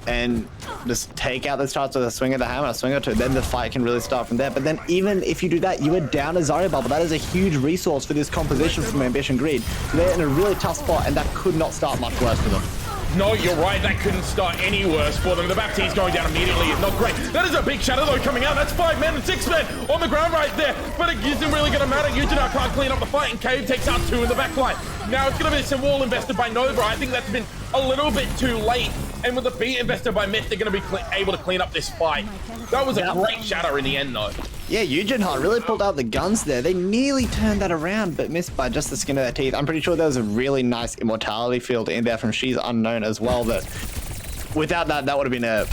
and just take out the starts with a swing of the hammer, a swing or two, then the fight can really start from there. But then even if you do that, you are down a Zarya bubble. That is a huge resource for this composition from Ambition Greed. So they're in a really tough spot, and that could not start much worse for them. No, you're right. That couldn't start any worse for them. The Baptiste going down immediately is not great. That is a big shadow, though, coming out. That's 5 men and 6 men on the ground right there. But it isn't really going to matter. Yujinar can't clean up the fight, and Cave takes out 2 in the back line. Now it's going to be some wall invested by Nova. I think that's been a little bit too late. And with the beat invested by Myth, they're going to be able to clean up this fight. That was a great shatter in the end, though. Yeah, Yujinar really pulled out the guns there. They nearly turned that around, but missed by just the skin of their teeth. I'm pretty sure there was a really nice immortality field in there from She's Unknown as well, but without that, that would have been a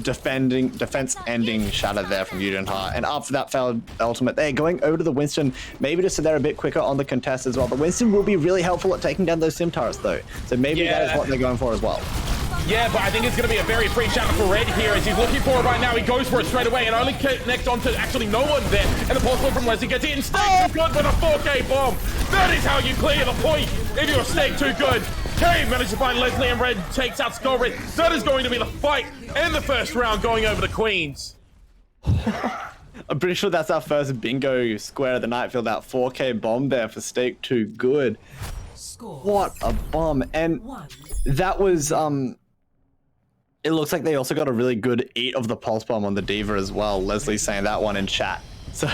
defense-ending shatter there from Yujinar. And after that failed ultimate, they're going over to the Winston, maybe just so they're a bit quicker on the contest as well. The Winston will be really helpful at taking down those sim turrets, though. So maybe that is what they're going for as well. Yeah, but I think it's going to be a very free shatter for Red here as he's looking for it right now. He goes for it straight away and only connects onto actually no one there. And the pulse from Leslie gets in. Snake too good with a 4K bomb. That is how you clear the point if you're Snake too good. Cave managed to find Leslie and Red takes out Skull Red. That is going to be the fight and the first round going over to Queens. I'm pretty sure that's our first bingo square of the night. Feel that 4K bomb there for Snake too good. What a bomb. And that was it looks like they also got a really good eat of the pulse bomb on the Diva as well. Leslie's saying that one in chat. So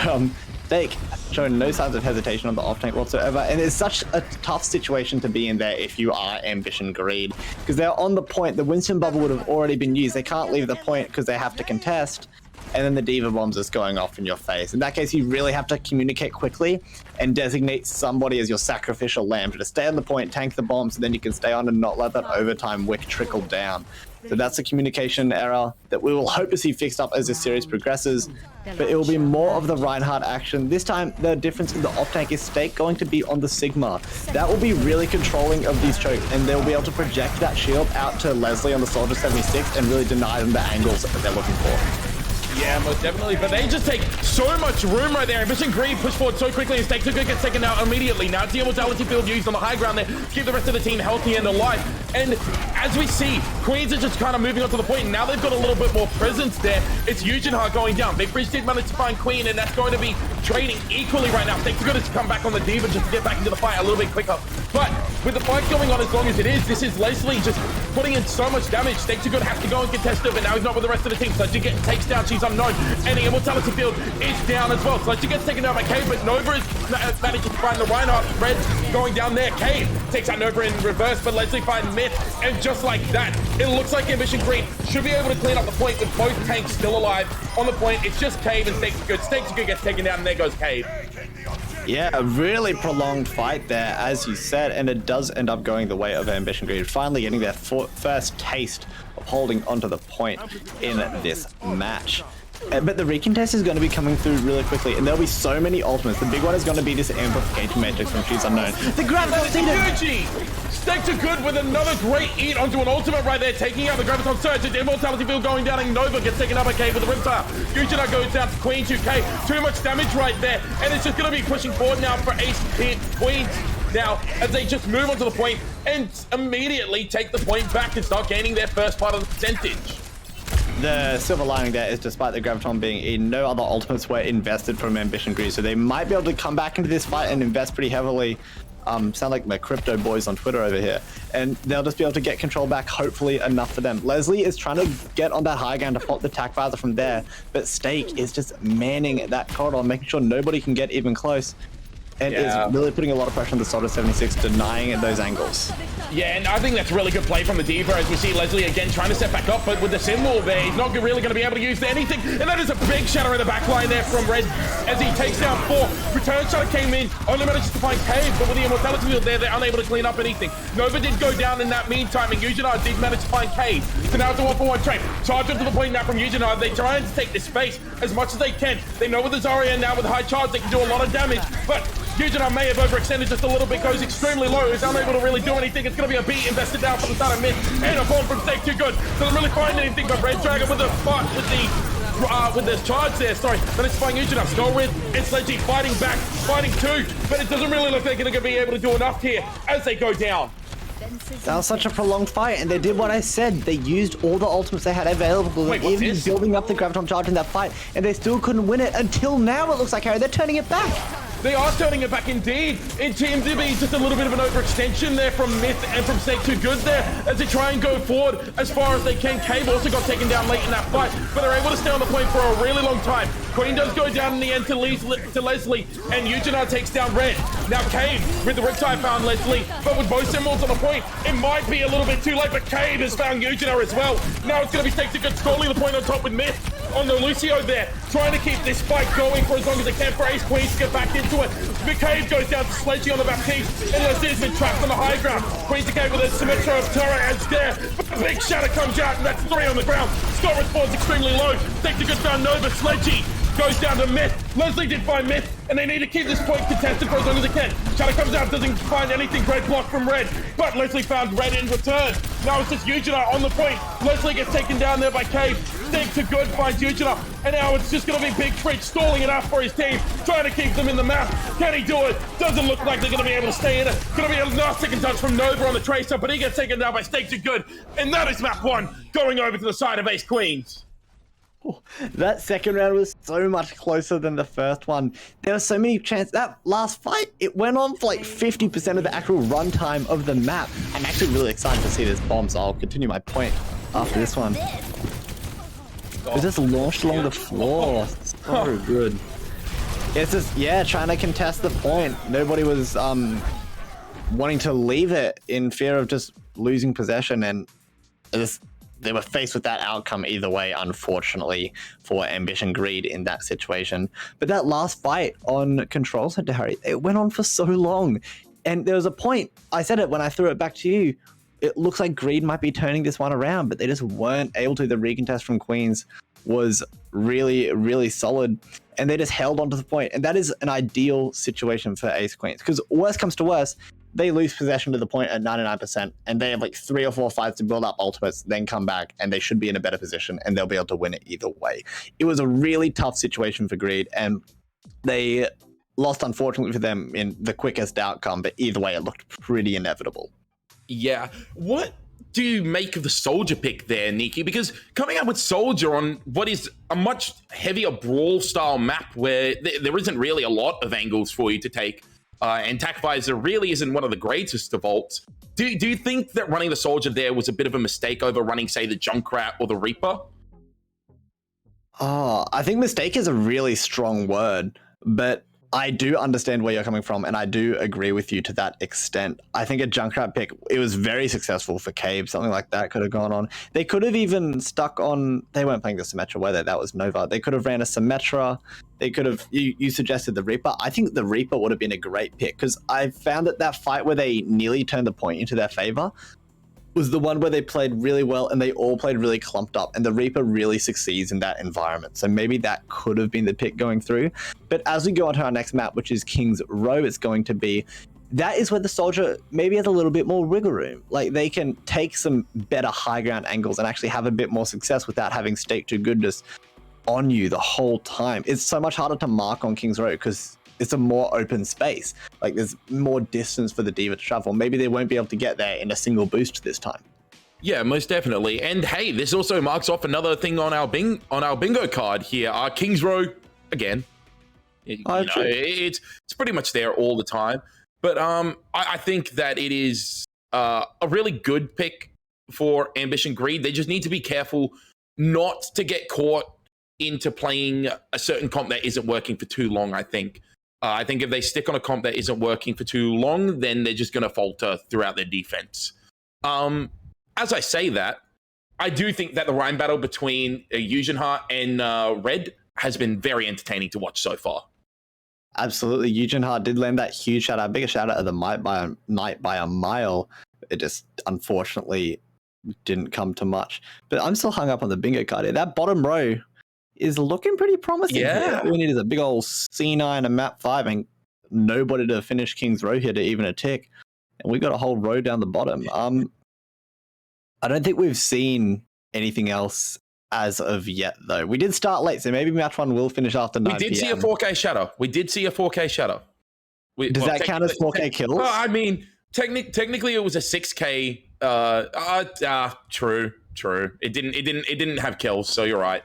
Snake showing no signs of hesitation on the off tank whatsoever, and it's such a tough situation to be in there if you are Ambition Greed, because they're on the point. The Winston bubble would have already been used. They can't leave the point because they have to contest, and then the Diva bomb's just going off in your face. In that case, you really have to communicate quickly and designate somebody as your sacrificial lamb to stay on the point, tank the bomb, so then you can stay on and not let that overtime wick trickle down. So that's a communication error that we will hope to see fixed up as this series progresses, but it will be more of the Reinhardt action. This time, the difference in the off-tank is Snake going to be on the Sigma. That will be really controlling of these chokes, and they'll be able to project that shield out to Leslie on the Soldier 76 and really deny them the angles that they're looking for. Yeah, most definitely, but they just take so much room right there. Ambition Greed push forward so quickly, and Snake too good gets taken out immediately. Now it's the immortality field used on the high ground there to keep the rest of the team healthy and alive. And as we see, Queens are just kind of moving on to the point, and now they've got a little bit more presence there. It's Yujinar going down. Big Bridge did manage to find Queen, and that's going to be trading equally right now. Snake too good to come back on the Diva just to get back into the fight a little bit quicker. But with the fight going on as long as it is, this is Leslie just putting in so much damage. Snake too good has to go and contest it, but now he's not with the rest of the team. So takes down She's Unknown, and the immortality field is down as well. So she gets taken down by Cave, but Nova is managing to find the Reinhardt. Red going down there. Cave takes out Nova in reverse, but Leslie finds Myth, and just like that, it looks like Ambition Greed should be able to clean up the point with both tanks still alive on the point. It's just Cave and Snake too good. Snake too good gets taken down, and there goes Cave. Yeah, a really prolonged fight there, as you said, and it does end up going the way of Ambition Greed, finally getting their first taste of holding onto the point in this match. But the recontest is going to be coming through really quickly, and there'll be so many ultimates. The big one is going to be this amplification matrix from She's Unknown. The Graviton Snake too good with another great eat onto an ultimate right there, taking out the Graviton Surge. The immortality field going down, and Nova gets taken out by Cave with the Riptile. Yujinar goes down to Queen 2K. Too much damage right there, and it's just going to be pushing forward now for Ace Queens. Now, as they just move onto the point and immediately take the point back and start gaining their first part of the percentage. The silver lining there is, despite the Graviton being in, no other ultimates were invested from Ambition Greed, so they might be able to come back into this fight and invest pretty heavily. Sound like my crypto boys on Twitter over here, and they'll just be able to get control back, hopefully enough for them. Leslie is trying to get on that high ground to pop the tack visor from there, but Snake is just manning that corridor, making sure nobody can get even close. And it's really putting a lot of pressure on the Soldier 76, denying those angles. Yeah, and I think that's really good play from the Diva as we see Leslie again trying to set back up, but with the symbol there, he's not really going to be able to use anything. And that is a big shatter in the back line there from Red as he takes down 4. Return shot came in, only managed to find Cave, but with the immortality field there, they're unable to clean up anything. Nova did go down in that meantime, and Yujinar did manage to find Cave. So now it's a 1-for-1 trade. Charge up to the point now from Yujinar. They're trying to take this space as much as they can. They know with the Zarya now with high charge, they can do a lot of damage, but Yujinar may have overextended just a little bit, goes extremely low, is unable to really do anything. It's going to be a beat invested down from the start of Myth, and a bomb from Snake too good. Doesn't really find anything, but Red Dragon with the spot, with the charge there, sorry. But it's finding Yujinar. Skull Red and Sledgy fighting back, fighting too, but it doesn't really look like they're going to be able to do enough here as they go down. That was such a prolonged fight, and they did what I said. They used all the ultimates they had available. Wait, They even building up the Graviton charge in that fight, and they still couldn't win it until now. It looks like, Harry, they're turning it back. They are turning it back indeed. It seems to be just a little bit of an overextension there from Myth and from Snake Too Good there as they try and go forward as far as they can. Cave also got taken down late in that fight, but they're able to stay on the point for a really long time. Queen does go down in the end to Leslie, and Eugenar takes down Red. Now Cave with the Riptide found Leslie, but with both symbols on the point, it might be a little bit too late, but Cave has found Eugenar as well. Now it's going to be Snake Too Good scoring the point on top with Myth on the Lucio there, trying to keep this fight going for as long as they can for Ace Queens to get back into it. The Cave goes down to Sledgy on the Baptiste, and Leslie has been trapped on the high ground. Queens to Cave with a Symmetra of Terror edge there, but the big shatter comes out, and that's 3 on the ground. Scott responds extremely low. Takes a good found Nova. Sledgy goes down to Myth. Leslie did find Myth, and they need to keep this point contested for as long as they can. Shatter comes out, doesn't find anything. Great block from Red, but Leslie found Red in return. Now it's just Eugenar on the point. Leslie gets taken down there by Cave. Snake Too Good finds Eugenar, and now it's just going to be Big Fridge stalling it out for his team, trying to keep them in the map. Can he do it? Doesn't look like they're going to be able to stay in it. Going to be a nice second touch from Nova on the Tracer, but he gets taken down by Snake Too Good, and that is map 1, going over to the side of Ace Queens. That second round was so much closer than the first one. There were so many chances. That last fight, it went on for like 50% of the actual runtime of the map. I'm actually really excited to see this bomb, so I'll continue my point after this one. It just launched along the floor. So good. It's just, yeah, trying to contest the point. Nobody was wanting to leave it in fear of just losing possession, and they were faced with that outcome either way, unfortunately, for Ambition Greed in that situation. But that last fight on Control Center, Harry, it went on for so long. And there was a point, I said it when I threw it back to you, it looks like Greed might be turning this one around, but they just weren't able to. The recontest from Queens was really, really solid, and they just held on to the point. And that is an ideal situation for Ace Queens, because worst comes to worst, they lose possession to the point at 99%, and they have like 3 or 4 fights to build up ultimates, then come back, and they should be in a better position, and they'll be able to win it either way. It was a really tough situation for Greed, and they lost, unfortunately for them, in the quickest outcome, but either way, it looked pretty inevitable. Yeah. What do you make of the Soldier pick there, Nikki? Because coming out with Soldier on what is a much heavier brawl-style map where there isn't really a lot of angles for you to take, and TAC Visor really isn't one of the greatest of vaults. Do you think that running the Soldier there was a bit of a mistake over running, say, the Junkrat or the Reaper? Oh, I think mistake is a really strong word, but I do understand where you're coming from, and I do agree with you to that extent. I think a Junkrat pick, it was very successful for Cave. Something like that could have gone on. They could have even stuck on, they weren't playing the Symmetra, were they? That was Nova. They could have ran a Symmetra. They could have, you suggested the Reaper. I think the Reaper would have been a great pick, because I found that fight where they nearly turned the point into their favor was the one where they played really well and they all played really clumped up, and the Reaper really succeeds in that environment. So maybe that could have been the pick going through. But as we go on to our next map, which is King's Row, it's going to be, that is where the Soldier maybe has a little bit more wiggle room. Like, they can take some better high ground angles and actually have a bit more success without having Snake Too Good just on you the whole time. It's so much harder to mark on King's Row because it's a more open space. Like, there's more distance for the D.Va to travel. Maybe they won't be able to get there in a single boost this time. Yeah, most definitely. And hey, this also marks off another thing on our bingo card here. King's Row, again, it's pretty much there all the time. But I think that it is a really good pick for Ambition Greed. They just need to be careful not to get caught into playing a certain comp that isn't working for too long, I think. I think if they stick on a comp that isn't working for too long, then they're just going to falter throughout their defense. As I say that, I do think that the Rhyme battle between Eugenheart and Red has been very entertaining to watch so far. Absolutely. Eugenheart did land that huge shout out, biggest shout out of the night by a mile. It just unfortunately didn't come to much. But I'm still hung up on the bingo card here. That bottom row is looking pretty promising. Yeah. All we need is a big old C9 and map 5 and nobody to finish King's Row here to even a tick. And we got a whole row down the bottom. I don't think we've seen anything else as of yet, though. We did start late, so maybe match 1 will finish after 9 We did see a 4K shadow. Does that count as 4K kills? Well, I mean, Technically, it was a 6K. True. It didn't have kills, so you're right.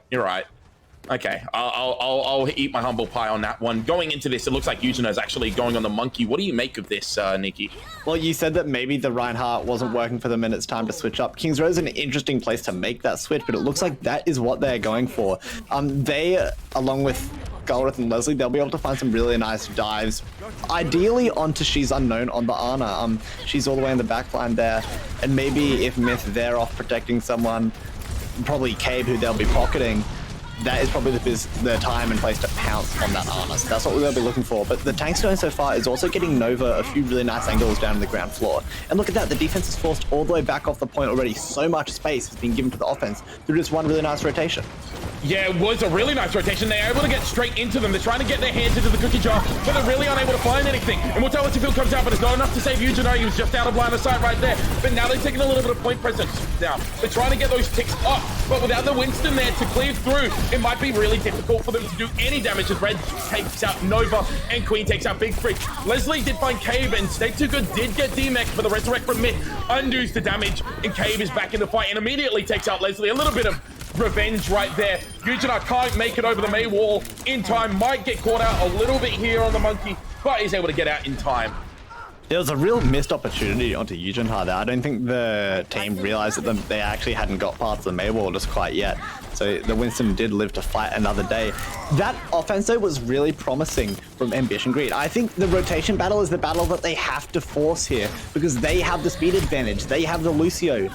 Okay, I'll eat my humble pie on that one. Going into this, it looks like Eugene is actually going on the monkey. What do you make of this, Nikki? Well, you said that maybe the Reinhardt wasn't working for them and it's time to switch up. Kings Row is an interesting place to make that switch, but it looks like that is what they're going for. They, along with Galraith and Leslie, they'll be able to find some really nice dives. Ideally onto She's Unknown on the Ana. She's all the way in the back line there. And maybe if Myth, they're off protecting someone, probably Cabe, who they'll be pocketing, that is probably the time and place to pounce on that Ana. So that's what we're going to be looking for. But the tanks going so far is also getting Nova a few really nice angles down to the ground floor. And look at that, the defense is forced all the way back off the point already. So much space has been given to the offense through just one really nice rotation. Yeah, it was a really nice rotation. They're able to get straight into them. They're trying to get their hands into the cookie jar, but they're really unable to find anything. Immortality Field comes out, but it's not enough to save Eugene. He was just out of line of sight right there. But now they're taking a little bit of point presence now. They're trying to get those ticks up, but without the Winston there to clear through, it might be really difficult for them to do any damage as Red takes out Nova and Queen takes out Big Fridge. Leslie did find Cave, and Stay Too Good did get DMEC, but the Resurrect from Myth undoes the damage, and Cave is back in the fight and immediately takes out Leslie. A little bit of revenge right there. Eugene can't make it over the May wall in time. Might get caught out a little bit here on the monkey, but he's able to get out in time. There was a real missed opportunity onto Eugene there. I don't think the team realized that they actually hadn't got past the May wall just quite yet. So the Winston did live to fight another day. That offense though was really promising from Ambition Greed. I think the rotation battle is the battle that they have to force here because they have the speed advantage. They have the Lucio.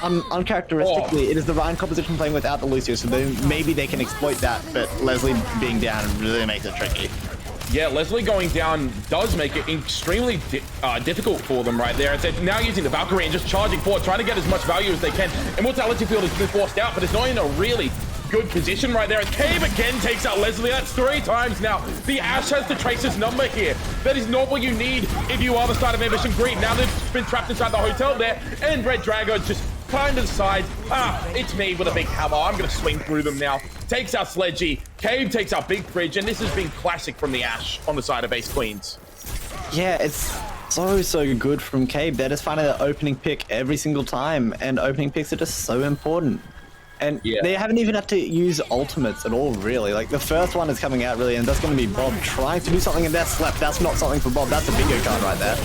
Uncharacteristically, it is the Ryan composition playing without the Lucio, so maybe they can exploit that, but Leslie being down really makes it tricky. Yeah, Leslie going down does make it extremely difficult for them right there. They're now using the Valkyrie and just charging forward, trying to get as much value as they can. Immortality Field has been forced out, but it's not in a really good position right there. And Cave again takes out Leslie. That's 3 times now. The Ash has the Tracer's number here. That is not what you need if you are the side of Ambition Greed. Now they've been trapped inside the hotel there, and Red Drago just kind of decides, it's me with a big hammer. I'm going to swing through them now. Takes out Sledgy. Cave takes out Big Fridge, and this has been classic from the Ash on the side of Ace Queens. Yeah, it's so good from Cave. They're just finding the opening pick every single time, and opening picks are just so important. And they haven't even had to use ultimates at all, really. Like, the first one is coming out, really, and that's going to be Bob trying to do something, and that's slept. That's not something for Bob. That's a bingo card right there.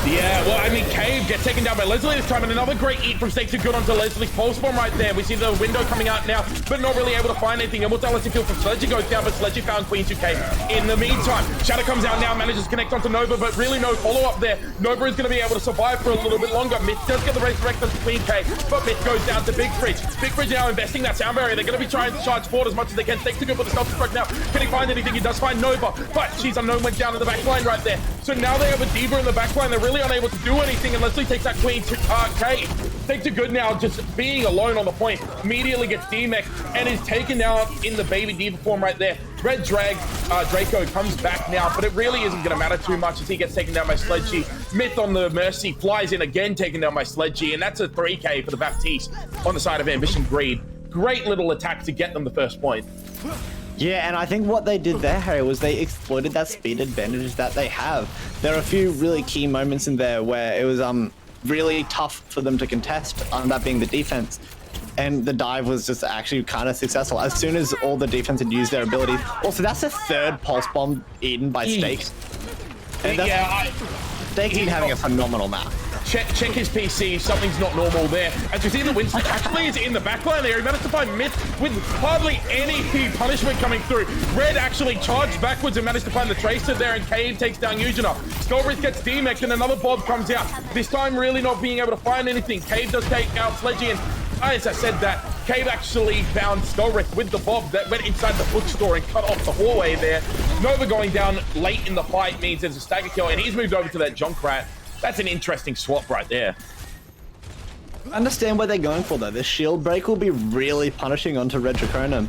Yeah, well, I mean, Cave gets taken down by Leslie this time, and another great eat from Stay Too Good onto Leslie's pulse bomb right there. We see the window coming out now, but not really able to find anything. Immortality Field from Sledgy goes down, but Sledgy found Queen 2K. In the meantime, Shadow comes out now, manages to connect onto Nova, but really no follow-up there. Nova is going to be able to survive for a little bit longer. Myth does get the resurrect onto Queen K, but Myth goes down to Big Fridge. Big Fridge now investing that sound barrier. They're going to be trying to charge forward as much as they can. Stay Too Good with the self-destruct now. Can he find anything? He does find Nova, but She's Unknown went down in the back line right there. So now they have a Diva in the back line. They're really unable to do anything, and Leslie takes that Queen to K. Stay Too Good now, just being alone on the point, immediately gets DMEC and is taken out in the baby Diva form right there. Red Draco comes back now, but it really isn't going to matter too much as he gets taken down by Sledgy. Myth on the Mercy flies in again, taken down by Sledgy, and that's a 3K for the Baptiste on the side of Ambition Greed. Great little attack to get them the first point. Yeah, and I think what they did there, Harry, was they exploited that speed advantage that they have. There are a few really key moments in there where it was really tough for them to contest, that being the defense. And the dive was just actually kind of successful as soon as all the defense had used their abilities. Also, that's the 3rd pulse bomb eaten by Stakes. And Stakes is having a phenomenal map. Check his PC, something's not normal there. As you see, the Winston actually is in the backline there. He managed to find Myth with hardly any punishment coming through. Red actually charged backwards and managed to find the Tracer there, and Cave takes down Eugene. Skullbreath gets DMEC, and another Bob comes out. This time really not being able to find anything. Cave does take out Sledgy, and as I said that, Cave actually found Skullbreath with the Bob that went inside the bookstore and cut off the hallway there. Nova going down late in the fight means there's a stagger kill, and he's moved over to that Junkrat. That's an interesting swap right there. I understand what they're going for though. The shield break will be really punishing onto Red Draconum,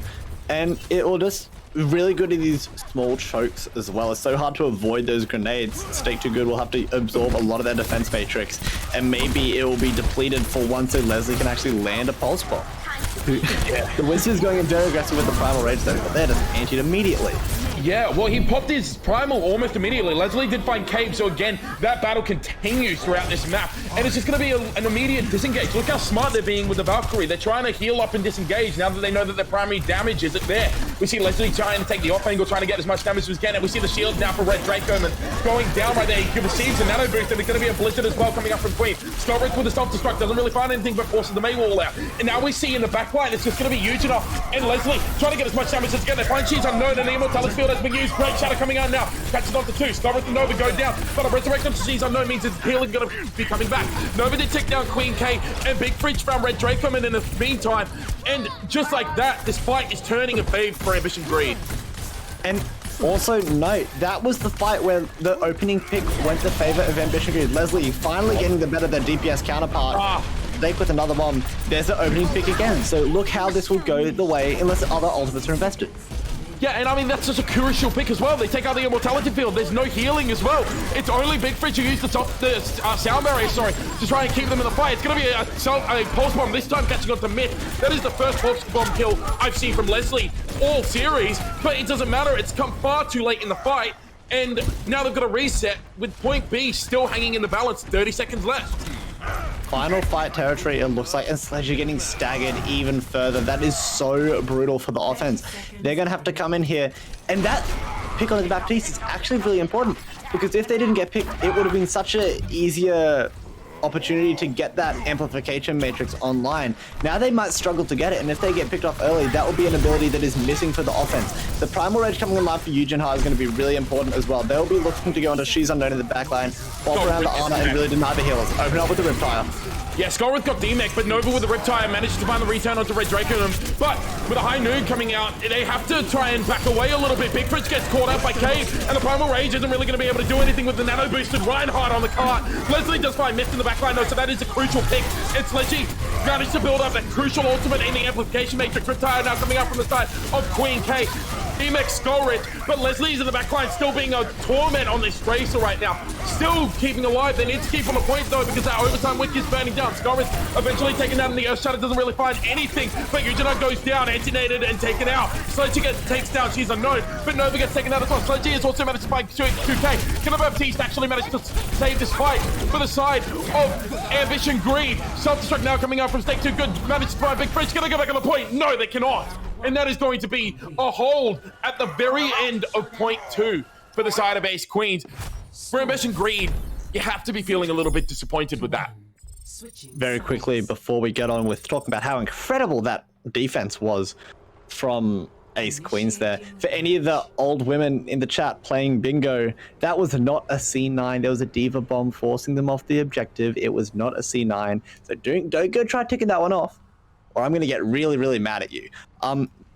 and it will just really good in these small chokes as well. It's so hard to avoid those grenades. Stay Too Good will have to absorb a lot of their defense matrix, and maybe it will be depleted for once so Leslie can actually land a pulse bomb. The Winston is going in very aggressive with the primal rage though, but they're just antied immediately. Yeah, well, he popped his primal almost immediately. Leslie did find Cave, so again, that battle continues throughout this map, and it's just going to be an immediate disengage. Look how smart they're being with the Valkyrie. They're trying to heal up and disengage now that they know that their primary damage isn't there. We see Leslie trying to take the off angle, trying to get as much damage as he can, and we see the shield now for Red Draco, and going down right there. He receives a nano boost, and there's going to be a blizzard as well coming up from Queen. Skulbrich with the self-destruct, doesn't really find anything but forces the May wall out. And now we see in the back line, it's just going to be Eugena and Leslie trying to get as much damage as they can. They find she's unknown, and the Immortality field has been used. Great shadow coming out now. Catches on to 2. Skulbrich and Nova go down, but a resurrection to she's unknown means it's healing going to be coming back. Nova did take down Queen K, and Big Fridge found Red Draco in the meantime. And just like that, this fight is turning in favor for Ambition Greed. And also note, that was the fight where the opening pick went to favor of Ambition Greed. Leslie finally getting the better of their DPS counterpart. Stake with another bomb. There's the opening pick again. So look how this will go the way unless other ultimates are invested. Yeah, and I mean, that's just a crucial pick as well. They take out the Immortality field. There's no healing as well. It's only Big Fridge who used the sound barrier, to try and keep them in the fight. It's going to be a pulse bomb, this time catching on to Myth. That is the first pulse bomb kill I've seen from Leslie all series, but it doesn't matter. It's come far too late in the fight, and now they've got to reset with point B still hanging in the balance, 30 seconds left. Final fight territory, it looks like, and Sledger getting staggered even further. That is so brutal for the offense. They're going to have to come in here, and that pick on the Baptiste is actually really important, because if they didn't get picked, it would have been such an easier opportunity to get that amplification matrix online. Now they might struggle to get it, and if they get picked off early, that will be an ability that is missing for the offense. The Primal Rage coming online for Eugene is going to be really important as well. They'll be looking to go into She's Unknown in the backline, pop around the Ana, and really deny the healers. Open up with the Riptire. Yeah, Skulbrich got D-Mech, but Nova with the Riptire managed to find the return onto Red Draco. But with a high noon coming out, they have to try and back away a little bit. Big Fridge gets caught out by Cave, and the Primal Rage isn't really going to be able to do anything with the nano boosted Reinhardt on the cart. Leslie does find Mist in the backline though, so that is a crucial pick. And Sledgy managed to build up that crucial ultimate in the amplification matrix. Riptire now coming out from the side of Queen K. D-Mech Skulbrich, but Leslie's in the backline still being a torment on this Tracer right now. Still keeping alive. They need to keep on the point though, because that overtime wick is burning down. Skulbrich eventually taken down in the Earth Shadow, doesn't really find anything, but Eugene goes down, anti-nated and taken out. Sledgy takes down She's Unknown, but Nova gets taken out as well. Sledgy has also managed to find 2K. Can the Baptiste actually manage to save this fight for the side of Ambition Greed? Self-destruct now coming out from Stake 2. Good, managed to find Big Fridge. Can they go back on the point? No, they cannot. And that is going to be a hold at the very end of point 2 for the side of Ace Queens. For Ambition Greed, you have to be feeling a little bit disappointed with that. Very quickly, before we get on with talking about how incredible that defense was from Ace Queens there. For any of the old women in the chat playing bingo, that was not a C9. There was a Diva bomb forcing them off the objective. It was not a C9. So don't go try ticking that one off, or I'm going to get really, really mad at you.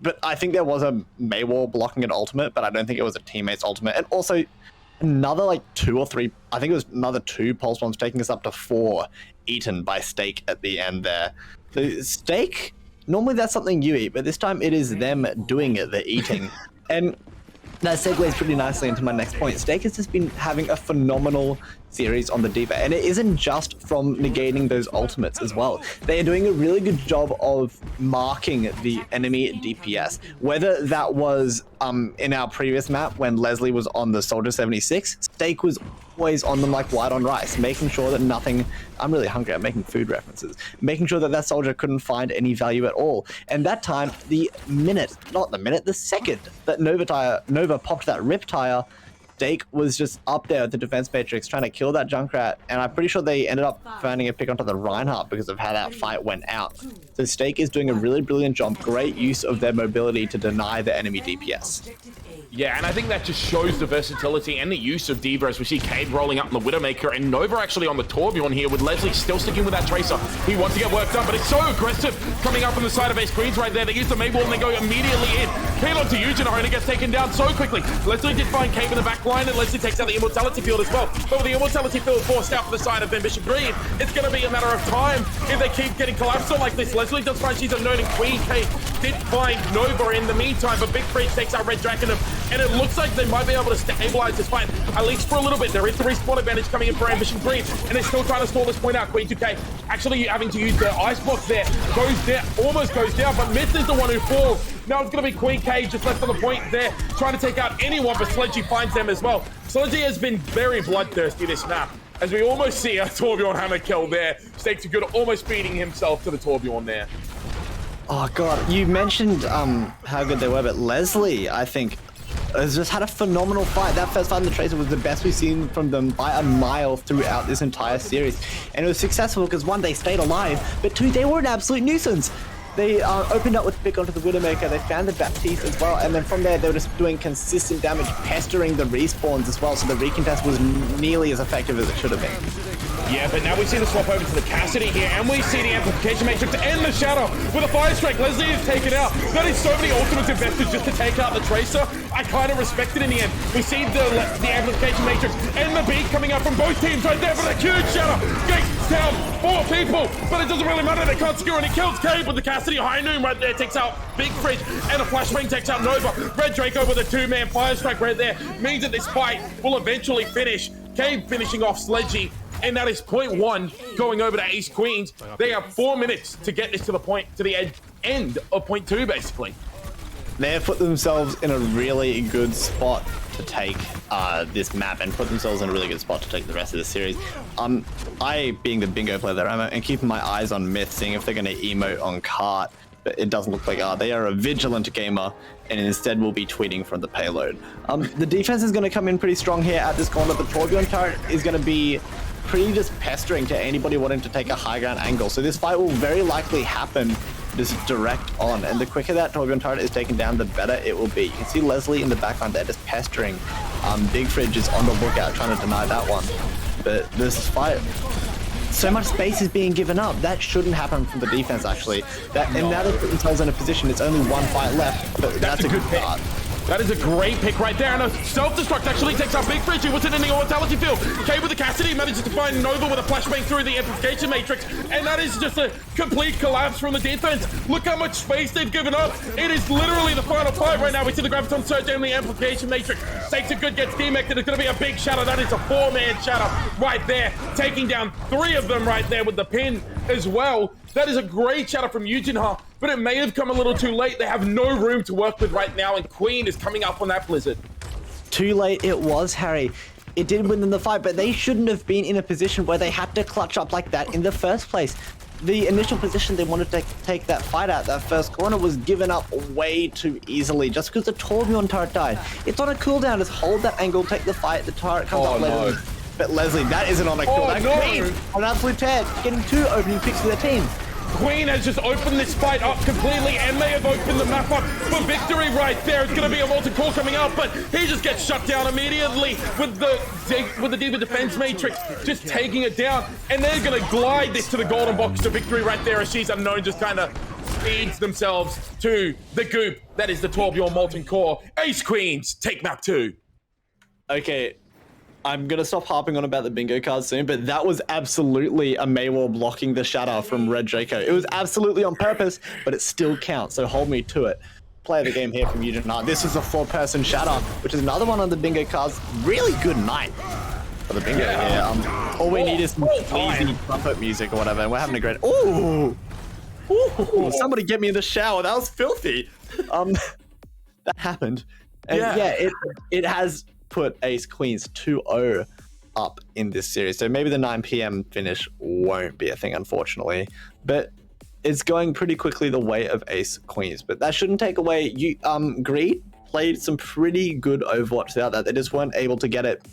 But I think there was a Maywall blocking an ultimate, but I don't think it was a teammate's ultimate. And also another like 2 or 3, I think it was another 2 pulse bombs taking us up to 4 eaten by Steak at the end there. So Steak, normally that's something you eat, but this time it is them doing it, the eating. And that segues pretty nicely into my next point. Steak has just been having a phenomenal series on the Diva, and it isn't just from negating those ultimates as well. They are doing a really good job of marking the enemy DPS, whether that was in our previous map when Leslie was on the Soldier 76, Steak was always on them like white on rice, making sure that nothing, I'm really hungry, I'm making food references, making sure that that soldier couldn't find any value at all. And that time, the second that Nova popped that Riptire, Steak was just up there at the defense matrix trying to kill that Junkrat, and I'm pretty sure they ended up finding a pick onto the Reinhardt because of how that fight went out. So Steak is doing a really brilliant job, great use of their mobility to deny the enemy DPS. Yeah, and I think that just shows the versatility and the use of Diva as we see Cade rolling up on the Widowmaker and Nova actually on the Torbjorn here with Leslie still sticking with that Tracer. He wants to get work done, but it's so aggressive coming up on the side of Ace Queens right there. They use the Maywall and they go immediately in. Cade onto Eugene and it gets taken down so quickly. Leslie did find Cade in the back line and Leslie takes out the Immortality field as well. But with the Immortality field forced out for the side of Ambition Greed, it's going to be a matter of time if they keep getting collapsed on like this. Leslie does find She's Unknown and Queen K did find Nova in the meantime, but Big Fridge takes out Red Dragon and it looks like they might be able to stabilize this fight, at least for a little bit. There is the respawn advantage coming in for Ambition Greed, and they're still trying to stall this point out. Queen 2K actually having to use the ice block there, goes down, almost goes down, but Myth is the one who falls. Now it's going to be Queen K just left on the point there, trying to take out anyone, but Sledgy finds them as well. Sledgy has been very bloodthirsty this map, as we almost see a Torbjorn hammer kill there. Stakes are good, almost beating himself to the Torbjorn there. Oh god, you mentioned how good they were, but Leslie, I think, has just had a phenomenal fight. That first fight in the Tracer was the best we've seen from them by a mile throughout this entire series. And it was successful because one, they stayed alive, but two, they were an absolute nuisance. They opened up with pick onto the Widowmaker, they found the Baptiste as well, and then from there they were just doing consistent damage, pestering the respawns as well, so the recontest was nearly as effective as it should have been. Yeah, but now we see the swap over to the Cassidy here, and we see the Amplification Matrix end the Shadow with a Fire Strike. Leslie is taken out. That is so many ultimates invested just to take out the Tracer. I kind of respect it in the end. We see the Amplification Matrix and the beat coming out from both teams right there, but a huge Shadow takes down 4 people, but it doesn't really matter. They can't secure, and he kills Cave with the Cassidy High Noon right there, takes out Big Fridge, and a Flashbang takes out Nova. Red Draco with a 2-man Fire Strike right there means that this fight will eventually finish. Cave finishing off Sledgy, and that is point 1 going over to Ace Queens. They have 4 minutes to get this to the point, to the end of point 2, basically. They have put themselves in a really good spot to take this map and put themselves in a really good spot to take the rest of the series. I, being the bingo player that I'm, and keeping my eyes on Myth, seeing if they're going to emote on cart, but it doesn't look like they are a vigilant gamer, and instead will be tweeting from the payload. The defense is going to come in pretty strong here at this corner. The Torbjorn turret is going to be pretty just pestering to anybody wanting to take a high ground angle. So this fight will very likely happen just direct on, and the quicker that Torbjorn turret is taken down, the better it will be. You can see Leslie in the background there just pestering. Big Fridge is on the lookout trying to deny that one. But this fight, so much space is being given up. That shouldn't happen from the defense, actually. And now they put themselves in a position, it's only 1 fight left, but that's a good start. That is a great pick right there, and a self-destruct actually takes out Big Fridge, who was in the Immortality field. K with the Cassidy manages to find Nova with a flashbang through the Amplification Matrix, and that is just a complete collapse from the defense. Look how much space they've given up. It is literally the final fight right now. We see the Graviton Surge and the Amplification Matrix. Stakes are good, gets demected. It's going to be a big Shadow. That is a 4-man Shadow right there, taking down 3 of them right there with the pin as well. That is a great Shadow from Yujinha, but it may have come a little too late. They have no room to work with right now, and Queen is coming up on that Blizzard. Too late it was, Harry. It did win them the fight, but they shouldn't have been in a position where they had to clutch up like that in the first place. The initial position they wanted to take that fight out, that first corner, was given up way too easily just because the Torbjorn turret died. It's on a cooldown, just hold that angle, take the fight, the turret comes up later. No. But Leslie, that isn't on a cooldown. Queen, on absolute tear, getting 2 opening picks for their team. Queen has just opened this fight up completely, and they have opened the map up for victory right there. It's going to be a multi-core coming out, but he just gets shut down immediately with the Diva Defense Matrix, just taking it down. And they're going to glide this to the golden box to victory right there, as She's Unknown just kind of feeds themselves to the goop. That is the Torbjorn Molten Core. Ace Queens take map 2. Okay. I'm going to stop harping on about the bingo cards soon, but that was absolutely a Maywar blocking the Shadow from Red Draco. It was absolutely on purpose, but it still counts, so hold me to it. Play of the game here from Eugene. This is a 4-person Shadow, which is another one on the bingo cards. Really good night for the bingo here. All we need is some easy trumpet music or whatever, and we're having a great... Ooh! Ooh! Somebody get me in the shower. That was filthy. That happened. And yeah, it has put Ace Queens 2-0 up in this series. So maybe the 9 p.m. finish won't be a thing, unfortunately. But it's going pretty quickly the way of Ace Queens. But that shouldn't take away... Greed played some pretty good Overwatch throughout that. They just weren't able to get it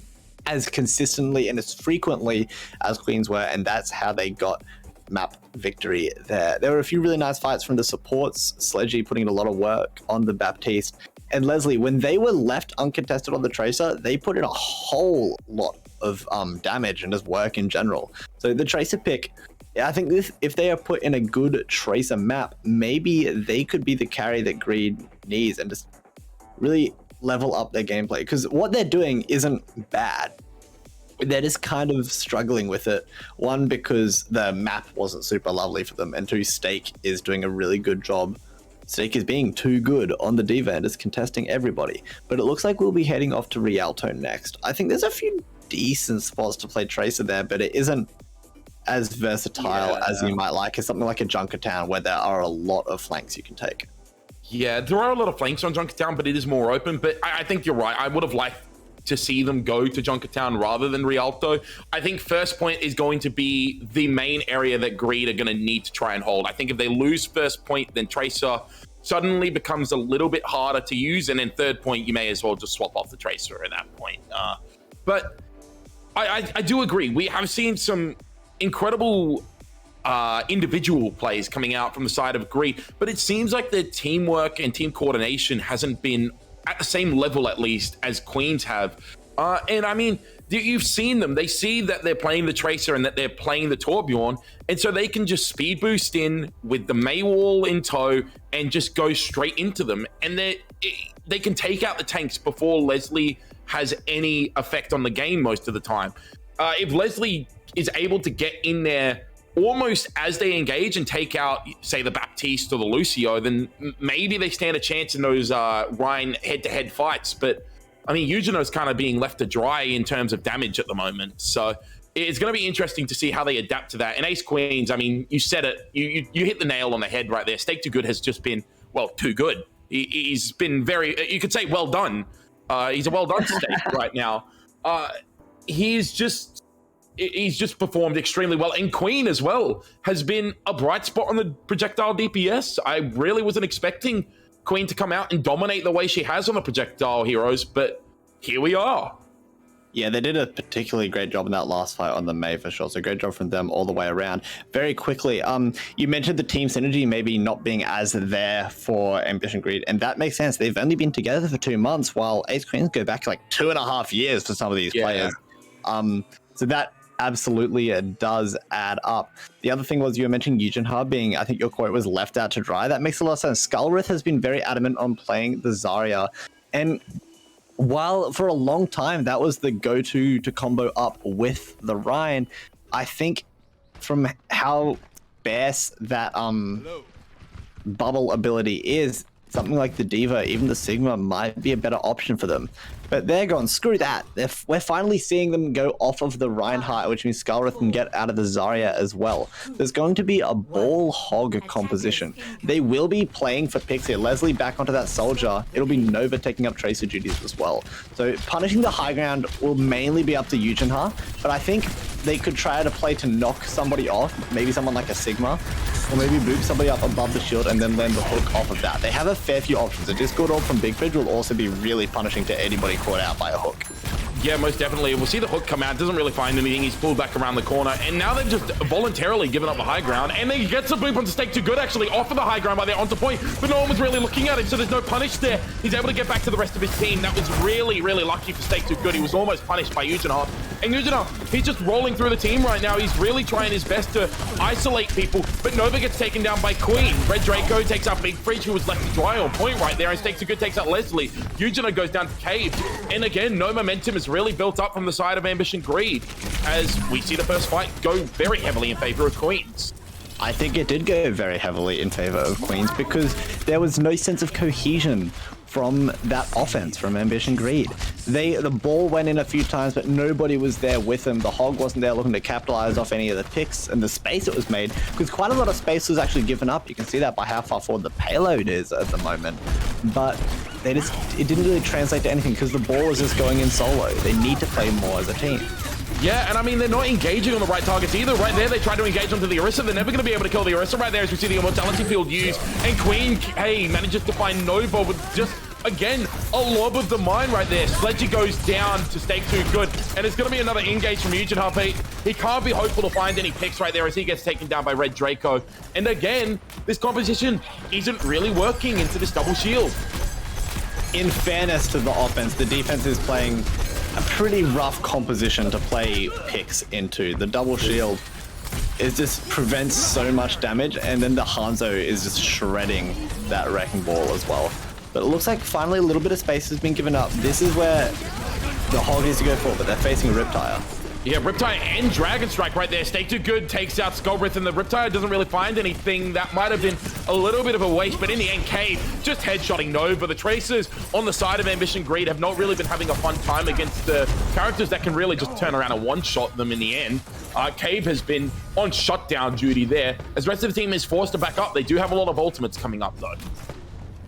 as consistently and as frequently as Queens were, and that's how they got map victory there. There were a few really nice fights from the supports, Sledgy putting in a lot of work on the Baptiste, and Leslie, when they were left uncontested on the Tracer, they put in a whole lot of damage and just work in general. So the Tracer pick, I think if they are put in a good Tracer map, maybe they could be the carry that Greed needs and just really level up their gameplay, because what they're doing isn't bad. They're just kind of struggling with it. One, because the map wasn't super lovely for them, and 2, Stake is doing a really good job. Stake is being too good on the Diva and is contesting everybody. But it looks like we'll be heading off to Rialto next. I think there's a few decent spots to play Tracer there, but it isn't as versatile as you might like. It's something like a Junkertown where there are a lot of flanks you can take. Yeah, there are a lot of flanks on Junkertown, but it is more open. But I think you're right. I would have liked to see them go to Junkertown rather than Rialto. I think first point is going to be the main area that Greed are going to need to try and hold. I think if they lose first point, then Tracer suddenly becomes a little bit harder to use. And then third point, you may as well just swap off the Tracer at that point. But I do agree. We have seen some incredible individual plays coming out from the side of Greed, but it seems like their teamwork and team coordination hasn't been at the same level, at least, as Queens have. And I mean, you've seen them. They see that they're playing the Tracer and that they're playing the Torbjorn, and so they can just speed boost in with the Maywall in tow and just go straight into them. And they can take out the tanks before Leslie has any effect on the game most of the time. If Leslie is able to get in there almost as they engage and take out, say, the Baptiste or the Lucio, then maybe they stand a chance in those Ryan head-to-head fights. But I mean, Eugene's kind of being left to dry in terms of damage at the moment. So it's going to be interesting to see how they adapt to that. And Ace Queens, I mean, you said it, you hit the nail on the head right there. Stake Too Good has just been, well, too good. He's been very, you could say, well done. He's a well done Stake right now. He's just performed extremely well. And Queen as well has been a bright spot on the projectile DPS. I really wasn't expecting Queen to come out and dominate the way she has on the projectile heroes, but here we are. Yeah, they did a particularly great job in that last fight on the May for sure. So great job from them all the way around. Very quickly, you mentioned the team synergy maybe not being as there for Ambition Greed, and that makes sense. They've only been together for 2 months, while Ace Queens go back like 2.5 years for some of these players. So that absolutely does add up. The other thing was you were mentioning Eugen being, I think your quote was, left out to dry. That makes a lot of sense. Skullrith has been very adamant on playing the Zarya, and while for a long time that was the go-to to combo up with the Ryan, I think from how sparse that bubble ability is, something like the Diva, even the Sigma, might be a better option for them. But they're gone, screw that. We're finally seeing them go off of the Reinhardt, which means Skullrith can get out of the Zarya as well. There's going to be a ball hog composition. They will be playing for picks here. Leslie back onto that soldier. It'll be Nova taking up Tracer duties as well. So punishing the high ground will mainly be up to Eugen, but I think they could try to play to knock somebody off, maybe someone like a Sigma, or maybe boop somebody up above the shield and then land the hook off of that. They have a fair few options. A Discord Orb from Big Fridge will also be really punishing to anybody caught out by a hook. Yeah, most definitely. We'll see the hook come out. Doesn't really find anything. He's pulled back around the corner. And now they've just voluntarily given up the high ground. And they get some boop onto Stake Too Good, actually, off of the high ground by there onto point. But no one was really looking at him, so there's no punish there. He's able to get back to the rest of his team. That was really, really lucky for Stake Too Good. He was almost punished by Eugen. And Eugen, he's just rolling through the team right now. He's really trying his best to isolate people. But Nova gets taken down by Queen. Red Draco takes out Big Fridge, who was left to dry on point right there. And Stake Too Good takes out Leslie. Eugen goes down to Cave. And again, no momentum is really built up from the side of Ambition Greed, as we see the first fight go very heavily in favor of Queens. I think it did go very heavily in favor of Queens because there was no sense of cohesion from that offense from Ambition Greed. The ball went in a few times, but nobody was there with them. The Hog wasn't there looking to capitalize off any of the picks and the space it was made, because quite a lot of space was actually given up. You can see that by how far forward the payload is at the moment. But it didn't really translate to anything because the ball was just going in solo. They need to play more as a team. Yeah, and I mean, they're not engaging on the right targets either. Right there, they try to engage onto the Orisa. They're never going to be able to kill the Orisa right there, as we see the Immortality field used. And Queen K manages to find Nova with just, again, a lob of the mine right there. Sledgy goes down to Stake Too Good. And it's going to be another engage from Eugen Harpy. He can't be hopeful to find any picks right there as he gets taken down by Red Draco. And again, this composition isn't really working into this double shield. In fairness to the offense, the defense is playing a pretty rough composition to play picks into. The double shield just prevents so much damage, and then the Hanzo is just shredding that Wrecking Ball as well. But it looks like finally a little bit of space has been given up. This is where the Hog needs to go for, but they're facing Riptire. Yeah, Riptire and Dragon Strike right there. Stake Too Good takes out Skullrith, and the Riptire doesn't really find anything. That might have been a little bit of a waste, but in the end, Cave just headshotting Nova. The Tracers on the side of Ambition Greed have not really been having a fun time against the characters that can really just turn around and one-shot them in the end. Cave has been on shutdown duty there, as the rest of the team is forced to back up. They do have a lot of ultimates coming up, though.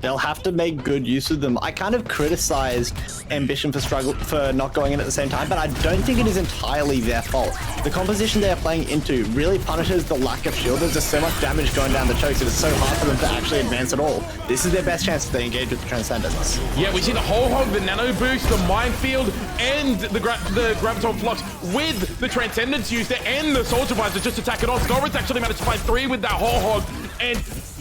They'll have to make good use of them. I kind of criticized Ambition for not going in at the same time, but I don't think it is entirely their fault. The composition they are playing into really punishes the lack of shield. There's just so much damage going down the chokes, it is so hard for them to actually advance at all. This is their best chance if they engage with the Transcendence. Yeah, we see the whole hog, the nano boost, the minefield, and the graviton flux with the Transcendence used there, and the soldier visor just attacking on. Scorrid's actually managed to find 3 with that whole hog, and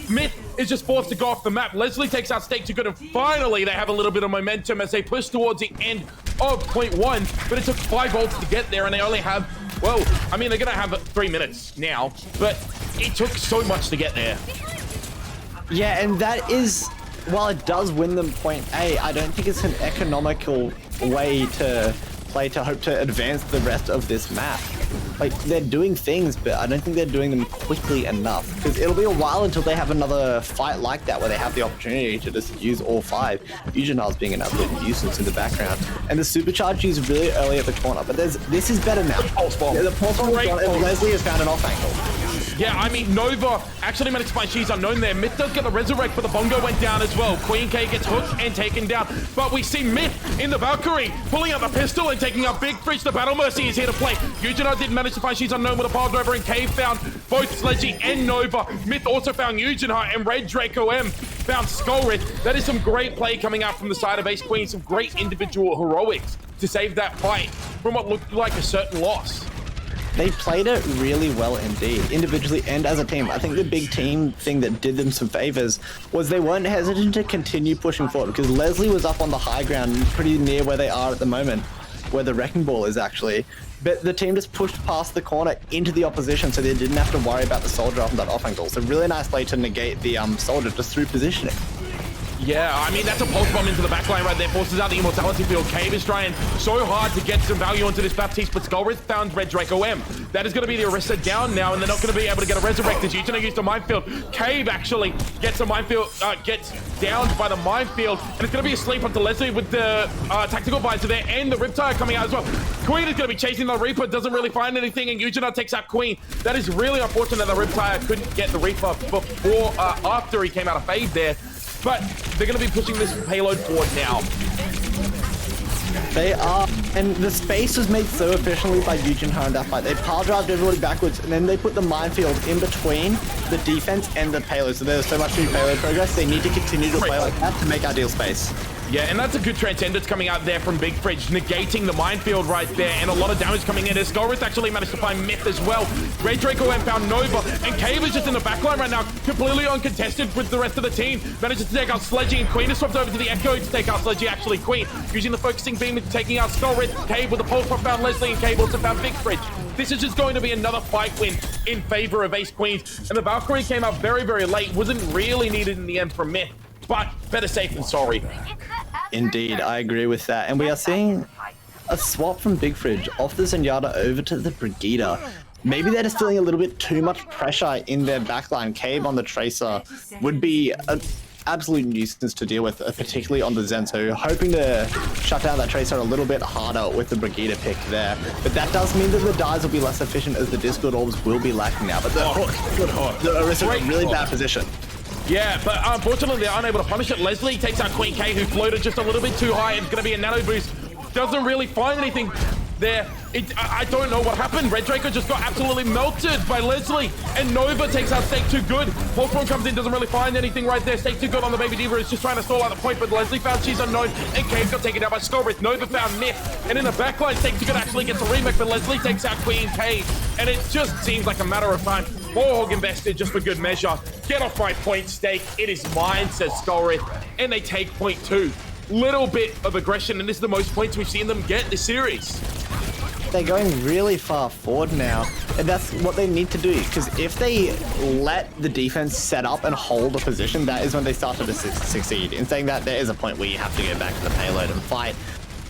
Myth is just forced to go off the map. Leslie takes out Stake Too Good, and finally they have a little bit of momentum as they push towards the end of point 1, but it took 5 ults to get there, and they only have, well, I mean, they're gonna have 3 minutes now, but it took so much to get there. Yeah, and that is, while it does win them point A, I don't think it's an economical way to play to hope to advance the rest of this map. Like, they're doing things, but I don't think they're doing them quickly enough, because it'll be a while until they have another fight like that where they have the opportunity to just use all 5. Eugenar's being an absolute nuisance in the background, and the supercharge is really early at the corner, but this is better now. Pulse bomb. The pulse bomb is gone, and Leslie has found an off angle. Yeah, I mean, Nova actually managed to find She's Unknown there. Myth does get the resurrect, but the bongo went down as well. Queen K gets hooked and taken down. But we see Myth in the Valkyrie pulling out the pistol and taking out Big Fridge. The Battle Mercy is here to play. Eugenar did manage to find She's Unknown with a pile driver, and K found both Sledgy and Nova. Myth also found Eugenar, and Red Draco M found Skullrith. That is some great play coming out from the side of Ace Queen. Some great individual heroics to save that fight from what looked like a certain loss. They played it really well indeed, individually and as a team. I think the big team thing that did them some favors was they weren't hesitant to continue pushing forward, because Leslie was up on the high ground pretty near where they are at the moment, where the Wrecking Ball is actually. But the team just pushed past the corner into the opposition, so they didn't have to worry about the soldier off that off angle. So really nice play to negate the soldier just through positioning. Yeah, I mean, that's a pulse bomb into the backline right there. Forces out the immortality field. Cave is trying so hard to get some value onto this Baptiste, but Skullrith found Red Draco M. That is going to be the Orisa down now, and they're not going to be able to get a resurrect. As Eugenor used a minefield. Cave actually gets a minefield, gets downed by the minefield, and it's going to be a sleep onto Leslie with the tactical visor there, and the Riptire coming out as well. Queen is going to be chasing the Reaper, doesn't really find anything, and Eugenor takes out Queen. That is really unfortunate that the Riptire couldn't get the Reaper before, after he came out of fade there. But they're going to be pushing this payload forward now. They are, and the space was made so efficiently by Eugenhar in that fight. They pile drived everybody backwards, and then they put the minefield in between the defense and the payload. So there's so much free payload progress. They need to continue to play like that to make ideal space. Yeah, and that's a good Transcendence coming out there from Big Fridge, negating the minefield right there, and a lot of damage coming in. As Skullrith actually managed to find Myth as well. Red Draco M found Nova, and Cave is just in the backline right now, completely uncontested with the rest of the team. Manages to take out Sledgy, and Queen is swapped over to the Echo to take out Sledgy, actually Queen. Using the focusing beam and taking out Skullrith. Cave with the pulse bomb found Leslie, and Cave also found Big Fridge. This is just going to be another fight win in favor of Ace Queens, and the Valkyrie came out very, very late. Wasn't really needed in the end from Myth, but better safe than sorry. Indeed, I agree with that. And we are seeing a swap from Big Fridge off the Zenyatta over to the Brigida. Maybe they're just feeling a little bit too much pressure in their backline. Cave on the Tracer would be an absolute nuisance to deal with, particularly on the Zen. So hoping to shut down that Tracer a little bit harder with the Brigida pick there. But that does mean that the dies will be less efficient, as the Discord orbs will be lacking now. But the Orisa in a really bad position. Yeah, but unfortunately they're unable to punish it. Leslie takes out Queen K, who floated just a little bit too high, and it's going to be a nano boost. Doesn't really find anything there. I don't know what happened. Red Draco just got absolutely melted by Leslie, and Nova takes out Stake Too Good. Pulse comes in, doesn't really find anything right there. Stake Too Good on the Baby Diva is just trying to stall out the point, but Leslie found She's Unknown, and Cave got taken down by Skullrith. Nova found Myth, and in the backline, Stake Too Good actually gets a remake, but Leslie takes out Queen K, and it just seems like a matter of time. Warhog invested just for good measure. Get off my point, Stake. It is mine, says Skullrith, and they take point 2. Little bit of aggression, and this is the most points we've seen them get this series. They're going really far forward now, and that's what they need to do, because if they let the defense set up and hold a position, that is when they start to succeed. In saying that, there is a point where you have to get back to the payload and fight,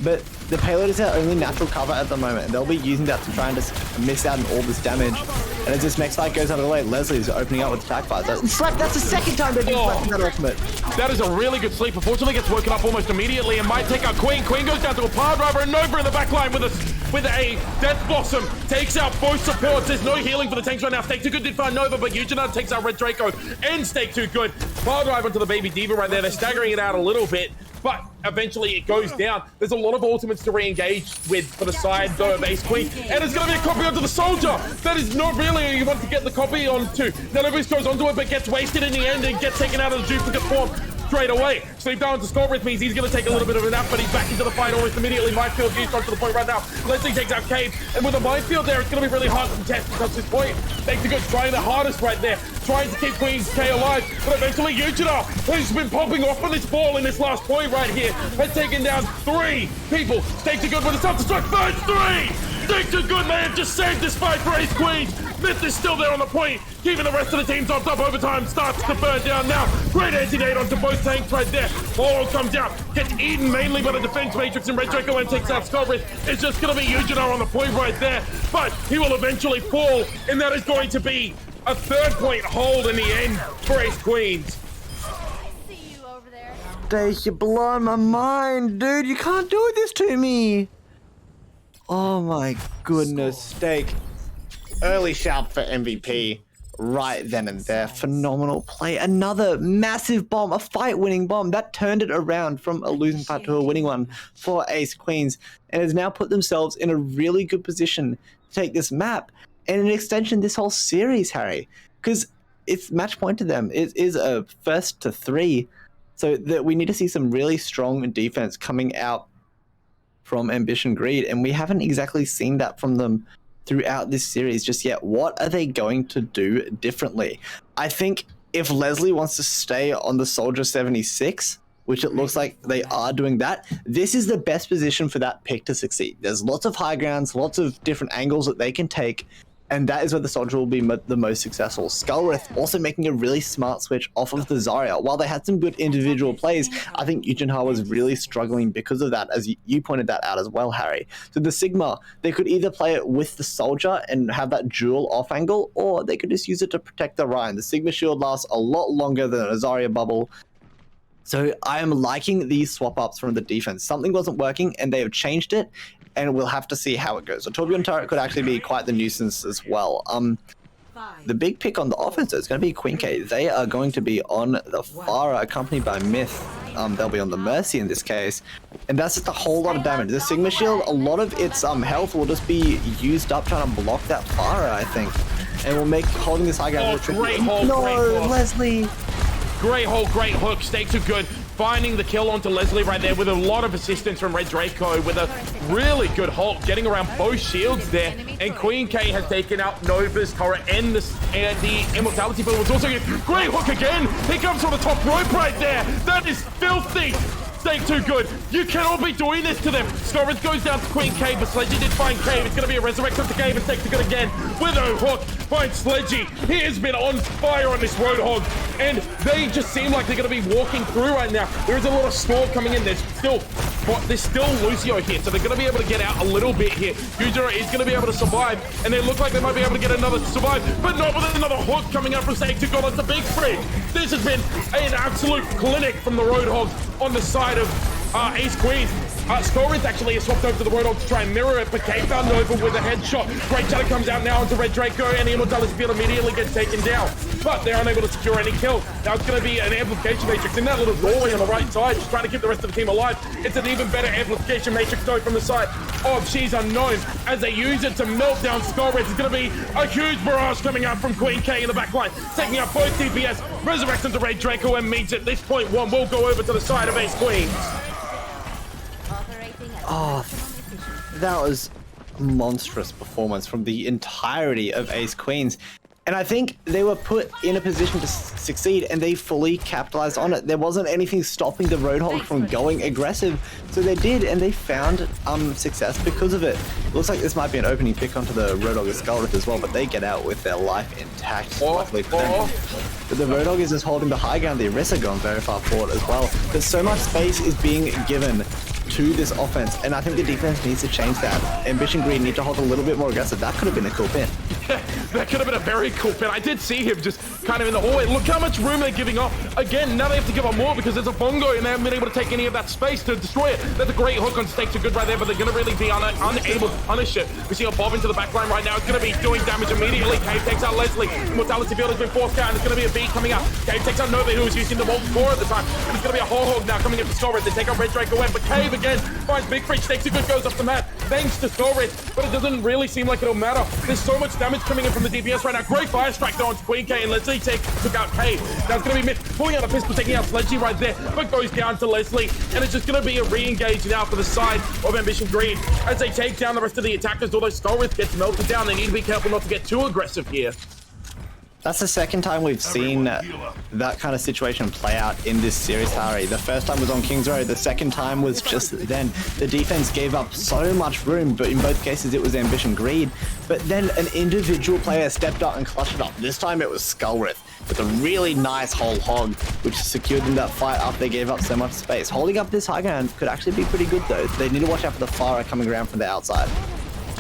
but the payload is their only natural cover at the moment, and they'll be using that to try and just miss out on all this damage. And as this next fight goes out of the way, Leslie's opening up with attack fires. That's the second time they've used that ultimate. That is a really good sleep. Unfortunately, gets woken up almost immediately and might take out Queen. Queen goes down to a power driver, and Nova in the back line with a Death Blossom. Takes out both supports. There's no healing for the tanks right now. Stake Too Good did find Nova, but Eugenhar takes out Red Draco and Stake Too Good. Power drive onto the Baby Diva right there. They're staggering it out a little bit, but eventually it goes down. There's a lot of ultimates to re-engage with for the side, though, of Ace Queen. And it's going to be a copy onto the Soldier. That is not really who you want to get the copy onto. Now, Nobis goes onto it, but gets wasted in the end and gets taken out of the duplicate form straight away. Sleep down to Scorbrith means he's going to take a little bit of a nap, but he's back into the fight almost immediately. Minefield used onto the point right now. Leslie takes out Cave, and with a minefield there, it's going to be really hard to contest because this point. Takes a good trying the hardest right there, trying to keep Queen's K alive, but eventually Yujina, who's been popping off on this ball in this last point right here, has taken down 3 people. Stakes are good with a self-destruct first 3! Stakes are good, they have just saved this fight for Ace Queens. Myth is still there on the point, keeping the rest of the team topped up. Overtime starts to burn down now. Great anti-nade onto both tanks right there. All comes out, gets eaten mainly by the defense matrix, and Red Draco and takes out Scorbrith. It's just going to be Yujina on the point right there, but he will eventually fall, and that is going to be a 3rd point hold in the end for Ace Queens. Stake, you're blowing my mind, dude. You can't do this to me. Oh my goodness, Stake. Early shout for MVP right then and there. Phenomenal play. Another massive bomb, a fight-winning bomb. That turned it around from a losing fight to a winning one for Ace Queens, and has now put themselves in a really good position to take this map and an extension this whole series, Harry, because it's match point to them. It is a 1st to 3, so that we need to see some really strong defense coming out from Ambition Greed, and we haven't exactly seen that from them throughout this series just yet. What are they going to do differently? I think if Leslie wants to stay on the Soldier 76, which it looks like they are doing that, this is the best position for that pick to succeed. There's lots of high grounds, lots of different angles that they can take, and that is where the Soldier will be the most successful. Skullrith also making a really smart switch off of the Zarya. While they had some good individual plays, I think Yujinha was really struggling because of that, as you pointed that out as well, Harry. So the Sigma, they could either play it with the Soldier and have that dual off angle, or they could just use it to protect the Ryan. The Sigma shield lasts a lot longer than a Zarya bubble. So I am liking these swap ups from the defense. Something wasn't working and they have changed it, and we'll have to see how it goes. A Tourbillon turret could actually be quite the nuisance as well. The big pick on the offense is going to be Queen K. They are going to be on the Pharah, accompanied by Myth. They'll be on the Mercy in this case, and that's just a whole lot of damage. The Sigma shield, a lot of its health will just be used up trying to block that Pharah, I think, and will make holding this high ground tricky. Great hold, no, great hold. Leslie. Great hold, great hook. Stakes are good. Finding the kill onto Leslie right there with a lot of assistance from Red Draco with a really good hold, getting around both shields there. And Queen K has taken out Nova's turret and the Immortality build was also good. Great hook again. He comes from the top rope right there. That is filthy. Stake too good. You cannot be doing this to them. Scorrith goes down to Queen Cave, but Sledgy did find Cave. It's going to be a resurrection to Cave, and Stakes are good again. With a hook, finds Sledgy. He has been on fire on this Roadhog, and they just seem like they're going to be walking through right now. There is a lot of storm coming in. There's still Lucio here, so they're going to be able to get out a little bit here. Yujira is going to be able to survive, and they look like they might be able to get another survive, but not with another hook coming up from Stakes who got onto Big Fridge. This has been an absolute clinic from the Roadhog on the side of Ace Queen. Scorrith actually has swapped over to the Roadhog to try and mirror it, but K found Nova with a headshot. Great Shadow comes out now onto Red Draco, and the Immortality field immediately gets taken down. But they're unable to secure any kill. Now it's going to be an amplification matrix in that little doorway on the right side, just trying to keep the rest of the team alive. It's an even better amplification matrix though from the side of She's Unknown as they use it to melt down Scorrith. It's going to be a huge barrage coming out from Queen K in the back line, taking out both DPS, resurrects into Red Draco, and meets it. This point one will go over to the side of Ace Queen. Oh, that was a monstrous performance from the entirety of Ace Queens. And I think they were put in a position to succeed, and they fully capitalized on it. There wasn't anything stopping the Roadhog from going aggressive. So they did, and they found success because of it. Looks like this might be an opening pick onto the Roadhog and Skullrith as well, but they get out with their life intact, luckily for them. But the Roadhog is just holding the high ground. The Orisa gone very far forward as well. But so much space is being given to this offense, and I think the defense needs to change that. Ambition Greed need to hold a little bit more aggressive. That could have been a cool pin. That could have been a very cool pin. I did see him just kind of in the hallway. Look how much room they're giving up. Again, now they have to give up more because there's a bongo and they haven't been able to take any of that space to destroy it. That's a great hook on Stakes are good right there, but they're going to really be unable to punish it. We see a Bob into the back line right now. It's going to be doing damage immediately. Cave takes out Leslie. Mortality field has been forced out, and there's going to be a beat coming out. Cave takes out Nova, who was using the Volt 4 at the time. And it's going to be a whole hog now coming in for Skullred. They take out Red Draco Web, but Cave again finds Big Fridge. Stakes are good, goes off the map thanks to Skullred, but it doesn't really seem like it'll matter. There's so much damage coming in from the DPS right now. Great fire strike though onto Queen K, and Leslie took out K. Now it's going to be Myth pulling out a pistol, taking out Sledgy right there, but goes down to Leslie, and it's just going to be a re-engage now for the side of Ambition Greed as they take down the rest of the attackers. Although Skullred gets melted down, they need to be careful not to get too aggressive here. That's the second time we've seen that kind of situation play out in this series, Harry. The first time was on Kings Road, the second time was just then. The defense gave up so much room, but in both cases it was Ambition Greed. But then an individual player stepped up and clutched it up. This time it was Skullrith with a really nice whole hog, which secured them that fight after they gave up so much space. Holding up this high ground could actually be pretty good though. They need to watch out for the Farah coming around from the outside.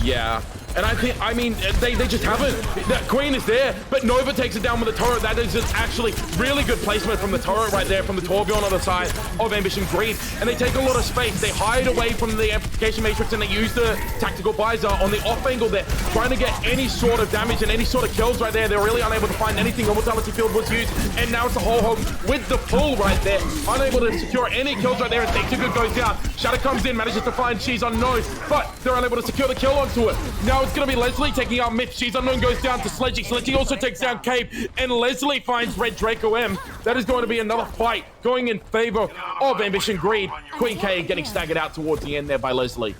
Yeah. And I mean, they just haven't. That Queen is there, but Nova takes it down with the turret. That is just actually really good placement from the turret right there, from the Torbjorn on the side of Ambition Greed. And they take a lot of space. They hide away from the amplification matrix and they use the tactical visor on the off angle there, trying to get any sort of damage and any sort of kills right there. They're really unable to find anything. The mortality field was used, and now it's a whole hog with the pull right there. Unable to secure any kills right there, and Take Too Good goes down. Shadow comes in, manages to find She's Unknown, but they're unable to secure the kill onto it. Now it's going to be Leslie taking out Myth. She's Unknown goes down to Sledgy. Sledgy also takes down Cave, and Leslie finds Red Draco M. That is going to be another fight going in favor of Ambition Greed. Queen K getting staggered out towards the end there by Leslie.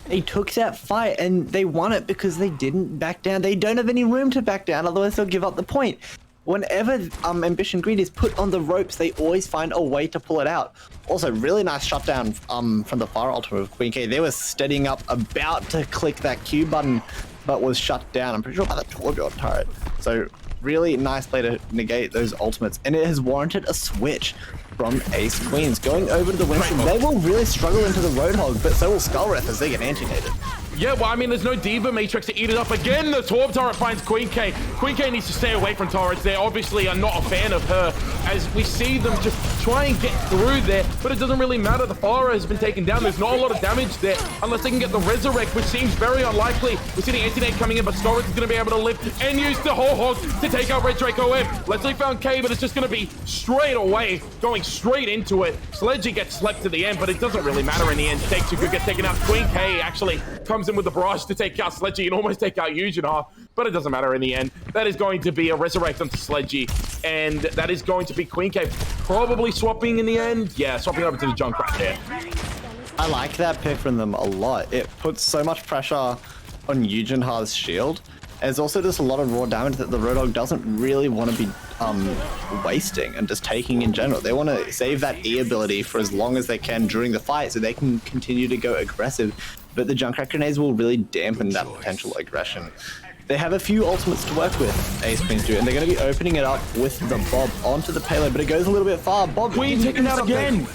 They took that fight and they won it because they didn't back down. They don't have any room to back down, otherwise they'll give up the point. Whenever Ambition Greed is put on the ropes, they always find a way to pull it out. Also, really nice shutdown from the fire ultimate of Queen K. They were steadying up, about to click that Q button, but was shut down. I'm pretty sure by the Torbjorn turret. So really nice play to negate those ultimates, and it has warranted a switch from Ace Queens going over to the Winston. They will really struggle into the Roadhog, but so will Skullwrath as they get anti-nated. Yeah, well, I mean, there's no Diva Matrix to eat it up. Again, the Torb turret finds Queen K. Queen K needs to stay away from turrets. They obviously are not a fan of her, as we see them just try and get through there, but it doesn't really matter. The Farah has been taken down. There's not a lot of damage there, unless they can get the Resurrect, which seems very unlikely. We see the anti-nade coming in, but Storage is going to be able to live and use the whole hog to take out Red Draco M. Leslie found K, but it's just going to be straight away, going straight into it. Sledgy gets slept to the end, but it doesn't really matter in the end. Take Two Good gets taken out. Queen K actually comes in with the barrage to take out Sledgy and almost take out Eugenar, but it doesn't matter in the end. That is going to be a Resurrect onto Sledgy, and that is going to be Queen K probably swapping in the end. Yeah, swapping over to the junk right there. I like that pick from them a lot. It puts so much pressure on Eugenhar's shield. There's also just a lot of raw damage that the Roadhog doesn't really want to be wasting and just taking in general. They want to save that E ability for as long as they can during the fight so they can continue to go aggressive. But the Junkrat grenades will really dampen that potential aggression. They have a few ultimates to work with, Ace Queens do, and they're going to be opening it up with the Bob onto the payload, but it goes a little bit far. Bob, Queen taken out again.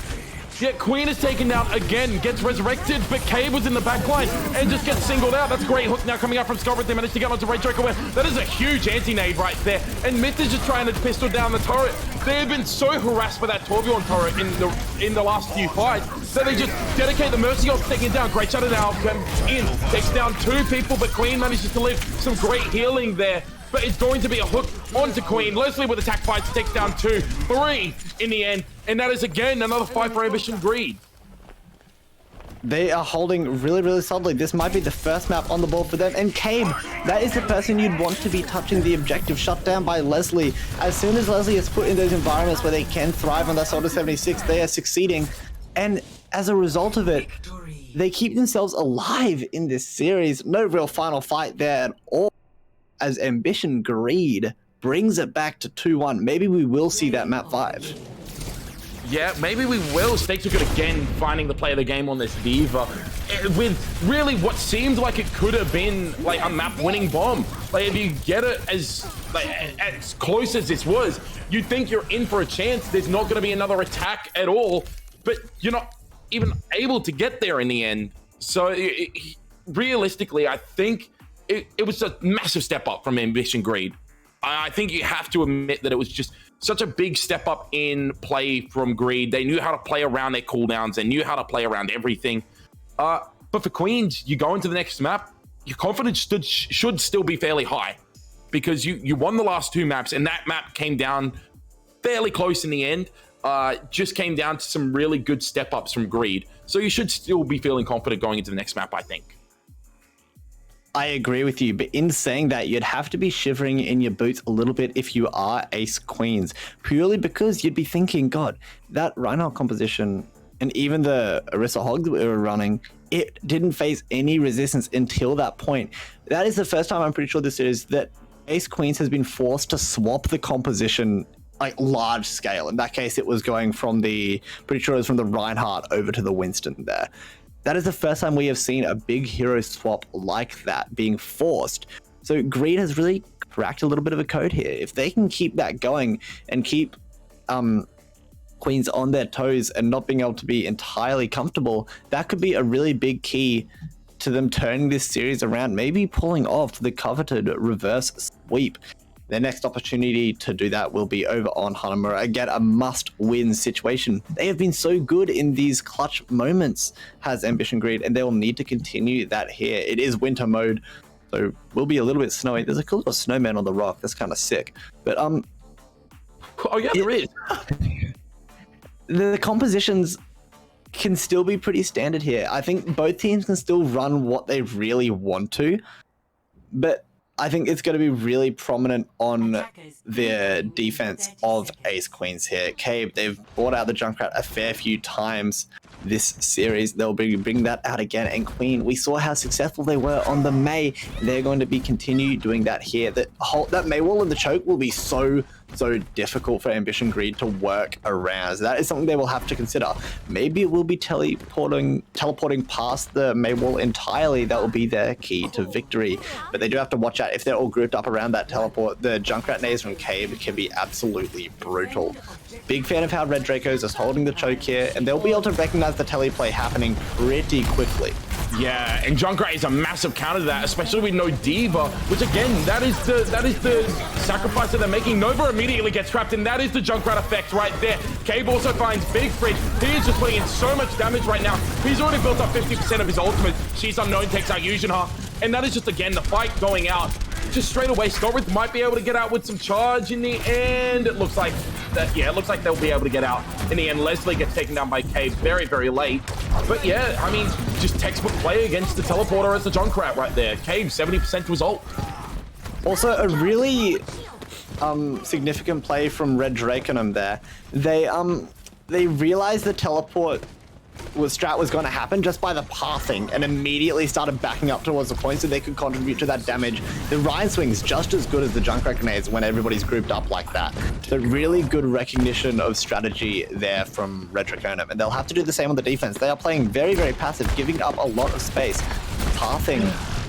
Yeah, Queen is taken out again, gets resurrected, but Cave was in the backline and just gets singled out. That's great hook now coming out from Skullwrath. They managed to get onto Red Draco. That is a huge anti-nade right there. And Myth is just trying to pistol down the turret. They have been so harassed by that Torbjorn turret in the last few fights that they just dedicate the Mercy off taking it down. Great shot now comes in, takes down 2 people, but Queen manages to live. Some great healing there. But it's going to be a hook onto Queen. Leslie with attack fights takes down 2, 3 in the end. And that is again another fight for Ambition Greed. They are holding really, really solidly. This might be the first map on the board for them. And Cave, that is the person you'd want to be touching the objective. Shut down by Leslie. As soon as Leslie is put in those environments where they can thrive on that Soldier 76, they are succeeding. And as a result of it, they keep themselves alive in this series. No real final fight there at all. As Ambition Greed brings it back to 2-1. Maybe we will see that map 5. Yeah, maybe we will. Stakes are good again, finding the play of the game on this Diva. With really what seemed like it could have been like a map-winning bomb. Like if you get it as close as this was, you'd think you're in for a chance. There's not going to be another attack at all, but you're not even able to get there in the end. So realistically, I think it was a massive step up from Ambition Greed. I think you have to admit that it was just such a big step up in play from Greed. They knew how to play around their cooldowns. They knew how to play around everything. But for Queens, you go into the next map, your confidence should still be fairly high because you won the last 2 maps, and that map came down fairly close in the end. Just came down to some really good step-ups from Greed. So you should still be feeling confident going into the next map, I think. I agree with you, but in saying that, you'd have to be shivering in your boots a little bit if you are Ace Queens, purely because you'd be thinking, God, that Reinhardt composition and even the Orisa Hog that we were running, it didn't face any resistance until that point. That is the first time, I'm pretty sure this is, that Ace Queens has been forced to swap the composition like large scale. In that case, it was going from pretty sure it was from the Reinhardt over to the Winston there. That is the first time we have seen a big hero swap like that being forced. So Greed has really cracked a little bit of a code here. If they can keep that going and keep Queens on their toes and not being able to be entirely comfortable, that could be a really big key to them turning this series around, maybe pulling off the coveted reverse sweep. Their next opportunity to do that will be over on Hanamura. Again, a must-win situation. They have been so good in these clutch moments, has Ambition Greed, and they will need to continue that here. It is winter mode, so will be a little bit snowy. There's a cool little snowman on the rock. That's kind of sick. But oh yeah, there is. The compositions can still be pretty standard here. I think both teams can still run what they really want to, but I think it's going to be really prominent on the defense of Ace Queens here. Cabe, they've brought out the Junkrat a fair few times this series. They'll bring that out again. And Queen, we saw how successful they were on the Mei. They're going to be continue doing that here. That Mei wall and the choke will be so difficult for Ambition Greed to work around. So that is something they will have to consider. Maybe it will be teleporting past the Mei wall entirely. That will be their key to victory. But they do have to watch out if they're all grouped up around that teleport. The Junkrat nades from Cabe can be absolutely brutal. Big fan of how Red Draco's is holding the choke here, and they'll be able to recognize the teleplay happening pretty quickly. Yeah, and Junkrat is a massive counter to that, especially with no Diva, which again, that is the sacrifice that they're making. Nova immediately gets trapped, and that is the Junkrat effect right there. Cabe also finds Big Fridge. He is just putting in so much damage right now. He's already built up 50% of his ultimate. She's Unknown takes out Yujinha, and that is just, again, the fight going out. Just straight away, Stormwrath might be able to get out with some charge in the end. It looks like that, yeah, it looks like they'll be able to get out in the end. Leslie gets taken down by Cabe very, very late. But yeah, I mean, just textbook play against the teleporter as the Junkrat right there. Cabe, 70% to his ult. Also, a really significant play from Red Draconum there. They realized the teleport strat was going to happen just by the pathing and immediately started backing up towards the point so they could contribute to that damage. The Ryan swing's just as good as the Junkrat grenades when everybody's grouped up like that. So really good recognition of strategy there from Red Draconum, and they'll have to do the same on the defense. They are playing very, very passive, giving up a lot of space. Pathing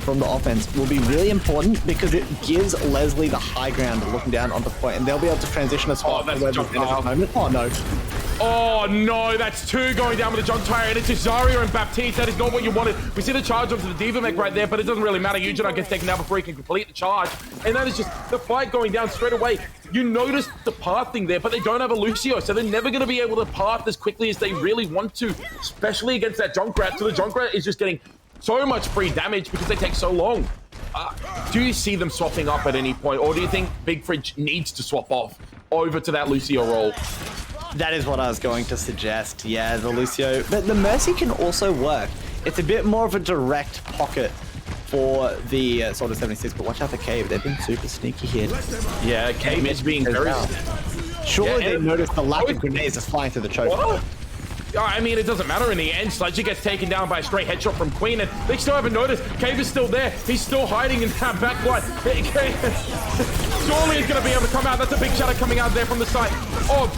from the offense will be really important because it gives Leslie the high ground looking down on the point, and they'll be able to transition a spot that's where moment. Oh no. Oh no, that's 2 going down with the Junk Tire, and it's Zarya and Baptiste. That is not what you wanted. We see the charge onto the Diva mech right there, but it doesn't really matter. Yujinha gets taken out before he can complete the charge, and that is just the fight going down straight away. You notice the pathing there, but they don't have a Lucio, so they're never going to be able to path as quickly as they really want to, especially against that Junkrat. So the Junkrat is just getting so much free damage because they take so long. Do you see them swapping up at any point, or do you think Big Fridge needs to swap off over to that Lucio role? That is what I was going to suggest. Yeah, the Lucio. But the Mercy can also work. It's a bit more of a direct pocket for the Sword of 76, but watch out for Cave. They've been super sneaky here. Yeah, Cave is being very... Surely they noticed the lack of grenades just flying through the choke. What? I mean, it doesn't matter in the end. Sledgy gets taken down by a straight headshot from Queen, and they still haven't noticed. Cave is still there. He's still hiding in that back line. Surely he's going to be able to come out. That's a big shadow coming out there from the side of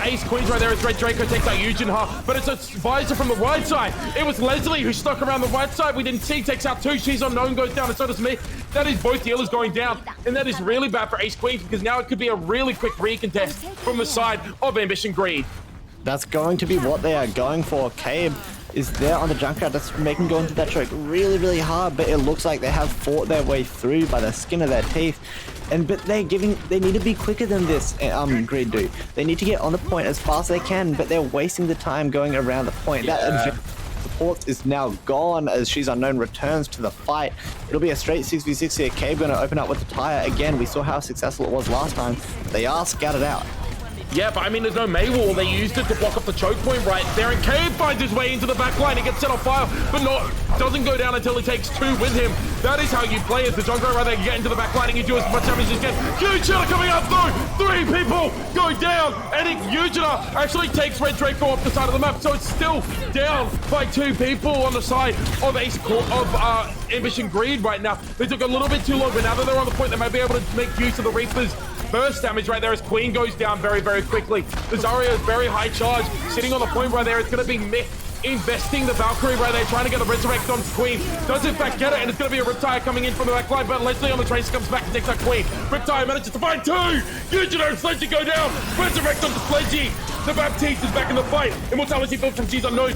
Ace Queens right there as Red Draco takes out Yujinha, but it's a visor from the right side. It was Leslie who stuck around the right side. We didn't see. Takes out 2. She's Unknown goes down, and so does me. That is both healers going down, and that is really bad for Ace Queens because now it could be a really quick recontest from the side of Ambition Greed. That's going to be what they are going for. Cabe, is there on the Junkrat. That's making going to that choke really, really hard, but it looks like they have fought their way through by the skin of their teeth. But they need to be quicker than this, Greed do. They need to get on the point as fast as they can, but they're wasting the time going around the point. Yeah. That support is now gone as She's Unknown returns to the fight. It'll be a straight 6v6 here. Cave gonna open up with the tire again. We saw how successful it was last time. They are scattered out. Yeah, but I mean, there's no May wall. They used it to block off the choke point right there, and Cave finds his way into the back line. He gets set on fire, but doesn't go down until he takes 2 with him. That is how you play it. The Junkrat right there, you get into the back line and you do as much damage as you can. Huge shot coming up though. 3 people go down, and Yujina actually takes Red Draco off the side of the map, so it's still down by 2 people on the side of Ambition Greed right now. They took a little bit too long, but now that they're on the point, they might be able to make use of the Reaper's burst damage right there as Queen goes down very, very quickly. The Zarya is very high charge, sitting on the point right there. It's going to be Mick investing the Valkyrie right there, trying to get a resurrect on Queen. Does in fact get it, and it's going to be a Riptide coming in from the back line, but Leslie on the trace comes back and takes out Queen. Riptide manages to find 2! Yujino and Sledgy go down! Resurrect on the Sledgy! The Baptiste is back in the fight. Immortality built from She's Unknown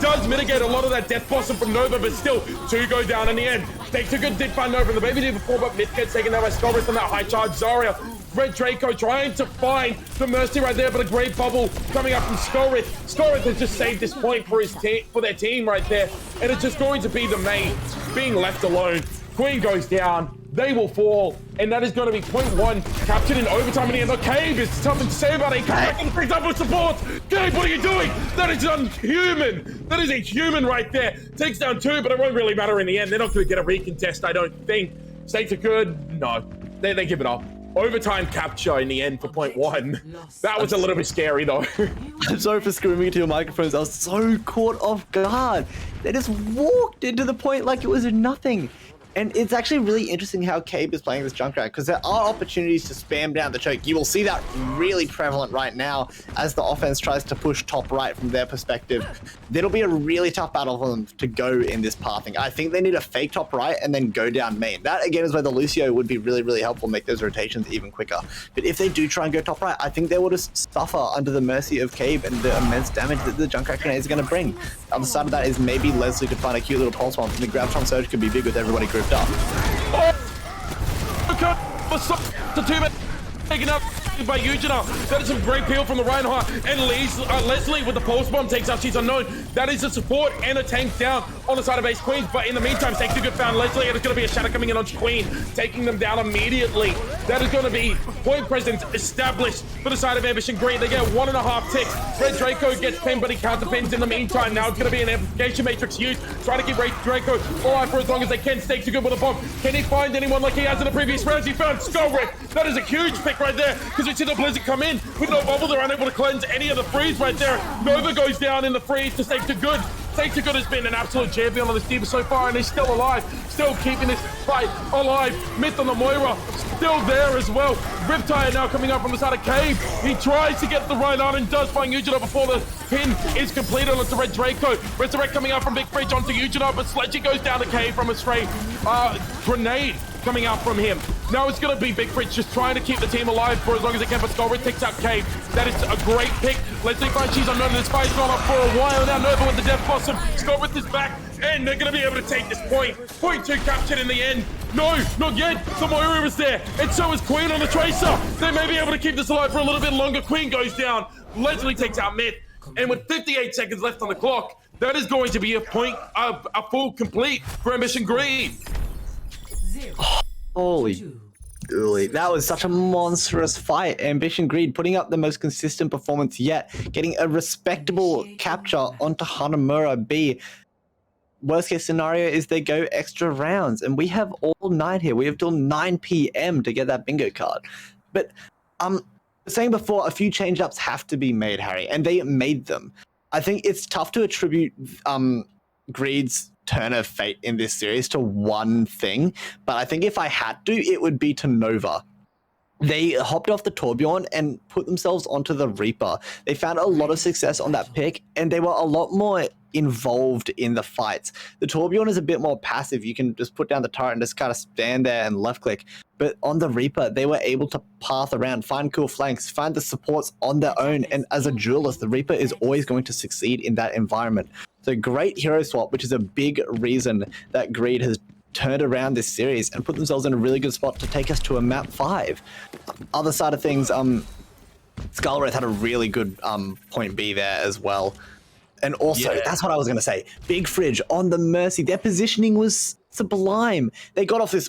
does mitigate a lot of that death blossom from Nova, but still, 2 go down in the end. Takes a good dip by Nova, and the baby did before, but Myth gets taken down by Scorus on that high charge. Zarya, Red Draco trying to find the Mercy right there, but a great bubble coming up from Scorith. Scorith has just saved this point for his team, for their team right there, and it's just going to be the main being left alone. Queen goes down, they will fall, and that is going to be point 1 captured in overtime in the end. The Cave is something to say about it. He comes back and brings up with support. Cave, what are you doing? That is unhuman. That is a human right there. Takes down 2, but it won't really matter in the end. They're not going to get a recontest, I don't think. Stakes are good. No, they give it up. Overtime capture in the end for point 1. That was a little bit scary though. I'm sorry for screaming into your microphones. I was so caught off guard. They just walked into the point like it was nothing. And it's actually really interesting how Cabe is playing this Junkrat, because there are opportunities to spam down the choke. You will see that really prevalent right now as the offense tries to push top right from their perspective. It'll be a really tough battle for them to go in this pathing. I think they need a fake top right and then go down main. That again is where the Lucio would be really, really helpful, make those rotations even quicker. But if they do try and go top right, I think they will just suffer under the mercy of Cabe and the immense damage that the Junkrat grenade is going to bring. The other side of that is maybe Leslie could find a cute little pulse bomb, and the Gravitron Surge could be big with everybody grouped up. The 2 men taken up by Yujina. That is some great peel from the Reinhardt, and Leslie with the pulse bomb takes out She's Unknown. That is a support and a tank down on the side of Ace Queens, but in the meantime, takes a good found Leslie, and it's going to be a shatter coming in on Queen, taking them down immediately. That is going to be point presence established for the side of Ambition Greed. They get 1.5 ticks. Red Draco gets pinned, but he counterpins in the meantime. Now it's going to be an amplification matrix used, trying to keep Red Draco alive for as long as they can. Stakes are good with a bomb. Can he find anyone like he has in the previous rounds? He found Skullrick. That is a huge pick right there, because we see the Blizzard come in with no bubble. They're unable to cleanse any of the freeze right there. Nova goes down in the freeze to Stakes are good. Stakes are good has been an absolute champion on this team so far, and he's still alive, still keeping this fight alive. Myth on the Moira, still there as well. Riptide now coming up from the side of Cave. He tries to get the right on and does find Yujina before the pin is completed onto Red Draco. Resurrect coming out from Big Fridge onto Yujina, but Sledgy goes down to Cave from a straight grenade coming out from him. Now it's going to be Big Fridge just trying to keep the team alive for as long as they can, but Skullrick takes out Cave. That is a great pick. Let's see if She's Unknown. This fight's gone up for a while now. Nova with the Death Blossom. Skullrick is back, and they're going to be able to take this point. Point 2 captured in the end. No, not yet. The Moira was there, and so is Queen on the Tracer. They may be able to keep this alive for a little bit longer. Queen goes down. Leslie takes out Myth, and with 58 seconds left on the clock, that is going to be a point, a full complete for Ambition Greed. Holy dooly. That was such a monstrous fight. Ambition Greed putting up the most consistent performance yet, getting a respectable capture onto Hanamura B. Worst case scenario is they go extra rounds, and we have all night here. We have till 9 p.m. to get that bingo card. But saying before, a few change-ups have to be made, Harry, and they made them. I think it's tough to attribute Greed's turn of fate in this series to one thing, but I think if I had to, it would be to Nova. They hopped off the Torbjorn and put themselves onto the Reaper. They found a lot of success on that pick, and they were a lot more involved in the fights. The Torbjorn is a bit more passive. You can just put down the turret and just kind of stand there and left click. But on the Reaper, they were able to path around, find cool flanks, find the supports on their own. And as a duelist, the Reaper is always going to succeed in that environment. So great hero swap, which is a big reason that Greed has turned around this series and put themselves in a really good spot to take us to a map 5. Other side of things, Skullwraith had a really good point B there as well. And also, that's what I was going to say, Big Fridge on the Mercy, their positioning was sublime. They got off this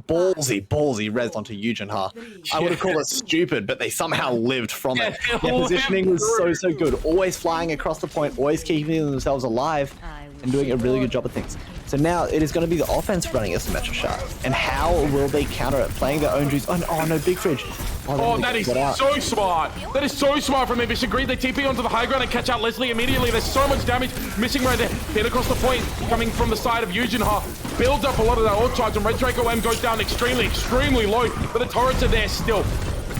ballsy res onto Yujinha. I would have called it stupid, but they somehow lived from it. Their positioning was so good. Always flying across the point, always keeping themselves alive, and doing a really good job of things. So now it is going to be the offense running a symmetric shot. And how will they counter it? Playing their own juice. Oh no, Big Fridge. Oh, that is so smart. That is so smart from Ambition Greed. They TP onto the high ground and catch out Leslie immediately. There's so much damage missing right there. Hit across the point, coming from the side of Yujinha. Builds up a lot of that ult charge, and Red Draco M goes down extremely low. But the turrets are there still.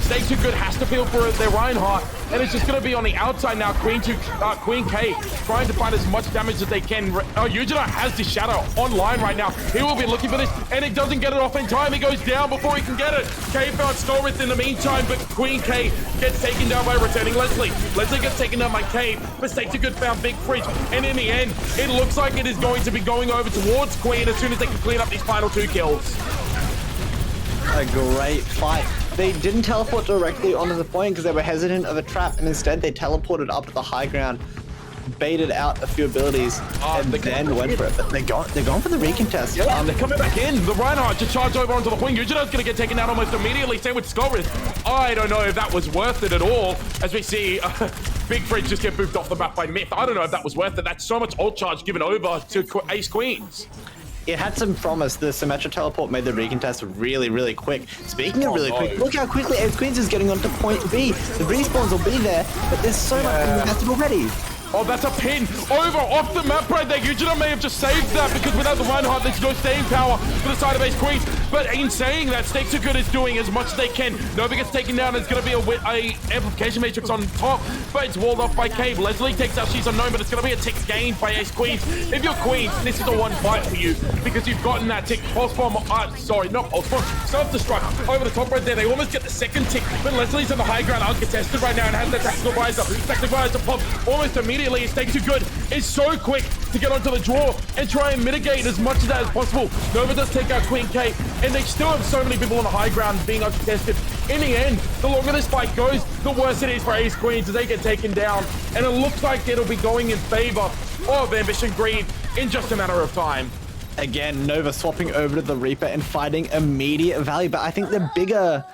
Stay Too Good has to feel for their Reinhardt, and it's just going to be on the outside now. Queen K trying to find as much damage as they can. Yujinha has the Shadow online right now. He will be looking for this, and he doesn't get it off in time. He goes down before he can get it. K found Skullwraith in the meantime, but Queen K gets taken down by returning Leslie. Leslie gets taken down by K, but Stay Too Good found Big Fridge, and in the end, it looks like it is going to be going over towards Queen as soon as they can clean up these final 2 kills. A great fight. They didn't teleport directly onto the point because they were hesitant of a trap, and instead they teleported up to the high ground, baited out a few abilities, and then went for it. But they're going for the recontest. Yeah, they're coming back in. The Reinhardt to charge over onto the point. Yujinha's going to get taken out almost immediately. Same with Skullwraith. I don't know if that was worth it at all, as we see Big Fridge just get moved off the map by Myth. I don't know if that was worth it. That's so much ult charge given over to Ace Queens. It had some promise. The symmetric teleport made the recontest really quick. Speaking of really quick, look how quickly Ace Queens is getting onto point B. The respawns will be there, but there's so much invested already. Oh, that's a pin over off the map right there. Yujinha may have just saved that because without the Reinhardt, there's no staying power for the side of Ace Queens. But in saying that, Stay Too Good is doing as much as they can. Nova gets taken down. There's going to be a amplification matrix on top, but it's walled off by Cave. Leslie takes out She's Unknown, but it's going to be a tick gained by Ace Queens. If you're Queens, this is the one fight for you because you've gotten that tick. Pulse bomb, sorry, not pulse bomb, self-destruct over the top right there. They almost get the second tick, but Leslie's on the high ground uncontested right now and has that tactical visor. Tactical visor pop almost immediately. Stay Too Good is so quick to get onto the draw and try and mitigate as much of that as possible. Nova does take out Queen K, and they still have so many people on the high ground being uncontested. In the end, the longer this fight goes, the worse it is for Ace Queens as they get taken down, and it looks like it'll be going in favor of Ambition Greed in just a matter of time. Again, Nova swapping over to the Reaper and finding immediate value, but I think the bigger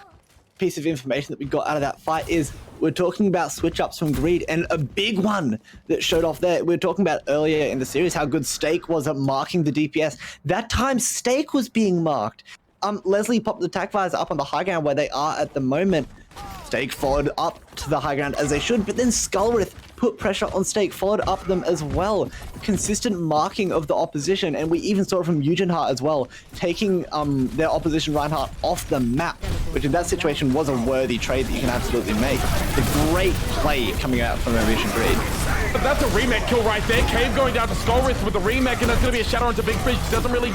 piece of information that we got out of that fight is we're talking about switch ups from Greed, and a big one that showed off there. We were talking about earlier in the series how good Stake was at marking the DPS. That time Stake was being marked. Leslie popped the attack visor up on the high ground where they are at the moment. Stake followed up to the high ground as they should, but then Skullwraith put pressure on Stake, followed up them as well. Consistent marking of the opposition, and we even saw it from Yujinha as well, taking their opposition Reinhardt off the map, which in that situation was a worthy trade that you can absolutely make. The great play coming out from Ambition Greed. But that's a remake kill right there. Cave going down to Skullwraith with the remake, and that's going to be a shadow onto Big Fridge. Doesn't really,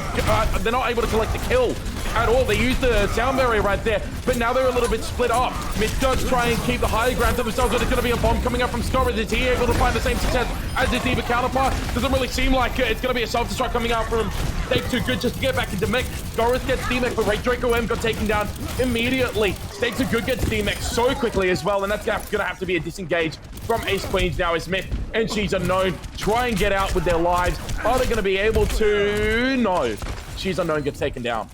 they're not able to collect the kill at all. They used the sound barrier right there, but now they're a little bit split up. Myth does try and keep the high ground to themselves, but it's going to be a bomb coming up from Skullwraith. Is he able to find the same success as his Diva counterpart? Doesn't really seem like it. It's going to be a self-destruct coming out from Stay Too Good just to get back into mech. Skullwraith gets D-mech, but Draco M got taken down immediately. Stay Too Good gets D-mech so quickly as well, and that's going to have to be a disengage from Ace Queens now as Myth and She's Unknown try and get out with their lives. Are they going to be able to? No. She's Unknown gets taken down.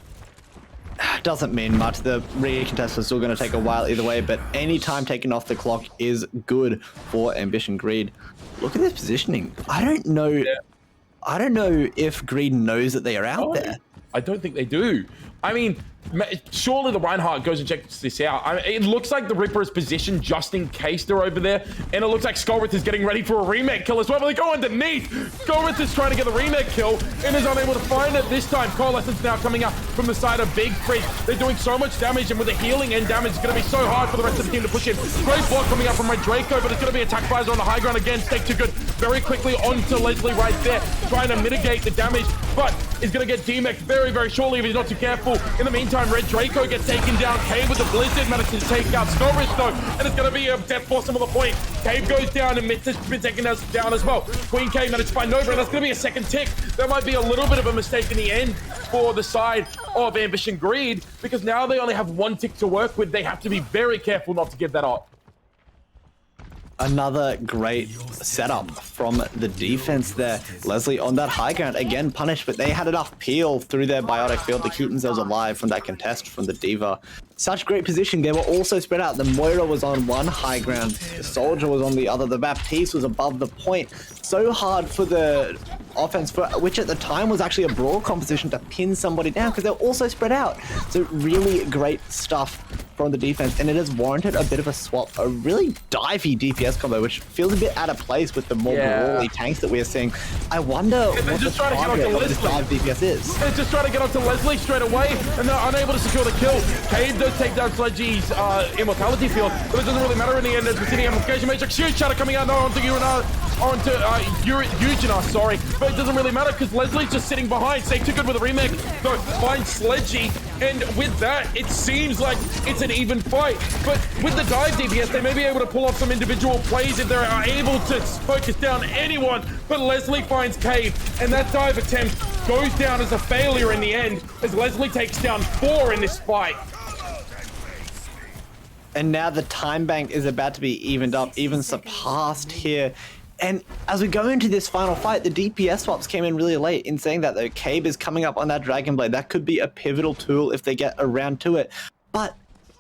Doesn't mean much. The recontest is still going to take a while either way, but any time taken off the clock is good for Ambition Greed. Look at this positioning. I don't know. Yeah. I don't know if Greed knows that they are out there. I don't think they do. I mean, surely the Reinhardt goes and checks this out. I mean, it looks like the Reaper is positioned just in case they're over there, and it looks like Skullwraith is getting ready for a remake kill as well, but they go underneath. Skullwraith is trying to get the remake kill and is unable to find it this time. Coalescence now coming up from the side of Big Fridge. They're doing so much damage, and with the healing and damage, it's going to be so hard for the rest of the team to push in. Great block coming up from Red Draco, but it's going to be attack visor on the high ground again. Stay Too Good very quickly onto Leslie right there, trying to mitigate the damage, but is going to get DMX very, very shortly if he's not too careful. In the meantime, Red Draco gets taken down. Cave with the Blizzard manages to take out Snorrish though, and it's going to be a death force him on the point. Cave goes down and Mitch has been taken down as well. Queen Cave managed to find Nova, and that's going to be a second tick. That might be a little bit of a mistake in the end for the side of Ambition Greed, because now they only have one tick to work with. They have to be very careful not to give that up. Another great setup from the defense there. Leslie on that high ground, again punished, but they had enough peel through their biotic field to keep themselves alive from that contest from the Diva. Such great position. They were also spread out. The Moira was on one high ground, the Soldier was on the other, the Baptiste was above the point. So hard for the offense, which at the time was actually a brawl composition, to pin somebody down because they're also spread out. So really great stuff from the defense, and it has warranted a bit of a swap, a really divey DPS combo, which feels a bit out of place with the more brawly tanks that we are seeing. I wonder what the target of this dive DPS is. They're just trying to get onto Leslie straight away, and they're unable to secure the kill. Cave does take down Sledgy's immortality field, but it doesn't really matter in the end as we're seeing amplification matrix. Huge shatter coming out now onto Eugena, sorry, but it doesn't really matter because Leslie's just sitting behind. Stay too good with a remake, though, finds Sledgy, and with that, it seems like it's an even fight. But with the dive DPS, they may be able to pull off some individual plays if they are able to focus down anyone, but Leslie finds Cave, and that dive attempt goes down as a failure in the end, as Leslie takes down 4 in this fight. And now the time bank is about to be evened up, even surpassed here. And as we go into this final fight, the DPS swaps came in really late in saying that though Cabe is coming up on that Dragon Blade. That could be a pivotal tool if they get around to it. But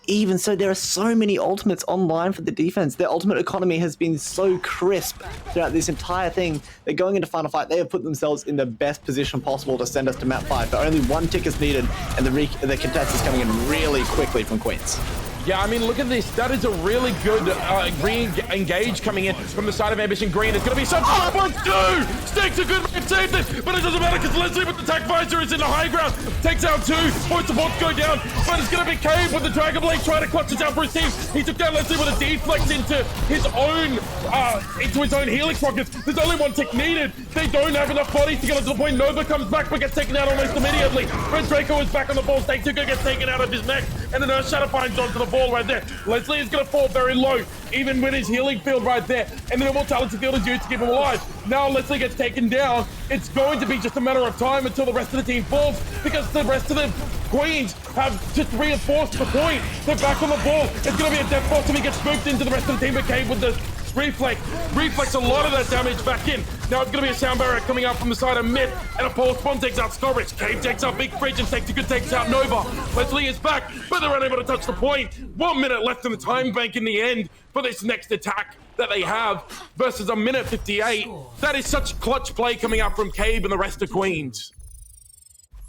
even so, there are so many ultimates online for the defense. Their ultimate economy has been so crisp throughout this entire thing. They're going into final fight. They have put themselves in the best position possible to send us to map 5. But only one tick is needed, and the contest is coming in really quickly from Queens. Yeah, I mean, look at this. That is a really good re-engage coming in from the side of Ambition Green. It's going to be some... Oh, my dude! Stakes a good man, saved it, but it doesn't matter because Leslie with the Tac Visor is in the high ground. Takes out 2. Point supports go down, but it's going to be Cave with the Dragon Blade trying to clutch it out for his team. He took down Leslie with a deflect into his own Helix rockets. There's only one tick needed. They don't have enough bodies to get onto the point. Nova comes back, but gets taken out almost immediately. Red Draco is back on the ball. Stake 2 gets taken out of his mech, and then Earth Shatter finds onto the ball right there. Leslie is going to fall very low, even with his healing field right there, and the immortality field is used to keep him alive. Now Leslie gets taken down. It's going to be just a matter of time until the rest of the team falls, because the rest of the Queens have just reinforced the point. They're back on the ball. It's going to be a death force if he gets spooked into the rest of the team, but Cave with the reflex a lot of that damage back in. Now it's going to be a sound barrier coming out from the side of mid, and a pole spawn takes out Snorrish. Cave takes out Big Fridge, and Good takes out Nova. Leslie is back, but they're unable to touch the point. 1 minute left in the time bank in the end for this next attack that they have versus a minute 58. That is such clutch play coming out from Cave and the rest of Queens.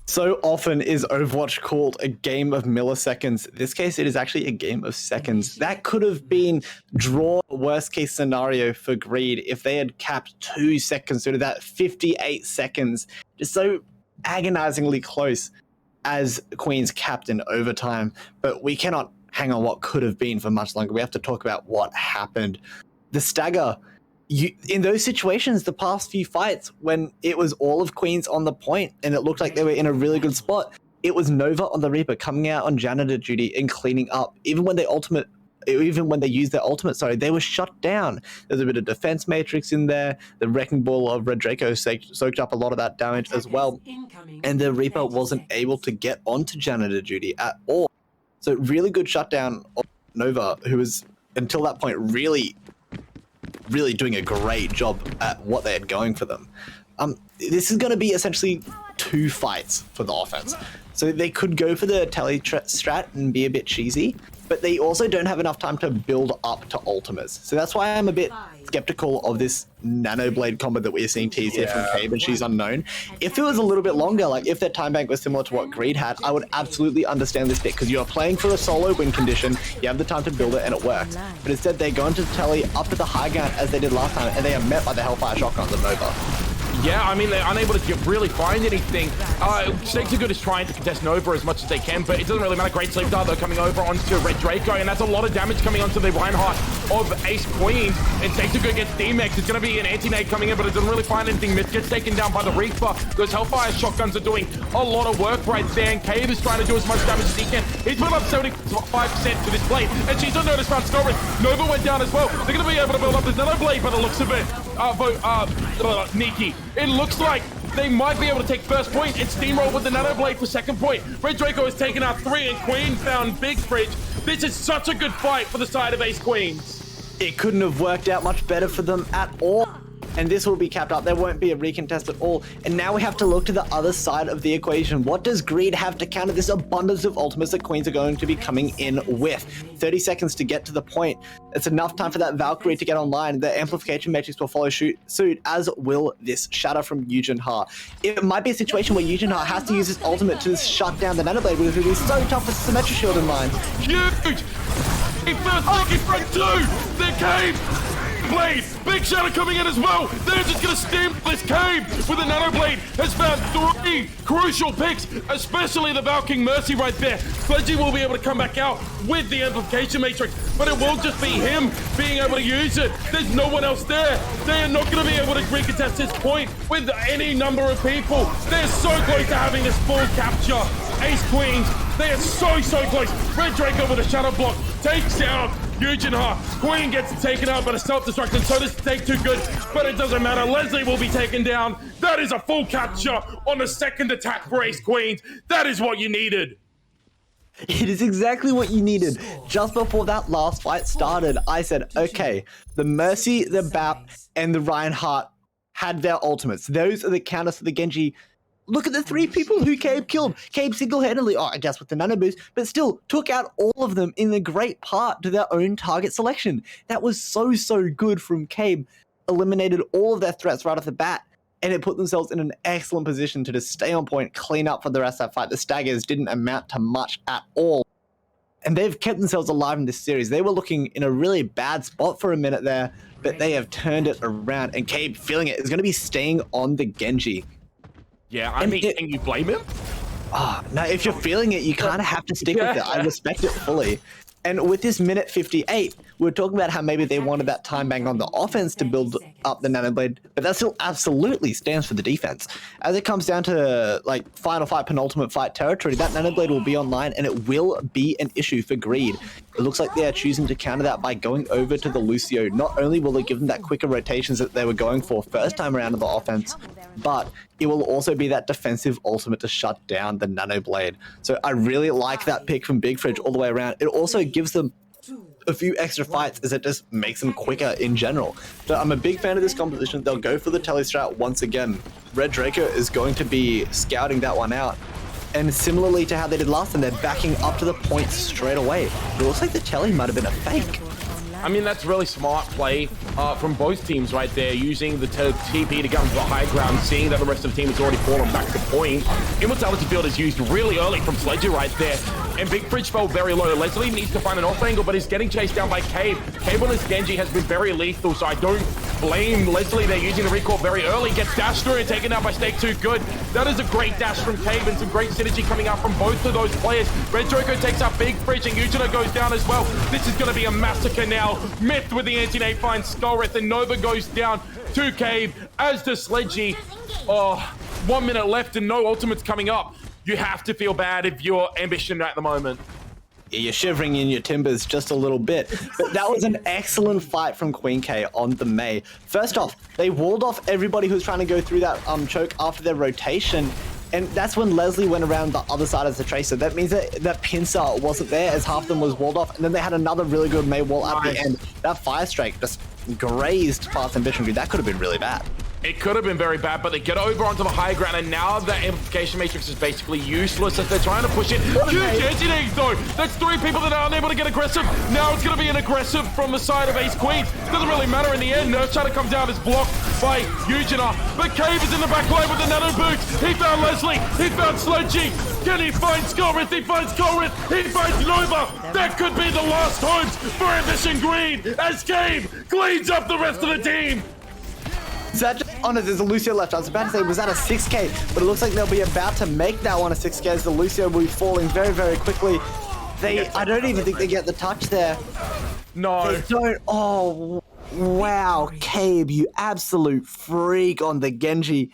So often is Overwatch called a game of milliseconds. In this case, it is actually a game of seconds. That could have been draw worst case scenario for Greed if they had capped 2 seconds to that 58 seconds. Just so agonizingly close as Queen's capped in overtime. But we cannot hang on what could have been for much longer. We have to talk about what happened. The stagger. In those situations, the past few fights, when it was all of Queens on the point and it looked like they were in a really good spot, it was Nova on the Reaper coming out on janitor duty and cleaning up. Even when they used their ultimate, they were shut down. There's a bit of defense matrix in there. The Wrecking Ball of Red Draco soaked up a lot of that damage as well. And the Reaper wasn't able to get onto janitor duty at all. So really good shutdown of Nova, who was, until that point, really doing a great job at what they had going for them. This is going to be essentially 2 fights for the offense. So they could go for the tele strat and be a bit cheesy, but they also don't have enough time to build up to ultimates. So that's why I'm a bit skeptical of this Nano Blade combo that we're seeing teased here from Cave, and she's unknown. If it was a little bit longer, like if their time bank was similar to what Greed had, I would absolutely understand this pick, because you're playing for a solo win condition, you have the time to build it, and it works. But instead, they go into the telly up to the high ground as they did last time, and they are met by the Hellfire Shotguns of Nova. Yeah, I mean, they're unable to really find anything. Stake Too Good is trying to contest Nova as much as they can, but it doesn't really matter. Great Sleep Dart, though, coming over onto Red Draco, and that's a lot of damage coming onto the Reinhardt. of Ace Queen. And Take 2 Good gets D-Max. It's going to be an anti-nade coming in, but it doesn't really find anything. Myth gets taken down by the Reaper. Those Hellfire shotguns are doing a lot of work right there, and Cave is trying to do as much damage as he can. He's put up 75% to this blade, and she's on notice found Scorpion. Nova went down as well. They're going to be able to build up this Nano Blade by the looks of it. Nikki. It looks like they might be able to take first point and steamroll with the Nano Blade for second point. Red Draco has taken out 3, and Queen found Big Fridge. This is such a good fight for the side of Ace Queens. It couldn't have worked out much better for them at all. And this will be capped up. There won't be a recontest at all. And now we have to look to the other side of the equation. What does Greed have to counter this abundance of ultimates that Queens are going to be coming in with? 30 seconds to get to the point. It's enough time for that Valkyrie to get online. The amplification matrix will follow suit, as will this shatter from Yujin Ha. It might be a situation where Yujin Ha has to use his ultimate to shut down the Nanoblade, because it is so tough with the Symmetra Shield in line. Huge! He first Nikki front 2! They came! Blade, Big Shadow coming in as well. They're just gonna steam this Cave with the Nano Blade. Has found 3 crucial picks, especially the Valking Mercy right there. Sledgy will be able to come back out with the amplification matrix, but it will just be him being able to use it. There's no one else there. They are not gonna be able to recontest this point with any number of people. They're so close to having this full capture. Ace Queens, they are so close. Red Draco with a shadow block takes out Yujin Ha. Queen gets taken out by the self-destruct, and so does Take 2 Good, but it doesn't matter. Leslie will be taken down. That is a full capture on the second attack for Ace Queens. That is what you needed. It is exactly what you needed. Just before that last fight started, I said, okay, the Mercy, the Bap, and the Reinhardt had their ultimates. Those are the counters to the Genji. Look at the 3 people who Cabe killed. Cabe single-handedly, I guess with the nano boost, but still took out all of them in a great part to their own target selection. That was so good from Cabe. Eliminated all of their threats right off the bat, and it put themselves in an excellent position to just stay on point, clean up for the rest of that fight. The staggers didn't amount to much at all. And they've kept themselves alive in this series. They were looking in a really bad spot for a minute there, but they have turned it around, and Cabe, feeling it, is going to be staying on the Genji. Yeah, I mean, can you blame him? No, if you're feeling it, you kind of have to stick with it. I respect it fully. And with this minute 58, we were talking about how maybe they wanted that time bank on the offense to build up the Nanoblade, but that still absolutely stands for the defense. As it comes down to like final fight, penultimate fight territory, that Nanoblade will be online, and it will be an issue for Greed. It looks like they are choosing to counter that by going over to the Lucio. Not only will it give them that quicker rotations that they were going for first time around in the offense, but it will also be that defensive ultimate to shut down the Nanoblade. So I really like that pick from Big Fridge all the way around. It also gives them a few extra fights, as it just makes them quicker in general. So I'm a big fan of this composition. They'll go for the tele strat once again. Red Draco is going to be scouting that one out. And similarly to how they did last time, they're backing up to the point straight away. It looks like the telly might have been a fake. I mean, that's really smart play from both teams right there, using the TP to get into the high ground, seeing that the rest of the team has already fallen back to point. Immortality Field is used really early from Sledger right there, and Big Fridge fell very low. Leslie needs to find an off angle, but he's getting chased down by Cave. Cave on his Genji has been very lethal, so I don't blame Leslie. They're using the recall very early, gets dashed through and taken out by Stake 2 Good. That is a great dash from Cave, and some great synergy coming out from both of those players. Red Draco takes out Big Fridge, and Yujina goes down as well. This is going to be a massacre now. Myth with the anti-nade finds Skullwrath, and Nova goes down to Cave, as does Sledgy. 1 minute left and no ultimates coming up. You have to feel bad if you're Ambition at the moment. You're shivering in your timbers just a little bit. But that was an excellent fight from Queen K on the Mei. First off, they walled off everybody who was trying to go through that choke after their rotation. And that's when Leslie went around the other side as the Tracer. That means that pincer wasn't there, as half of them was walled off. And then they had another really good Mei wall at the end. That Fire Strike just grazed past Ambition Grid. That could have been really bad. It could have been very bad, but they get over onto the high ground, and now the amplification matrix is basically useless as they're trying to push in. Huge anti-nades though. That's 3 people that are unable to get aggressive. Now it's going to be an aggressive from the side of Ace Queens. Doesn't really matter in the end. Nerf trying to come down is blocked by Yujina, but Cave is in the back line with the nano boots. He found Leslie. He found Sledgy. Can he find Skullwrath? He finds Skullwrath. He finds Nova. That could be the last homes for Ambition Green as Cave cleans up the rest of the team. Is that just honest? There's a Lucio left. I was about to say, was that a 6k? But it looks like they'll be about to make that one a 6k, as the Lucio will be falling very quickly. I don't even think they get the touch there. No. They don't. Oh, wow. Cabe, you absolute freak on the Genji.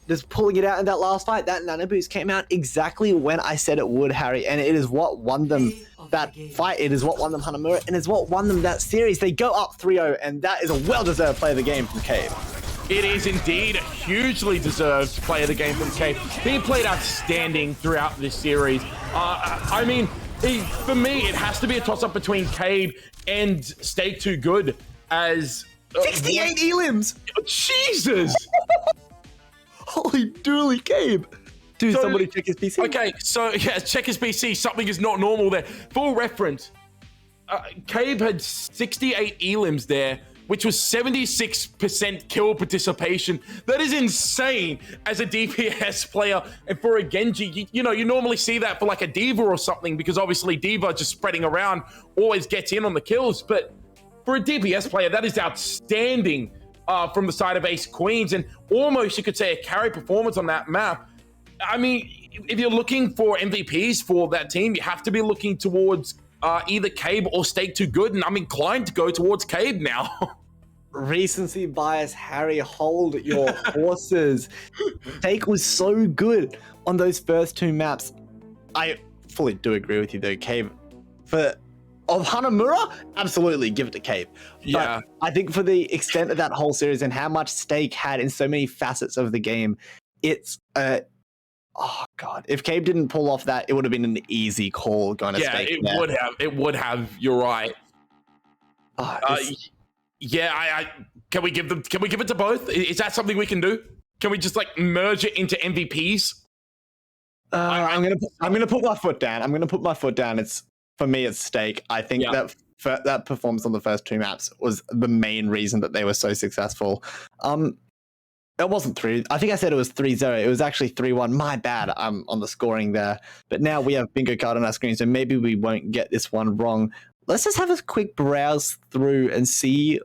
Just pulling it out in that last fight. That Nano Boost came out exactly when I said it would, Harry. And it is what won them that fight. It is what won them Hanamura. And it's what won them that series. They go up 3-0. And that is a well-deserved play of the game from Cabe. It is indeed a hugely deserved play of the game from Cabe. He played outstanding throughout this series. I mean, for me, it has to be a toss-up between Cabe and Stay Too Good as... 68 elims! Jesus! Holy dooly, Cabe. Dude, somebody check his PC. Okay, so yeah, check his PC. Something is not normal there. For reference, Cabe had 68 elims there, which was 76% kill participation. That is insane as a DPS player. And for a Genji, you know, you normally see that for like a D.Va or something, because obviously D.Va just spreading around always gets in on the kills. But for a DPS player, that is outstanding from the side of Ace Queens, and almost you could say a carry performance on that map. I mean, if you're looking for MVPs for that team, you have to be looking towards either Cabe or Stake Too Good, and I'm inclined to go towards Cabe now. Recency bias, Harry, hold your horses. Stake was so good on those first two maps. I fully do agree with you though, Cabe. Of Hanamura, absolutely give it to Cabe. Yeah. But I think for the extent of that whole series and how much Stake had in so many facets of the game, it's oh god, if Cabe didn't pull off that, it would have been an easy call going to Stake. Yeah, it would have. You're right. Yeah, can we give it to both? Is that something we can do? Can we just like merge it into MVPs? I'm gonna put my foot down. I'm gonna put my foot down. For me, it's Stake. I think that performance on the first two maps was the main reason that they were so successful. It wasn't 3. I think I said it was 3-0. It was actually 3-1. My bad. I'm on the scoring there. But now we have bingo card on our screen, so maybe we won't get this one wrong. Let's just have a quick browse through and see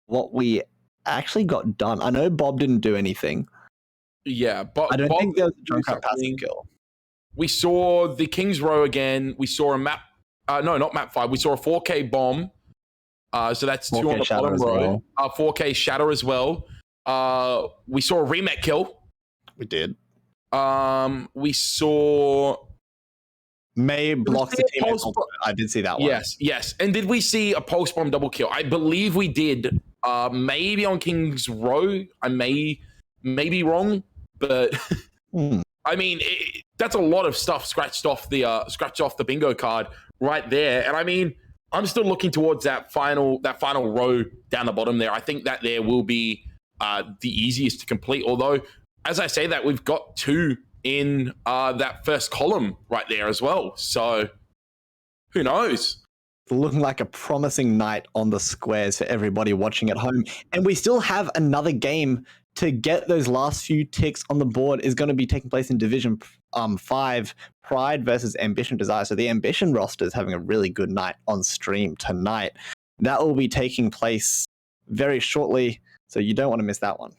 what we actually got done. I know Bob didn't do anything. Yeah, but I don't think there was a jump cut passing kill. We saw the King's Row again. We saw a map. No, not map 5. We saw a 4K bomb. So that's 2 on the bottom row. 4K shatter as well. We saw a remet kill. We did. We saw May blocks the team. I did see that one. Yes. And did we see a post bomb double kill? I believe we did. Maybe on King's Row. I may be wrong, but I mean that's a lot of stuff scratched off the bingo card right there. And I mean, I'm still looking towards that final row down the bottom there. I think that there will be the easiest to complete. Although, as I say that, we've got 2 in that first column right there as well. So, who knows? Looking like a promising night on the squares for everybody watching at home. And we still have another game to get those last few ticks on the board. Is going to be taking place in Division 5, Pride versus Ambition Desire. So the Ambition roster is having a really good night on stream tonight. That will be taking place very shortly, so you don't want to miss that one.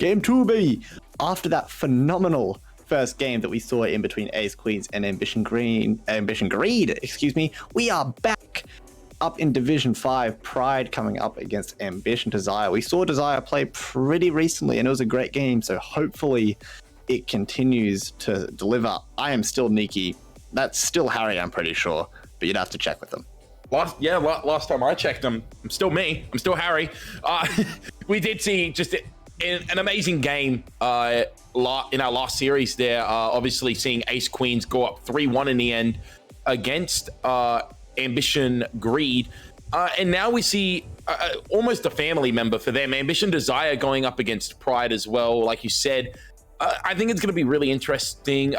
Game 2, baby. After that phenomenal first game that we saw in between Ace Queens and Ambition Greed, excuse me, we are back up in Division 5. Pride coming up against Ambition Desire. We saw Desire play pretty recently, and it was a great game, so hopefully it continues to deliver. I am still Nikki. That's still Harry, I'm pretty sure, but you'd have to check with them. Last time I checked them, I'm still me. I'm still Harry. We did see just an amazing game in our last series there. Obviously seeing Ace Queens go up 3-1 in the end against Ambition Greed. And now we see almost a family member for them. Ambition Desire going up against Pride as well. Like you said, I think it's going to be really interesting.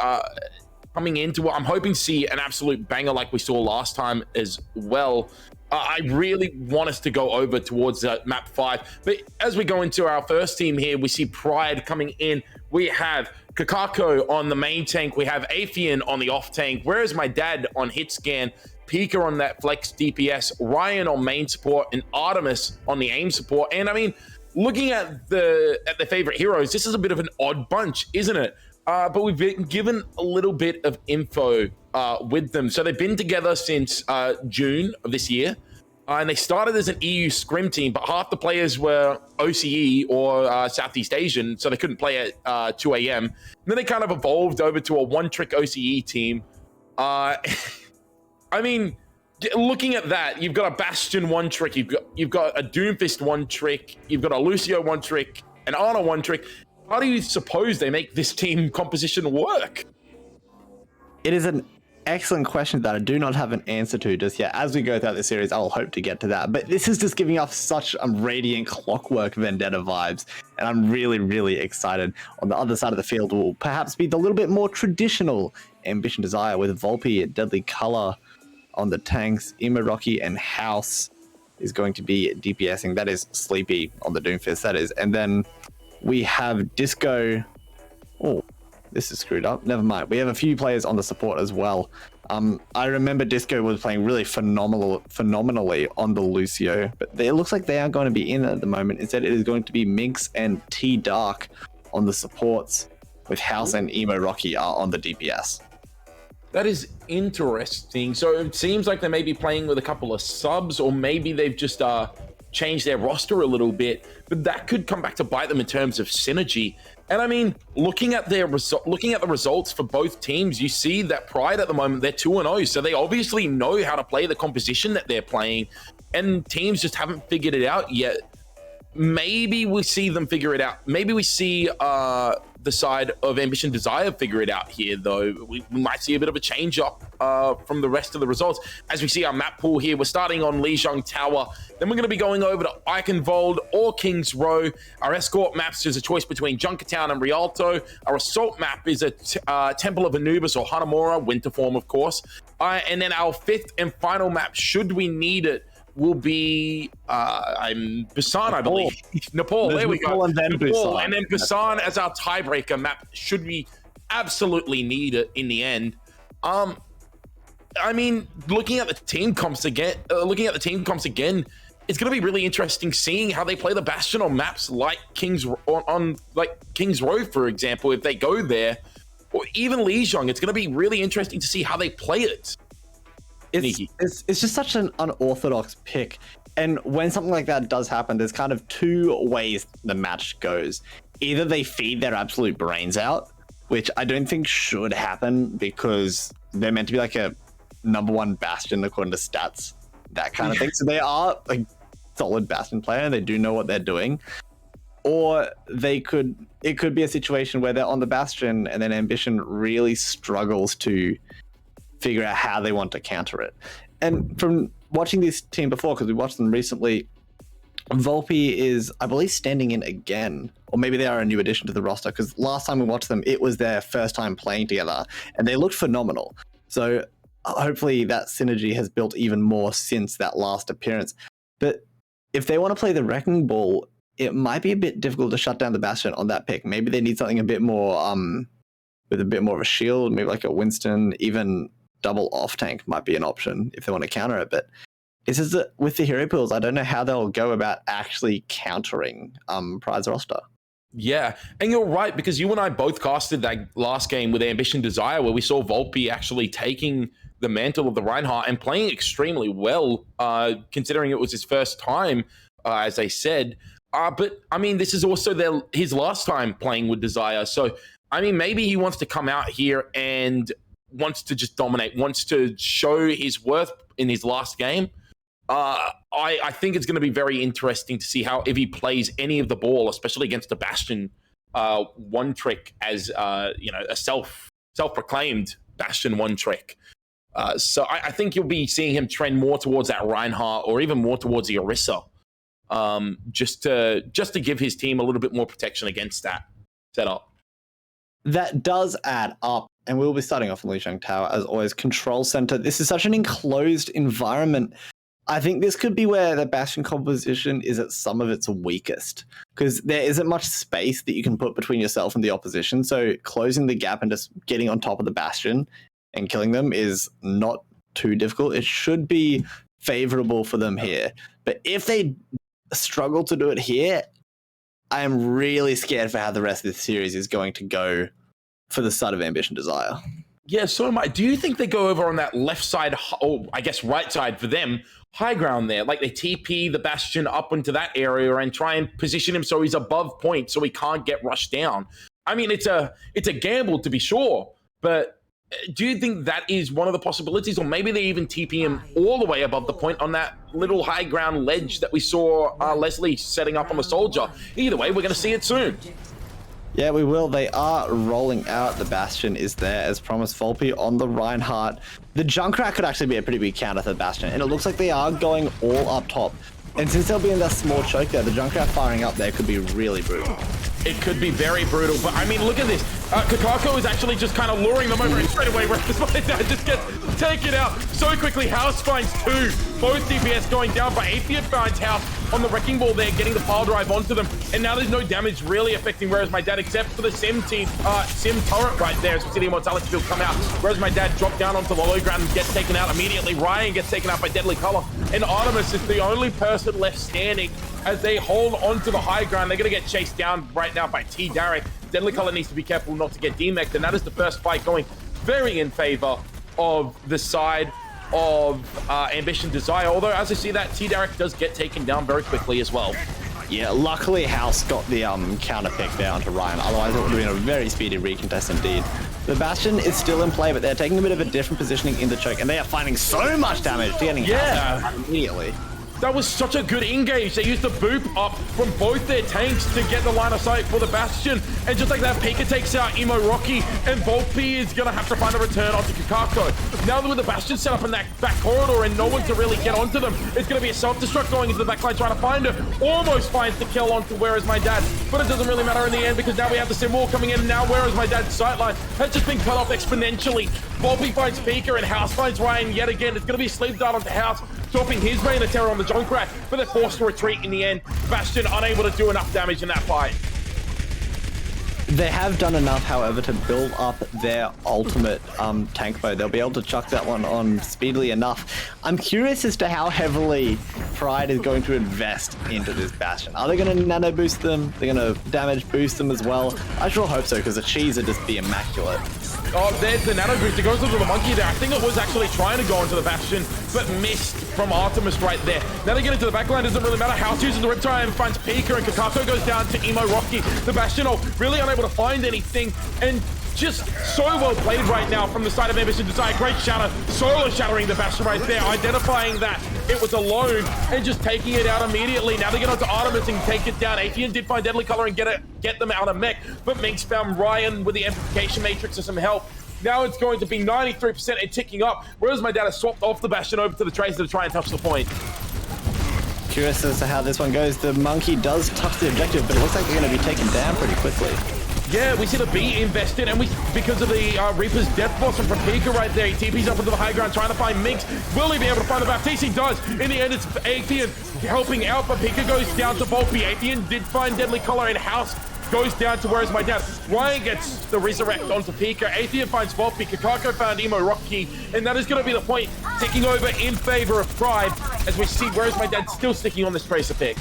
Coming into it, I'm hoping to see an absolute banger like we saw last time as well. I really want us to go over towards map 5. But as we go into our first team here, we see Pride coming in. We have Kakako on the main tank. We have Afian on the off tank. Where's my dad on hit scan? Pika on that flex DPS. Ryan on main support. And Artemis on the aim support. And I mean, looking at the favorite heroes, this is a bit of an odd bunch, isn't it? But we've been given a little bit of info with them. So they've been together since June of this year. And they started as an EU scrim team, but half the players were OCE or Southeast Asian, so they couldn't play at 2 a.m. And then they kind of evolved over to a one-trick OCE team. I mean, looking at that, you've got a Bastion one-trick, you've got a Doomfist one-trick, you've got a Lucio one-trick, an Ana one-trick. How do you suppose they make this team composition work? It is an excellent question that I do not have an answer to just yet. As we go throughout the series, I'll hope to get to that. But this is just giving off such radiant Clockwork Vendetta vibes. And I'm really, really excited. On the other side of the field will perhaps be the little bit more traditional Ambition Desire with Volpe, Deadly Color on the tanks. Rocky and House is going to be DPSing. That is Sleepy on the Doomfist, that is. And then we have Disco. Oh, this is screwed up. Never mind. We have a few players on the support as well. I remember Disco was playing really phenomenally on the Lucio, but it looks like they aren't going to be in at the moment. Instead, it is going to be Minx and T Dark on the supports, with House and Rocky are on the DPS. That is interesting. So it seems like they may be playing with a couple of subs, or maybe they've just change their roster a little bit, but that could come back to bite them in terms of synergy. And I mean, looking at the results for both teams, you see that Pride at the moment, they're 2-0, so they obviously know how to play the composition that they're playing, and teams just haven't figured it out yet. Maybe we see them figure it out. Maybe we see the side of Ambition Desire figure it out here, though. We might see a bit of a change up from the rest of the results. As we see our map pool here, we're starting on Lijiang Tower. Then we're going to be going over to Eichenwald or King's Row. Our escort maps is a choice between Junkertown and Rialto. Our assault map is a Temple of Anubis or Hanamura, Winterform, of course. And then our fifth and final map, should we need it, will be Busan, I believe. Nepal. There we go. And then Nepal, Busan. and then Busan as our tiebreaker map, should we absolutely need it in the end. I mean, looking at the team comps again, it's going to be really interesting seeing how they play the Bastion on maps like King's Row, for example, if they go there, or even Lijiang. It's going to be really interesting to see how they play it. It's just such an unorthodox pick. And when something like that does happen, there's kind of two ways the match goes. Either they feed their absolute brains out, which I don't think should happen because they're meant to be like a #1 Bastion according to stats, that kind of thing. So they are a solid Bastion player and they do know what they're doing. Or it could be a situation where they're on the Bastion and then Ambition really struggles to figure out how they want to counter it. And from watching this team before, because we watched them recently, Volpe is, I believe, standing in again, or maybe they are a new addition to the roster, because last time we watched them, it was their first time playing together, and they looked phenomenal. So hopefully that synergy has built even more since that last appearance. But if they want to play the Wrecking Ball, it might be a bit difficult to shut down the Bastion on that pick. Maybe they need something a bit more, with a bit more of a shield, maybe like a Winston, even double off tank might be an option if they want to counter it. But it's just that with the hero pools, I don't know how they'll go about actually countering Pride's roster. Yeah, and you're right, because you and I both casted that last game with Ambition Desire, where we saw Volpe actually taking the mantle of the Reinhardt and playing extremely well, considering it was his first time, as I said. But, I mean, this is also his last time playing with Desire. So, I mean, maybe he wants to come out here and wants to just dominate, wants to show his worth in his last game. I think it's going to be very interesting to see how if he plays any of the ball, especially against the Bastion one trick as a self-proclaimed Bastion one trick. So I think you'll be seeing him trend more towards that Reinhardt or even more towards the Orisa, just to give his team a little bit more protection against that setup. That does add up, and we'll be starting off in Lijiang Tower as always. Control center. This is such an enclosed environment. I think this could be where the Bastion composition is at some of its weakest, because there isn't much space that you can put between yourself and the opposition. So closing the gap and just getting on top of the Bastion and killing them is not too difficult. It should be favorable for them here. But if they struggle to do it here, I am really scared for how the rest of this series is going to go for the start of Ambition Desire. Yeah, so am I. Do you think they go over on that left side, or I guess right side for them, high ground there? Like they TP the Bastion up into that area and try and position him so he's above point so he can't get rushed down. I mean, it's a gamble to be sure, but do you think that is one of the possibilities? Or maybe they even TP him all the way above the point on that little high ground ledge that we saw Leslie setting up on the Soldier. Either way, we're going to see it soon. Yeah, we will. They are rolling out. The Bastion is there as promised. Volpe on the Reinhardt. The Junkrat could actually be a pretty big counter to the Bastion, and it looks like they are going all up top. And since they'll be in that small choke there, the Junkrat firing up there could be really brutal. It could be very brutal, but I mean, look at this. Kakako is actually just kind of luring them over and straight away. That just gets taken out so quickly. House finds two. Both DPS going down, but Atheist finds House on the Wrecking Ball there, getting the pile drive onto them. And now there's no damage really affecting Where's My Dad, except for the Sim team, Sim turret right there as we see the Immortality Field come out. Where's My Dad drop down onto the low ground and gets taken out immediately. Ryan gets taken out by Deadly Color. And Artemis is the only person left standing as they hold onto the high ground. They're going to get chased down right now by T. Derek. Deadly Color needs to be careful not to get demeched, and that is the first fight going very in favor of the side of Ambition Desire. Although, as I see that, T. Derek does get taken down very quickly as well. Yeah, luckily House got the counter pick there onto Ryan. Otherwise, it would have been a very speedy recontest indeed. The Bastion is still in play, but they're taking a bit of a different positioning in the choke, and they are finding so much damage to getting House out immediately. That was such a good engage. They used the boop up from both their tanks to get the line of sight for the Bastion. And just like that, Pika takes out Emo Rocky, and Volpe is going to have to find a return onto Kakako. Now that with the Bastion set up in that back corridor and no one to really get onto them, it's going to be a self-destruct going into the backline trying to find her. Almost finds the kill onto Where Is My Dad, but it doesn't really matter in the end because now we have the Sim Wall coming in, and now Where Is My Dad's sightline has just been cut off exponentially. Volpe finds Pika and House finds Ryan yet again. It's going to be a sleep dart onto House, stopping his reign of terror on the Junkrat, but they're forced to retreat in the end. Bastion unable to do enough damage in that fight. They have done enough, however, to build up their ultimate tank mode. They'll be able to chuck that one on speedily enough. I'm curious as to how heavily Pride is going to invest into this Bastion. Are they going to nano boost them? They're going to damage boost them as well? I sure hope so, because the cheese would just be immaculate. Oh, there's the nano boost. It goes into the monkey there. I think it was actually trying to go into the Bastion, but missed from Artemis right there. Now they get into the backline. Doesn't really matter. House uses the Riptide and finds Pika, and Kakako goes down to Emo Rocky. The Bastion are really unable to find anything, and just so well played right now from the side of Ambition Desire. Great shatter, solo shattering the Bastion right there, identifying that it was alone and just taking it out immediately. Now they get onto Artemis and take it down. Atheon did find Deadly Color and get them out of mech, but Minx found Ryan with the amplification matrix and some help. Now it's going to be 93% and ticking up, whereas My Dad has swapped off the Bastion over to the Tracer to try and touch the point. Curious as to how this one goes. The monkey does touch the objective, but it looks like they're going to be taken down pretty quickly. Yeah, we see the B invested, and because of the Reaper's Death Blossom from Pika right there, he TP's up into the high ground trying to find Minx. Will he be able to find the Baptiste? He does. In the end, it's Atheon helping out, but Pika goes down to Volpe. Atheon did find Deadly Color, and House goes down to Where's My Dad. Ryan gets the resurrect onto Pika. Atheon finds Volpe. Kakako found Emo Rocky, and that is going to be the point ticking over in favor of Pride as we see Where's My Dad still sticking on this Tracer pick.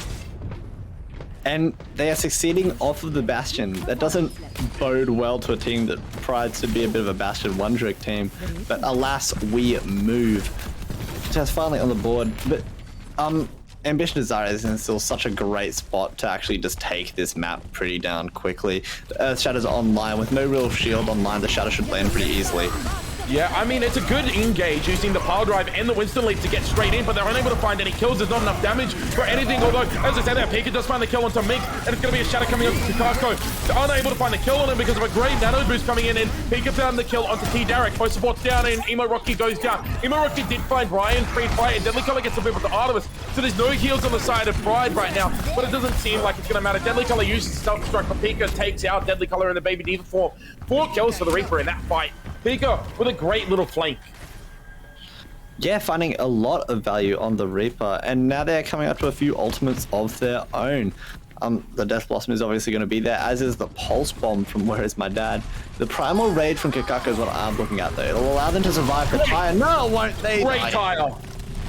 And they are succeeding off of the Bastion. That doesn't bode well to a team that prides to be a bit of a Bastion one-trick team. But alas, we move. Just finally on the board. But Ambition Desire is in still such a great spot to actually just take this map pretty down quickly. The Earth Shadow's online with no real shield online. The Shadow should land pretty easily. Yeah, I mean, it's a good engage using the power drive and the Winston lead to get straight in, but they're unable to find any kills. There's not enough damage for anything, although, as I said there, Pika does find the kill onto Mink, and it's going to be a Shadow coming onto Kakako. They're unable to find the kill on him because of a great nano boost coming in, and Pika found the kill onto T-Derek. Both supports down, and Emo Rocky goes down. Emo Rocky did find Ryan free fight, and Deadly Color gets a bit with the Artemis, so there's no heals on the side of Pride right now, but it doesn't seem like it's going to matter. Deadly Color uses self-destruct, but Pika takes out Deadly Color in the Baby Diva form. 4 kills for the Reaper in that fight. Pika with a great little flank. Yeah, finding a lot of value on the Reaper, and now they're coming up to a few ultimates of their own. The Death Blossom is obviously going to be there, as is the Pulse Bomb from Where Is My Dad. The Primal Rage from Kakako is what I'm looking at, though. It'll allow them to survive the tire. No, won't they? Great tire.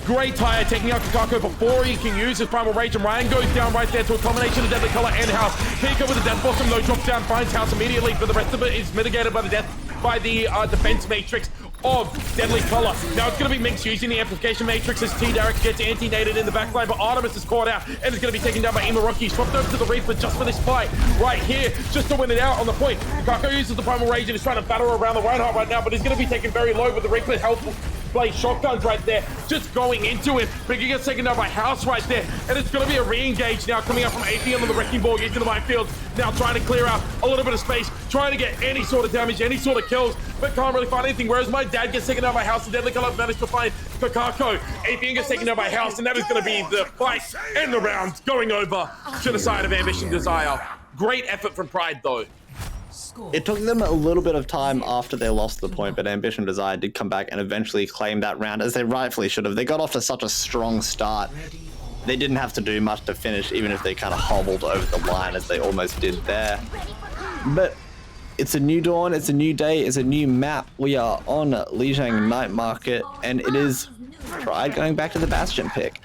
Great tire taking out Kakako before he can use his Primal Rage, and Ryan goes down right there to a combination of Deadly Color and House. Pika with the Death Blossom, though, drops down, finds House immediately, but the rest of it is mitigated by the defense matrix of Deadly Color. Now it's going to be Minx using the amplification matrix as T-Derek gets anti-nated in the backline, but Artemis is caught out and is going to be taken down by Imaroki. Swapped over to the Reaper just for this fight right here, just to win it out on the point. Kakako uses the Primal Rage and is trying to battle around the Reinhardt right now, but he's going to be taken very low with the Reaper helpful play shotguns right there, just going into him. But he gets taken down by House right there, and it's going to be a re-engage now coming up from APM on the Wrecking Ball using the minefield. Now trying to clear out a little bit of space, trying to get any sort of damage, any sort of kills, but can't really find anything. Whereas my dad gets taken down by House, and Deadly Color managed to find Kakako. APM gets taken down by House, and that is going to be the fight and the round going over to the side of Ambition Desire. Great effort from Pride, though. It took them a little bit of time after they lost the point, but Ambition Desire did come back and eventually claim that round, as they rightfully should have. They got off to such a strong start. They didn't have to do much to finish, even if they kind of hobbled over the line as they almost did there. But it's a new dawn, it's a new day, it's a new map. We are on Lijiang Night Market, and it is Pride going back to the Bastion pick.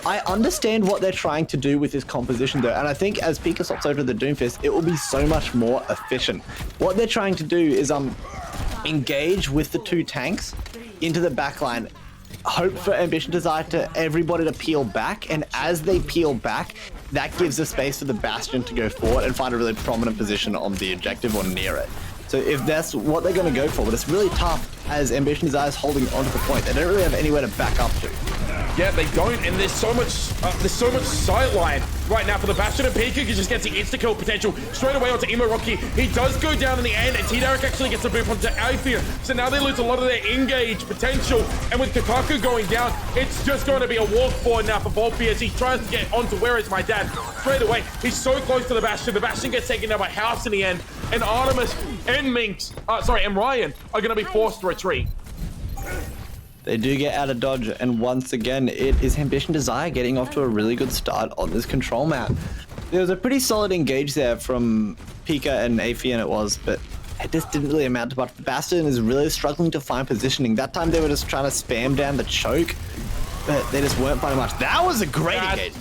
I understand what they're trying to do with this composition, though, and I think as Pika swaps over to the Doomfist, it will be so much more efficient. What they're trying to do is engage with the 2 tanks into the backline, hope for Ambition Desire to everybody to peel back, and as they peel back, that gives the space for the Bastion to go forward and find a really prominent position on the objective or near it. So if that's what they're going to go for, but it's really tough as Ambition Desire is holding onto the point. They don't really have anywhere to back up to. Yeah, they don't, and there's so much sightline right now for the Bastion, and Pika just gets the insta-kill potential straight away onto Imaroki. He does go down in the end, and T-Derek actually gets a boot onto Althea, so now they lose a lot of their engage potential, and with Kakako going down, it's just going to be a walk forward now for Volpe as he tries to get onto Where Is My Dad straight away. He's so close to the Bastion gets taken down by House in the end, and Artemis and and Ryan are going to be forced to retreat. They do get out of dodge, and once again, it is Ambition Desire getting off to a really good start on this control map. There was a pretty solid engage there from Pika and Afian it was, but it just didn't really amount to much. Bastion is really struggling to find positioning. That time they were just trying to spam down the choke, but they just weren't finding much. That was a great engage.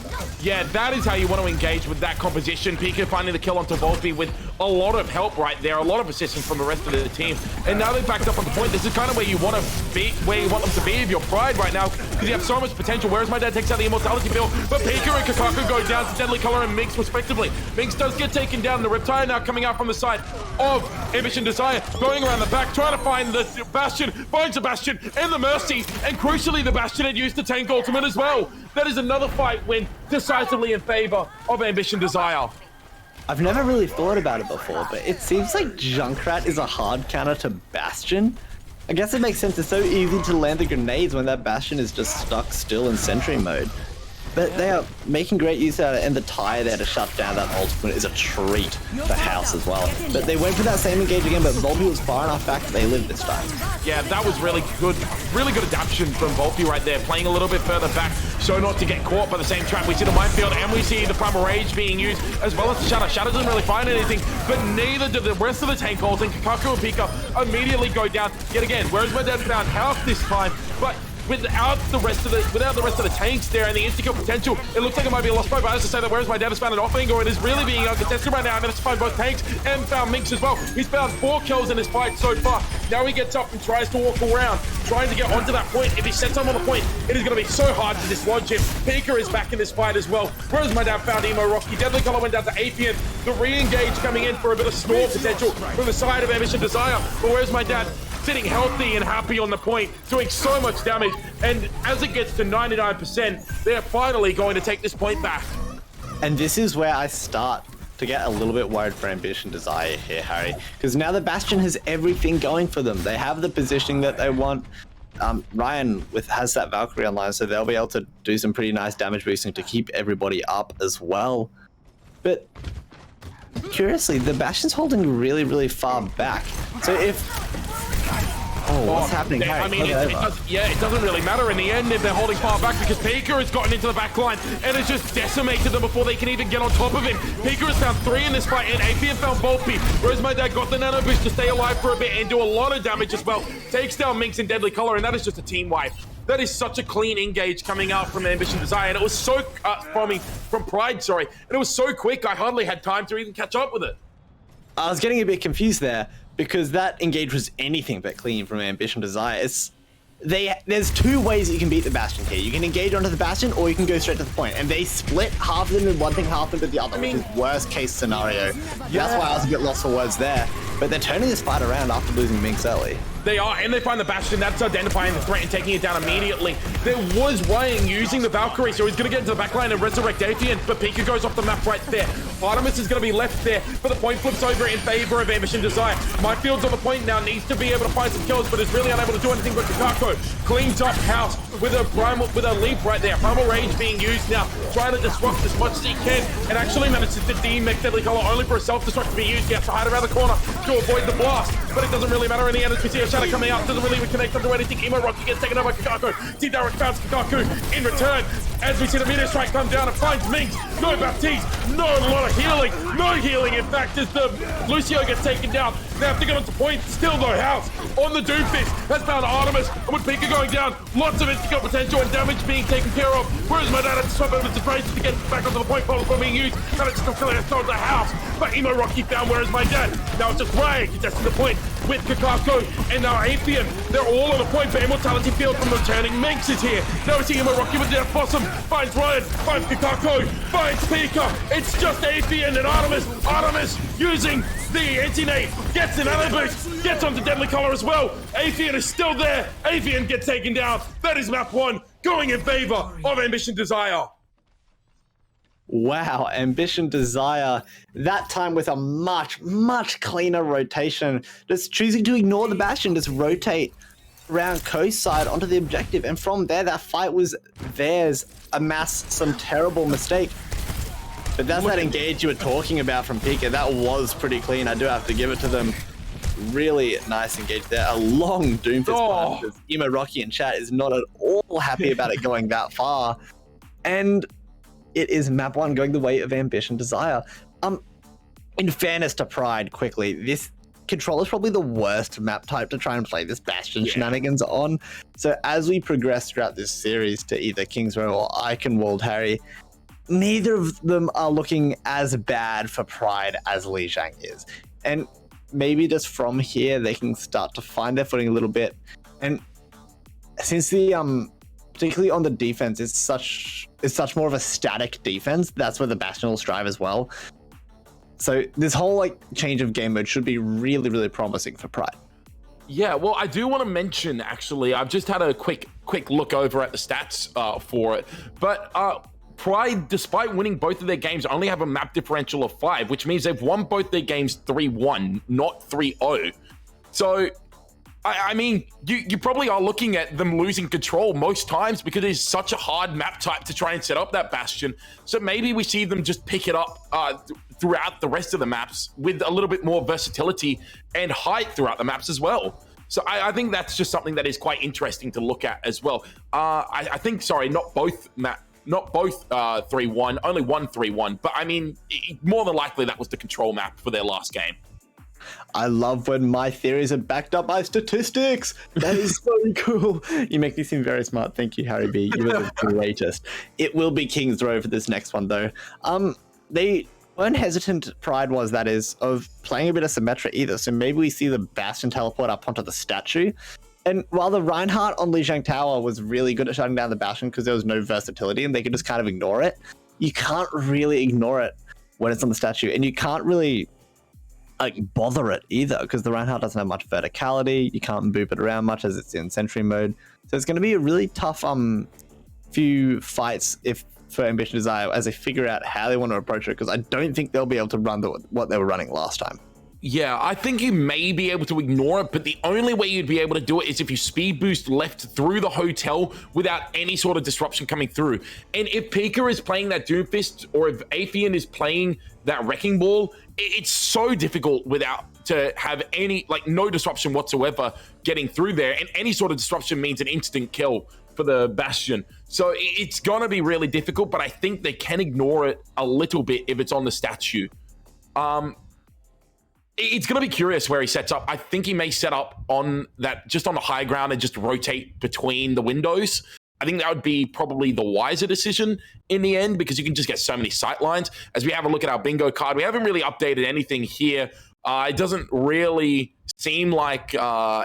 Yeah, that is how you want to engage with that composition. Pika finding the kill onto Volpe with a lot of help right there, a lot of assistance from the rest of the team. And now they've backed up on the point. This is kind of where you want to be, where you want them to be if you're Pride right now, because you have so much potential. Whereas my dad takes out the immortality bill, but Pika and Kakako go down to Deadly Color and Minx respectively. Minx does get taken down. The Riptide now coming out from the side of Ambition Desire, going around the back, trying to find the Bastion, finds the Bastion and the Mercy, and crucially the Bastion had used the tank ultimate as well. That is another fight win decisively in favor of Ambition Desire. I've never really thought about it before, but it seems like Junkrat is a hard counter to Bastion. I guess it makes sense. It's so easy to land the grenades when that Bastion is just stuck still in sentry mode. But they are making great use out of it, and the tire there to shut down that ultimate is a treat for House as well. But they went for that same engage again, but Volpe was far enough back that they lived this time. Yeah, that was really good adaptation from Volpe right there, playing a little bit further back so not to get caught by the same trap. We see the minefield and we see the Primal Rage being used as well as the Shadow. Shadow doesn't really find anything, but neither did the rest of the tank ults, and Kakako and Pika immediately go down yet again. Whereas my dad found House this time, but without the rest of the tanks there and the insta-kill potential, it looks like it might be a lost fight. But as I say that, Where's My Dad has found an off angle and is really being contested right now. Managed to find both tanks and found Minx as well. He's found 4 kills in this fight so far. Now he gets up and tries to walk around, trying to get onto that point. If he sets him on the point, it is going to be so hard to dislodge him. Pika is back in this fight as well. Whereas My Dad found Emo Rocky. Deadly Color went down to Apian. The re-engage coming in for a bit of snore potential from the side of Ambition Desire. But Where's My Dad sitting healthy and happy on the point, doing so much damage. And as it gets to 99%, they're finally going to take this point back. And this is where I start to get a little bit worried for Ambition Desire here, Harry, because now the Bastion has everything going for them. They have the positioning that they want. Ryan has that Valkyrie online, so they'll be able to do some pretty nice damage boosting to keep everybody up as well. But curiously, the Bastion's holding really, really far back. So if... Oh, what's happening? Harry, I mean, it doesn't really matter in the end if they're holding far back, because Pika has gotten into the back line and has just decimated them before they can even get on top of him. Pika has found 3 in this fight, and Apian found Volpe. Whereas My Dad got the nano boost to stay alive for a bit and do a lot of damage as well. Takes down Minx and Deadly Color, and that is just a team wipe. That is such a clean engage coming out from Ambition Desire, and it was so from Pride, sorry, and it was so quick I hardly had time to even catch up with it. I was getting a bit confused there, because that engage was anything but clean from Ambition Desire. There's 2 ways that you can beat the Bastion here. You can engage onto the Bastion, or you can go straight to the point. And they split half of them in one thing, half of them in the other, which is worst case scenario. Yeah. That's why I was a bit lost for words there. But they're turning this fight around after losing Minx early. They are, and they find the Bastion. That's identifying the threat and taking it down immediately. There was Wayne using the Valkyrie, so he's going to get into the backline and resurrect Apian, but Pika goes off the map right there. Artemis is going to be left there, but the point flips over in favor of Ambition Desire. Myfield's on the point now, needs to be able to find some kills, but is really unable to do anything but Kakako cleans up house with a leap right there. Primal Rage being used now, trying to disrupt as much as he can, and actually manages to demech Deadly Color only for a self-destruct to be used. He has to hide around the corner to avoid the blast, but it doesn't really matter in the end as we see a shadow coming out. Doesn't really connect them to anything. Emo Rocky gets taken over by Kakako. T-Derek founds Kakako in return as we see the meteor strike come down and finds Minx. No Baptiste, no lot of healing, no healing. In fact, as the Lucio gets taken down, they have to get onto point. Still no house on the Doomfist. Has found Artemis, and with Pika going down, lots of insta-kill potential and damage being taken care of. Whereas My Dad had to swap over to Trace to get back onto the point bottles for being used. And it's still killing us towards the house. But Emo Rocky found Where's My Dad. Now it's just Ray contesting the point with Kakako and now Apian. They're all on the point, but Immortality Field from returning Minx is here. Now we see Emo Rocky with Death Blossom. Finds Ryan, finds Kakako, finds Pika. It's just Apian and Artemis. Artemis using the anti-nade, gets an nano boost, gets onto Deadly Color as well. Apian is still there. Apian gets taken down. That is map 1, going in favor of Ambition Desire. Wow, Ambition Desire, that time with a much, much cleaner rotation. Just choosing to ignore the Bastion, just rotate around coast side onto the objective. And from there, that fight was theirs. Amass some terrible mistake. But that's that engage you were talking about from Pika. That was pretty clean. I do have to give it to them. Really nice engage there. A long Doomfist pass, because Emo Rocky in chat is not at all happy about it going that far. And it is map 1 going the way of Ambition Desire. In fairness to Pride, quickly, this control is probably the worst map type to try and play this Bastion shenanigans on. So as we progress throughout this series to either Kings Row or Eichenwald, Harry, neither of them are looking as bad for Pride as Lijiang is. And maybe just from here, they can start to find their footing a little bit. And since the particularly on the defense, it's such more of a static defense. That's where the Bastion will strive as well. So this whole change of game mode should be really, really promising for Pride. Yeah, well, I do want to mention, actually, I've just had a quick look over at the stats for it, but Pride, despite winning both of their games, only have a map differential of 5, which means they've won both their games 3-1, not 3-0. So I mean, you probably are looking at them losing control most times because it is such a hard map type to try and set up that Bastion. So maybe we see them just pick it up throughout the rest of the maps with a little bit more versatility and height throughout the maps as well. So I think that's just something that is quite interesting to look at as well. I think, sorry, not both 3-1, only one 3-1. But I mean, more than likely that was the control map for their last game. I love when my theories are backed up by statistics. That is so cool. You make me seem very smart. Thank you, Harry B. You are the greatest. It will be King's Row for this next one, though. They weren't hesitant, Pride was, that is, of playing a bit of Symmetra either. So maybe we see the Bastion teleport up onto the statue. And while the Reinhardt on Lijiang Tower was really good at shutting down the Bastion because there was no versatility and they could just kind of ignore it, you can't really ignore it when it's on the statue. And you can't really like bother it either because the Reinhardt doesn't have much verticality. You can't boop it around much as it's in sentry mode. So it's going to be a really tough few fights for Ambition Desire as they figure out how they want to approach it, because I don't think they'll be able to run what they were running last time. Yeah, I think you may be able to ignore it, but the only way you'd be able to do it is if you speed boost left through the hotel without any sort of disruption coming through. And if Pika is playing that Doomfist, or if Atheon is playing that Wrecking Ball, it's so difficult to have any, like, no disruption whatsoever getting through there. And any sort of disruption means an instant kill for the Bastion. So it's gonna be really difficult, but I think they can ignore it a little bit if it's on the statue. It's going to be curious where he sets up. I think he may set up on that, just on the high ground, and just rotate between the windows. I think that would be probably the wiser decision in the end, because you can just get so many sight lines. As we have a look at our bingo card, we haven't really updated anything here. It doesn't really seem like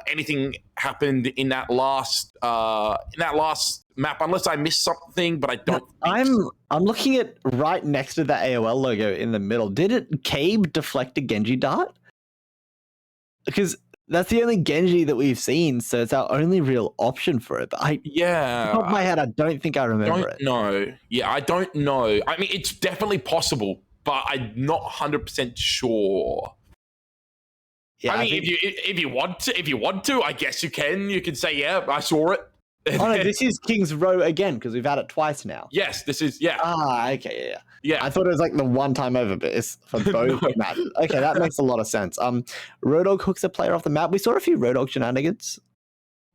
anything happened in that last map, unless I missed something, but I don't. I'm looking at right next to the AOL logo in the middle. Did Cabe deflect a Genji dart? Because that's the only Genji that we've seen, so it's our only real option for it. But off the top of my head, I don't think I remember it. No, yeah, I don't know. I mean, it's definitely possible, but I'm not 100% sure. Yeah, I mean, if you want to, I guess you can. You can say, yeah, I saw it. Oh no, this is King's Row again, because we've had it twice now. Yes, this is, yeah. Ah, okay, yeah. I thought it was like the one time over, but it's for both maps. Okay, that makes a lot of sense. Roadhog hooks a player off the map. We saw a few Roadhog shenanigans.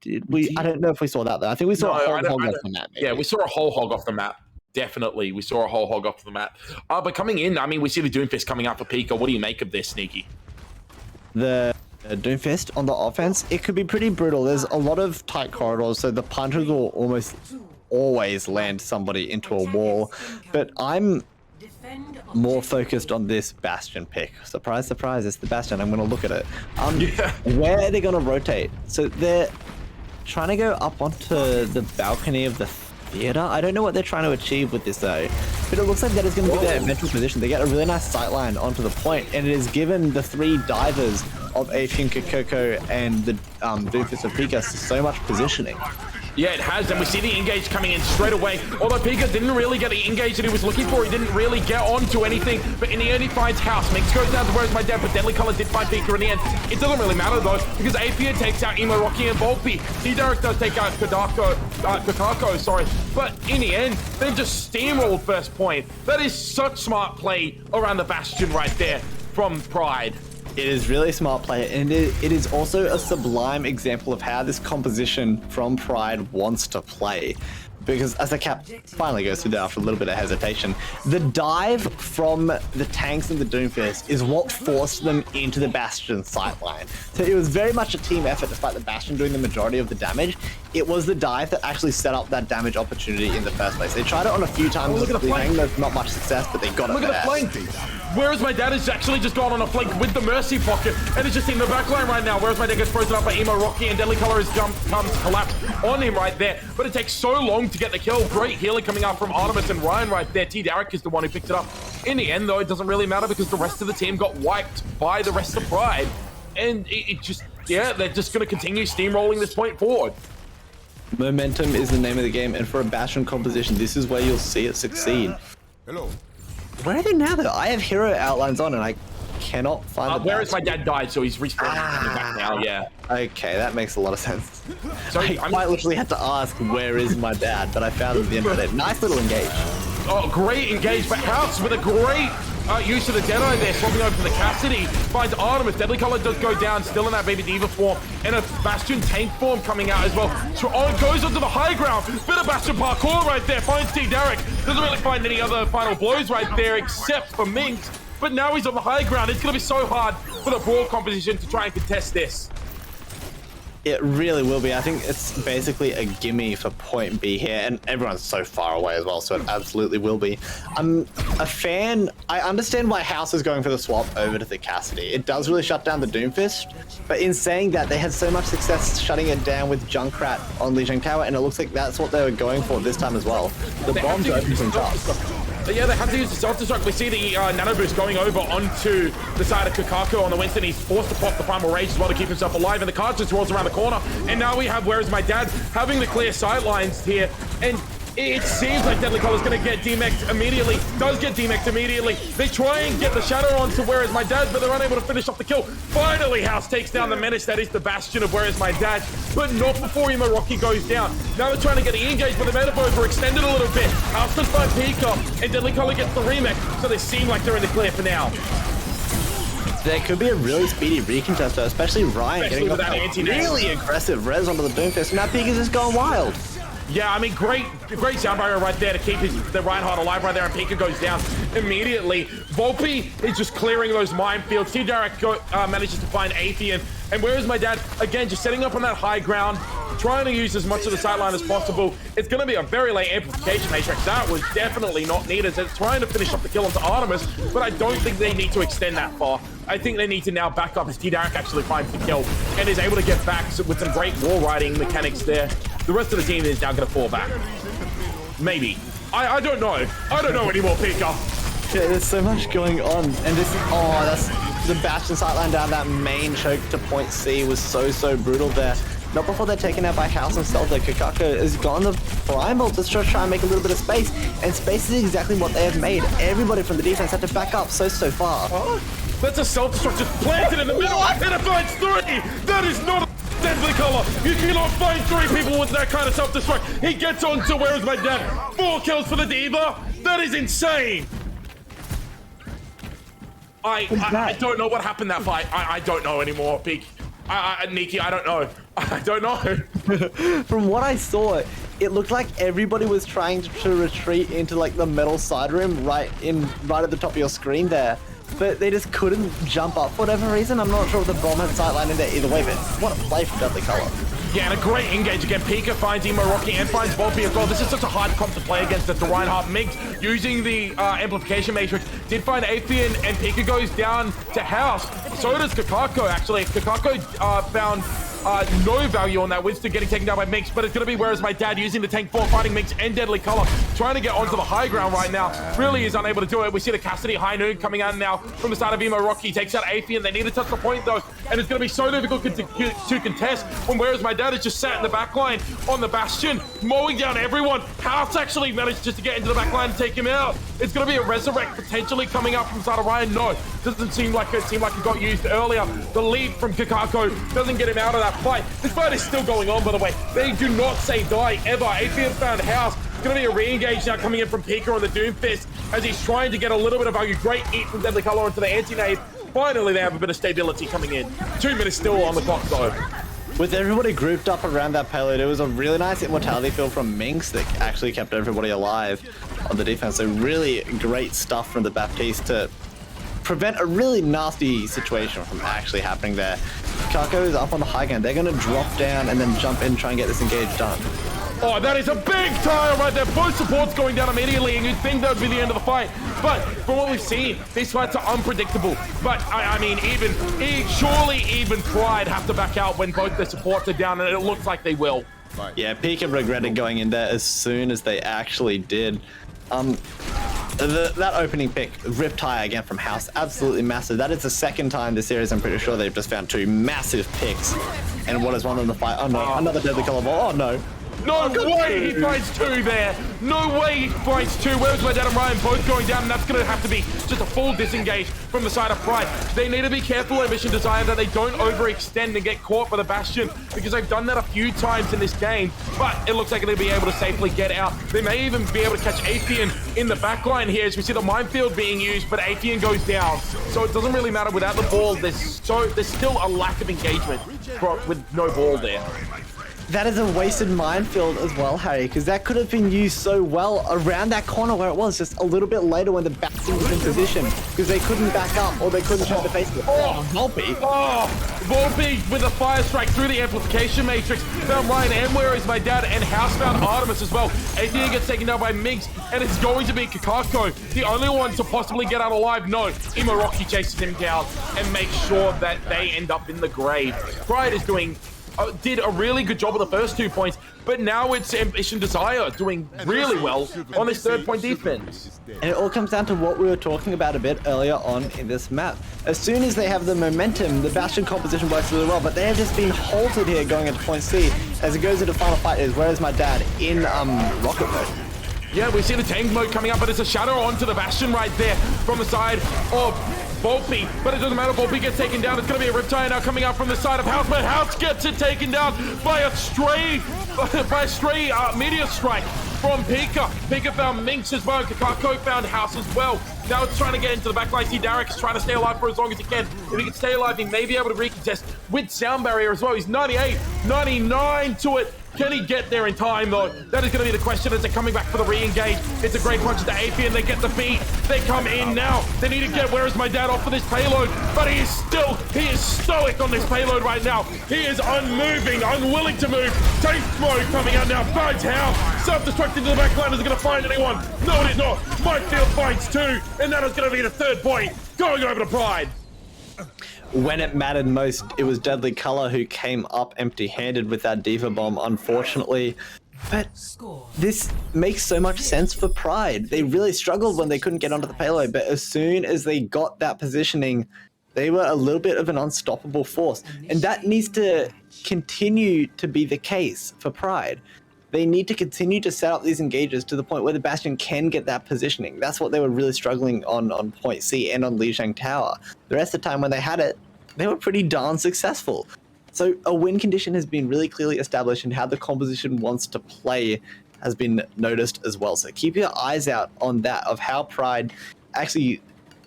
Did we? I don't know if we saw that though. I think we saw a whole hog off the map. Maybe. Yeah, we saw a whole hog off the map. Definitely, we saw a whole hog off the map. But coming in, I mean, we see the Doomfist coming out for Pika. What do you make of this, Sneaky? The Doomfist on the offense, it could be pretty brutal. There's a lot of tight corridors, so the punches will almost always land somebody into a wall. But I'm more focused on this Bastion pick. Surprise, surprise, it's the Bastion. I'm going to look at it. Where are they going to rotate? So they're trying to go up onto the balcony of the theater. I don't know what they're trying to achieve with this though, but it looks like that is going to be their eventual position. They get a really nice sightline onto the point, and it is given the three divers of Atheon, Kokoko, and the Doomfist of Pika so much positioning. Yeah, it has, and we see the engage coming in straight away. Although Pika didn't really get the engage that he was looking for, he didn't really get onto anything, but in the end he finds House. Minx goes down to Where's My Dad, but Deadly Color did find Pika in the end. It doesn't really matter though, because Atheon takes out Emo, Rocky, and Volpe. T-Derek does take out Kakako, sorry. But in the end, they've just steamrolled first point. That is such smart play around the Bastion right there from Pride. It is really smart play, and it is also a sublime example of how this composition from Pride wants to play. Because as the cap finally goes through there after a little bit of hesitation, the dive from the tanks and the Doomfist is what forced them into the Bastion sightline. So it was very much a team effort, despite the Bastion doing the majority of the damage. It was the dive that actually set up that damage opportunity in the first place. They tried it on a few times. Look at the flank. There's not much success, but they got it. Look at the flank. Where's My Dad has actually just gone on a flank with the Mercy pocket, and it's just in the back line right now. Where's My Dad gets frozen up by Emo, Rocky, and Deadly Color has collapsed on him right there. But it takes so long to get the kill. Great healing coming out from Artemis and Ryan right there. T-Derek is the one who picked it up. In the end, though, it doesn't really matter because the rest of the team got wiped by the rest of Pride. And it just, yeah, they're just going to continue steamrolling this point forward. Momentum is the name of the game, and for a Bastion composition, this is where you'll see it succeed. Hello. Where are they now, though? I have hero outlines on, and I cannot find the Where is My Dad died, so he's respawning coming back now, yeah. Okay, that makes a lot of sense. So I quite literally had to ask, where is my dad? But I found him at the end of it. Nice little engage. Oh, great engage, but House with a great use of the Deadeye there, swapping over to the Cassidy, finds Artemis. Deadly Color does go down, still in that Baby Diva form, and a Bastion tank form coming out as well. So it goes onto the high ground. Bit of Bastion parkour right there, finds T-Derek. Doesn't really find any other final blows right there, except for Minx. But now he's on the high ground. It's going to be so hard for the Brawl competition to try and contest this. It really will be. I think it's basically a gimme for point B here, and everyone's so far away as well, so it absolutely will be. I'm a fan. I understand why House is going for the swap over to the Cassidy. It does really shut down the Doomfist, but in saying that, they had so much success shutting it down with Junkrat on Lijiang Tower, and it looks like that's what they were going for this time as well. The bombs open things up. Yeah, they have to use the self-destruct. We see the nano boost going over onto the side of Kakaku on the Winston. He's forced to pop the primal rage as well to keep himself alive, and the card just rolls around the corner. And now we have Where Is My Dad having the clear sidelines here, and it seems like Deadly Color's gonna get DMX'd immediately. Does get DMX'd immediately. They try and get the shadow onto Where Is My Dad, but they're unable to finish off the kill. Finally, House takes down the menace that is the bastion of Where Is My Dad, but not before Imaroki goes down. Now they're trying to get the engage, but the metaphors were extended a little bit. House does find Pika, and Deadly Color gets the remake, so they seem like they're in the clear for now. There could be a really speedy recontester, especially Ryan getting off a really aggressive res onto the Doomfist. Now Pika's just going wild. Yeah, I mean, great sound barrier right there to keep the Reinhardt alive right there, and Pika goes down immediately. Volpe is just clearing those minefields. T-Direct manages to find Atheon, and Where Is My Dad? Again, just setting up on that high ground, trying to use as much of the sideline as possible. It's going to be a very late amplification matrix. That was definitely not needed. They're trying to finish off the kill onto Artemis, but I don't think they need to extend that far. I think they need to now back up as T-Direct actually finds the kill and is able to get back with some great wall riding mechanics there. The rest of the team is now going to fall back. Maybe. I don't know. I don't know anymore, Pika. Yeah, there's so much going on. And this, that's the Bastion sightline down that main choke to point C was so brutal there. Not before they're taken out by House and Stealth. Kakaku has gone the primal to try and make a little bit of space. And space is exactly what they have made. Everybody from the defense had to back up so far. Huh? That's a self-destruct just planted in the middle, and it finds 3! That is not a Deadly Color! You cannot find 3 people with that kind of self-destruct! He gets on to Where Is My Dad? 4 kills for the Diva! That is insane! I don't know what happened that fight. I don't know anymore, Peak. Nikki, I don't know. I don't know. From what I saw, it looked like everybody was trying to retreat into like the metal side room right at the top of your screen there. But they just couldn't jump up for whatever reason. I'm not sure if the bomb had sightline in there either way, but what a play from Deadly Color. Yeah, and a great engage again. Pika finds Imaroki and finds Volpe as well. This is such a hard comp to play against the Reinhardt Minx using the amplification matrix. Did find Atheon, and Pika goes down to House. So does Kakaku, actually. Kakaku found no value on that Winston getting taken down by Minx, but it's going to be Where Is My Dad using the tank 4 fighting Minx and Deadly Color, trying to get onto the high ground right now. Really is unable to do it. We see the Cassidy High Noon coming out now from the side of Imaroki. Takes out Atheon. They need to touch the point though, and it's going to be so difficult to contest when Where Is My Dad is just sat in the back line on the Bastion, mowing down everyone. House actually managed just to get into the back line and take him out. It's going to be a Resurrect potentially coming up from the side of Ryan. No, doesn't seem like it. Seemed like it got used earlier. The lead from Kakaku doesn't get him out of that fight. This fight is still going on, by the way. They do not say die ever. Atheon found House. It's going to be a re-engage now coming in from Pika on the Doomfist as he's trying to get a little bit of value. Great eat from Deadly Color into the anti-nade. Finally, they have a bit of stability coming in. 2 minutes still on the clock, though. With everybody grouped up around that payload, it was a really nice immortality field from Minx that actually kept everybody alive on the defense. So really great stuff from the Baptiste to prevent a really nasty situation from actually happening there. Kako is up on the high ground. They're going to drop down and then jump in and try and get this engage done. Oh, that is a big tire right there. Both supports going down immediately, and you'd think that would be the end of the fight. But from what we've seen, these fights are unpredictable. But I mean, surely even Pride have to back out when both their supports are down, and it looks like they will. Yeah, Pika regretted going in there as soon as they actually did. That opening pick, Rip Tire again from House, absolutely massive. That is the second time this series, I'm pretty sure they've just found 2 massive picks. And what is one in the fight? Oh no, another Deadly Color ball. Oh no. No way he finds 2 there. No way he finds 2. Where's my dad and Ryan both going down? And that's going to have to be just a full disengage from the side of Pride. They need to be careful in Mission Desire that they don't overextend and get caught by the Bastion, because they've done that a few times in this game. But it looks like they'll be able to safely get out. They may even be able to catch Atheon in the back line here as we see the minefield being used, but Atheon goes down. So it doesn't really matter without the ball. There's still a lack of engagement with no ball there. That is a wasted minefield as well, Harry, because that could have been used so well around that corner where it was, just a little bit later when the Bastion was in position, because they couldn't back up or they couldn't try to face it. Oh, Volpe! Oh, Volpe with a fire strike through the amplification matrix. Found Ryan and Where Is My Dad, and House found Artemis as well. AD gets taken down by Migs, and it's going to be Kakako, the only one to possibly get out alive. No, Imaroki chases him down and makes sure that they end up in the grave. Pride is did a really good job of the first 2 points, but now it's Ambition Desire doing really well on this 3rd-point defense. And it all comes down to what we were talking about a bit earlier on in this map. As soon as they have the momentum, the Bastion composition works really well, but they have just been halted here going into point C. As it goes into final fight is Where Is My Dad in rocket mode. Yeah, we see the tank mode coming up, but it's a shadow onto the Bastion right there from the side of Volpe, but it doesn't matter. Volpe gets taken down. It's going to be a Riptide now coming out from the side of House, but House gets it taken down by a stray meteor strike from Pika. Pika found Minx as well. Kakako found House as well. Now it's trying to get into the backline. See, Derek is trying to stay alive for as long as he can. If he can stay alive, he may be able to recontest with sound barrier as well. He's 98, 99 to it. Can he get there in time, though? That is going to be the question as they're coming back for the re-engage. It's a great punch to AP, and they get the beat. They come in now. They need to get Where Is My Dad off of this payload, but he is stoic on this payload right now. He is unmoving, unwilling to move. Tank mode coming out now. Finds House. Self-destruct into the back line. Is it going to find anyone? No, it is not. Minefield finds 2, and that is going to be the 3rd point. Going over to Pride. When it mattered most, it was Deadly Color who came up empty-handed with that Diva Bomb, unfortunately. But this makes so much sense for Pride. They really struggled when they couldn't get onto the payload, but as soon as they got that positioning, they were a little bit of an unstoppable force. And that needs to continue to be the case for Pride. They need to continue to set up these engages to the point where the Bastion can get that positioning. That's what they were really struggling on point C and on Lijiang Tower. The rest of the time when they had it, they were pretty darn successful. So a win condition has been really clearly established, and how the composition wants to play has been noticed as well. So keep your eyes out on that, of how Pride actually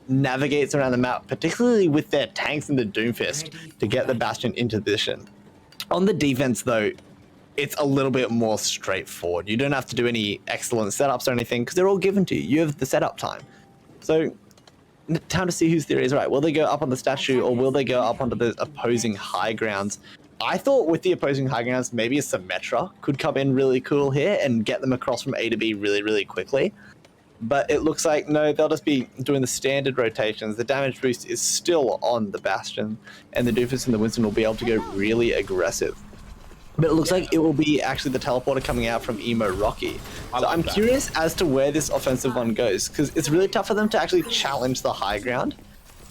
navigates around the map, particularly with their tanks and the Doomfist, to get the Bastion into position. On the defense though, it's a little bit more straightforward. You don't have to do any excellent setups or anything, because they're all given to you. You have the setup time. So time to see whose theory is right. Will they go up on the statue, or will they go up onto the opposing high grounds? I thought with the opposing high grounds, maybe a Symmetra could come in really cool here and get them across from A to B really, really quickly. But it looks like, no, they'll just be doing the standard rotations. The damage boost is still on the Bastion, and the Doofus and the Winston will be able to go really aggressive. But it looks like it will be actually the teleporter coming out from Emo Rocky. So I'm curious as to where this offensive one goes, because it's really tough for them to actually challenge the high ground.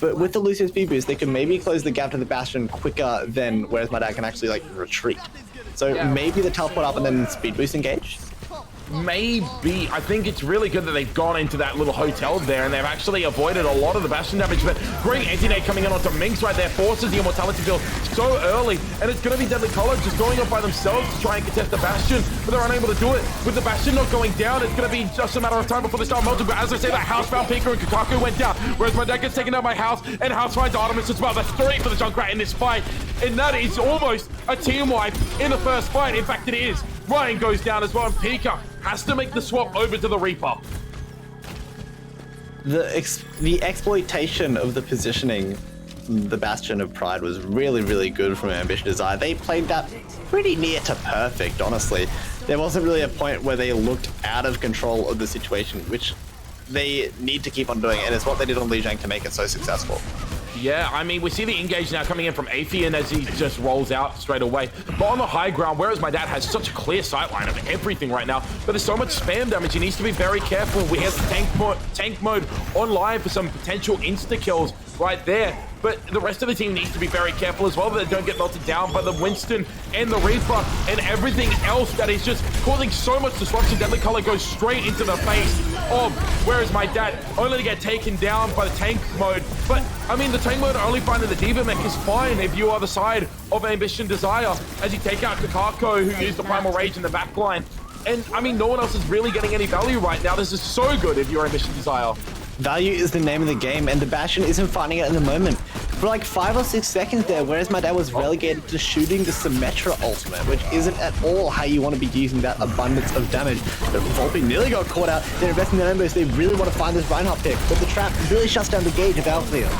But with the Lucius B boost, they can maybe close the gap to the Bastion quicker than Where's My Dad can actually like retreat. So maybe the teleport up and then speed boost engage. Maybe. I think it's really good that they've gone into that little hotel there, and they've actually avoided a lot of the Bastion damage. But great anti-nade coming in onto Minx right there, forces the immortality build so early, and it's going to be Deadly Color just going up by themselves to try and contest the Bastion, but they're unable to do it. With the Bastion not going down, it's going to be just a matter of time before they start melting. But as I say, that House found Pika and Kakaku went down, whereas my deck gets taken out by House, and House finds Artemis as well. That's 3 for the Junkrat in this fight, and that is almost a team wipe in the first fight. In fact, it is. Ryan goes down as well, and Pika has to make the swap over to the Reaper. The exploitation of the positioning, the Bastion of Pride, was really, really good from Ambition Desire. They played that pretty near to perfect, honestly. There wasn't really a point where they looked out of control of the situation, which they need to keep on doing, and it's what they did on Lijiang to make it so successful. Yeah, I mean, we see the engage now coming in from Athean as he just rolls out straight away. But on the high ground, whereas my dad has such a clear sightline of everything right now, but there's so much spam damage, he needs to be very careful. We have the tank mode online for some potential insta-kills right there. But the rest of the team needs to be very careful as well that they don't get melted down by the Winston and the Reaper and everything else that is just causing so much disruption. Deadly Color goes straight into the face of Where's My Dad, only to get taken down by the tank mode. But, I mean, the tank mode only finding the Diva mech is fine if you are the side of Ambition Desire, as you take out Kakako, who used the Primal Rage in the backline. And, I mean, no one else is really getting any value right now. This is so good if you're Ambition Desire. Value is the name of the game, and the Bastion isn't finding it in the moment. for like 5 or 6 seconds there, whereas my dad was relegated to shooting the Symmetra ultimate, which isn't at all how you want to be using that abundance of damage. But Volpe nearly got caught out. They're investing their members. They really want to find this Reinhardt pick, but the trap really shuts down the gauge of Outfield.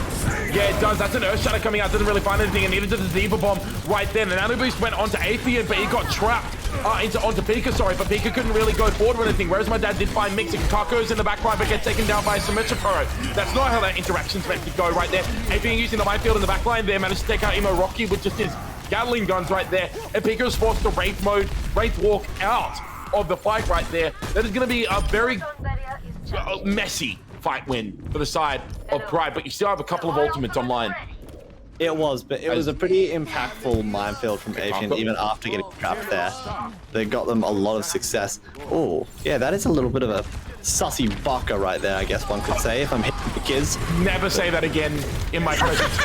Yeah, it does. That's an Earth Shatter coming out. Doesn't really find anything, and neither did the Diva Bomb right then. And Nano Boost went onto Athean, but he got trapped onto Pika, sorry, but Pika couldn't really go forward with anything. Whereas my dad did find Mix and Kako's in the back line, but gets taken down by a Symmetra Pro. That's not how that interaction's meant to go right there. Athean using the minefield in the back line there, managed to take out Emo Rocky with just his Gatling guns right there. And Pika was forced to Wraith walk out of the fight right there. That is going to be a very messy fight win for the side of Pride, but you still have a couple of ultimates online. It was, but it was a pretty impactful minefield from Avian, even after getting trapped there. They got them a lot of success. Oh, yeah, that is a little bit of a sussy baka right there, I guess one could say, if I'm hitting the kids. Never say that again in my presence.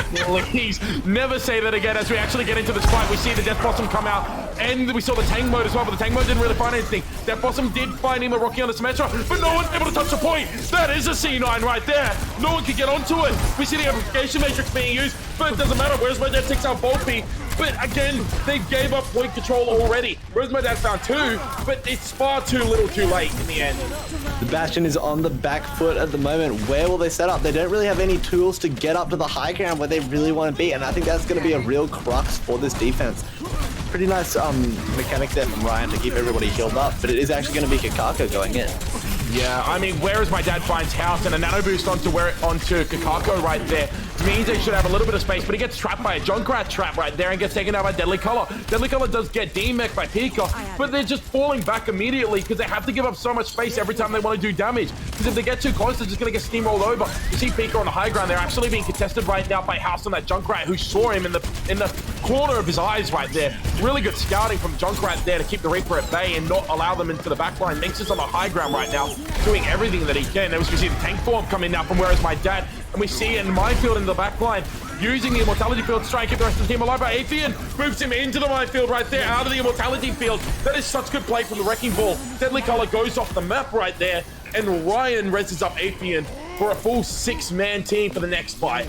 Please, never say that again. As we actually get into this fight, we see the Death Blossom come out, and we saw the tank mode as well, but the tank mode didn't really find anything. Death Blossom did find Emo Rocky on the Symmetra, but no one's able to touch the point. That is a C9 right there. No one can get onto it. We see the amplification matrix being used, but it doesn't matter. Whereas my dad takes out Volpe, but again, they gave up point control already. Whereas my dad found 2, but it's far too little too late in the end. The Bastion is on the back foot at the moment. Where will they set up? They don't really have any tools to get up to the high ground where they really want to be, and I think that's going to be a real crux for this defense. Pretty nice mechanic there from Ryan to keep everybody healed up, but it is actually going to be Kakako going in. Yeah, I mean, whereas my dad finds House and a nano boost onto Kakako right there, means they should have a little bit of space, but he gets trapped by a Junkrat trap right there and gets taken out by Deadly Color. Deadly Color does get demech by Pika, but they're just falling back immediately because they have to give up so much space every time they want to do damage. Because if they get too close, they're just going to get steamrolled over. You see Pika on the high ground. They're actually being contested right now by House and that Junkrat who saw him in the corner of his eyes right there. Really good scouting from Junkrat there to keep the Reaper at bay and not allow them into the backline. Minx is on the high ground right now, doing everything that he can. There was, we see the tank form coming now from Where's My Dad, and we see in minefield in the backline using the immortality field to try and keep the rest of the team alive. But Athean moves him into the minefield right there, out of the immortality field. That is such good play from the Wrecking Ball. Deadly Color goes off the map right there, and Ryan reses up Athean for a full 6-man team for the next fight.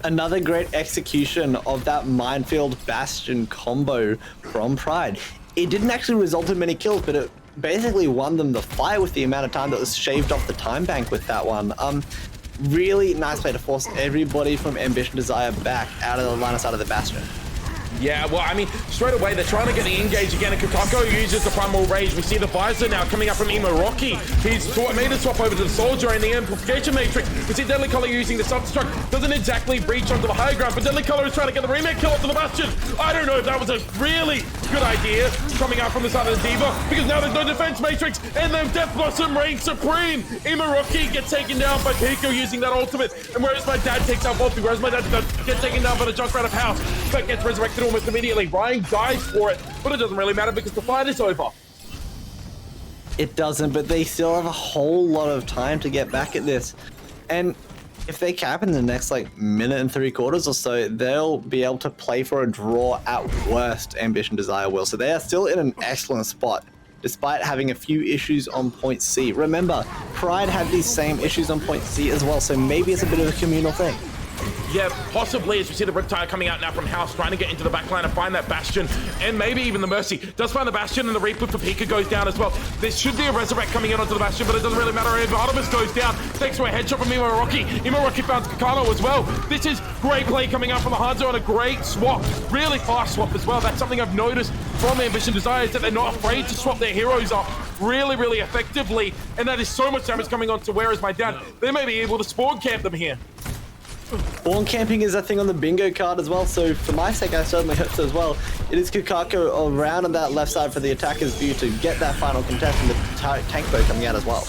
Another great execution of that minefield Bastion combo from Pride. It didn't actually result in many kills, but it basically won them the fight with the amount of time that was shaved off the time bank with that one. Really nice play to force everybody from Ambition Desire back out of the line of sight of the Bastion. Yeah, well, I mean, straight away, they're trying to get the engage again, and Kakako uses the Primal Rage. We see the Visor now coming up from Emo Rocky. He's made a swap over to the Soldier in the Amplification Matrix. We see Deadly Color using the Self-Destruct. Doesn't exactly breach onto the high ground, but Deadly Color is trying to get the remake kill up to the Bastion. I don't know if that was a really good idea coming out from the side of the Diva, because now there's no Defense Matrix, and then Death Blossom reigns supreme. Emo Rocky gets taken down by Pico using that ultimate, and Where's My Dad takes out Volpe. Where's My Dad gets taken down by the Junkrat of House, but gets resurrected almost immediately. Ryan dies for it, but it doesn't really matter because the fight is over. It doesn't, but they still have a whole lot of time to get back at this. And if they cap in the next minute and 3/4 or so, they'll be able to play for a draw at worst, Ambition Desire will. So they are still in an excellent spot, despite having a few issues on point C. Remember, Pride had these same issues on point C as well, so maybe it's a bit of a communal thing. Yeah, possibly, as we see the Riptide coming out now from House, trying to get into the backline and find that Bastion, and maybe even the Mercy. Does find the Bastion, and the Reaper for Pika goes down as well. There should be a Resurrect coming in onto the Bastion, but it doesn't really matter. Artemis goes down, thanks to a headshot from Emo Rocky. Emo Rocky found Kakano as well. This is great play coming out from the Hanzo, and a great swap. Really fast swap as well. That's something I've noticed from Ambition Desire, is that they're not afraid to swap their heroes up really, really effectively, and that is so much damage coming on to Where Is My Dad. They may be able to spawn camp them here. Spawn camping is a thing on the bingo card as well, so for my sake, I certainly hope so as well. It is Kakako around on that left side for the attacker's view to get that final contest, and the tank boat coming out as well.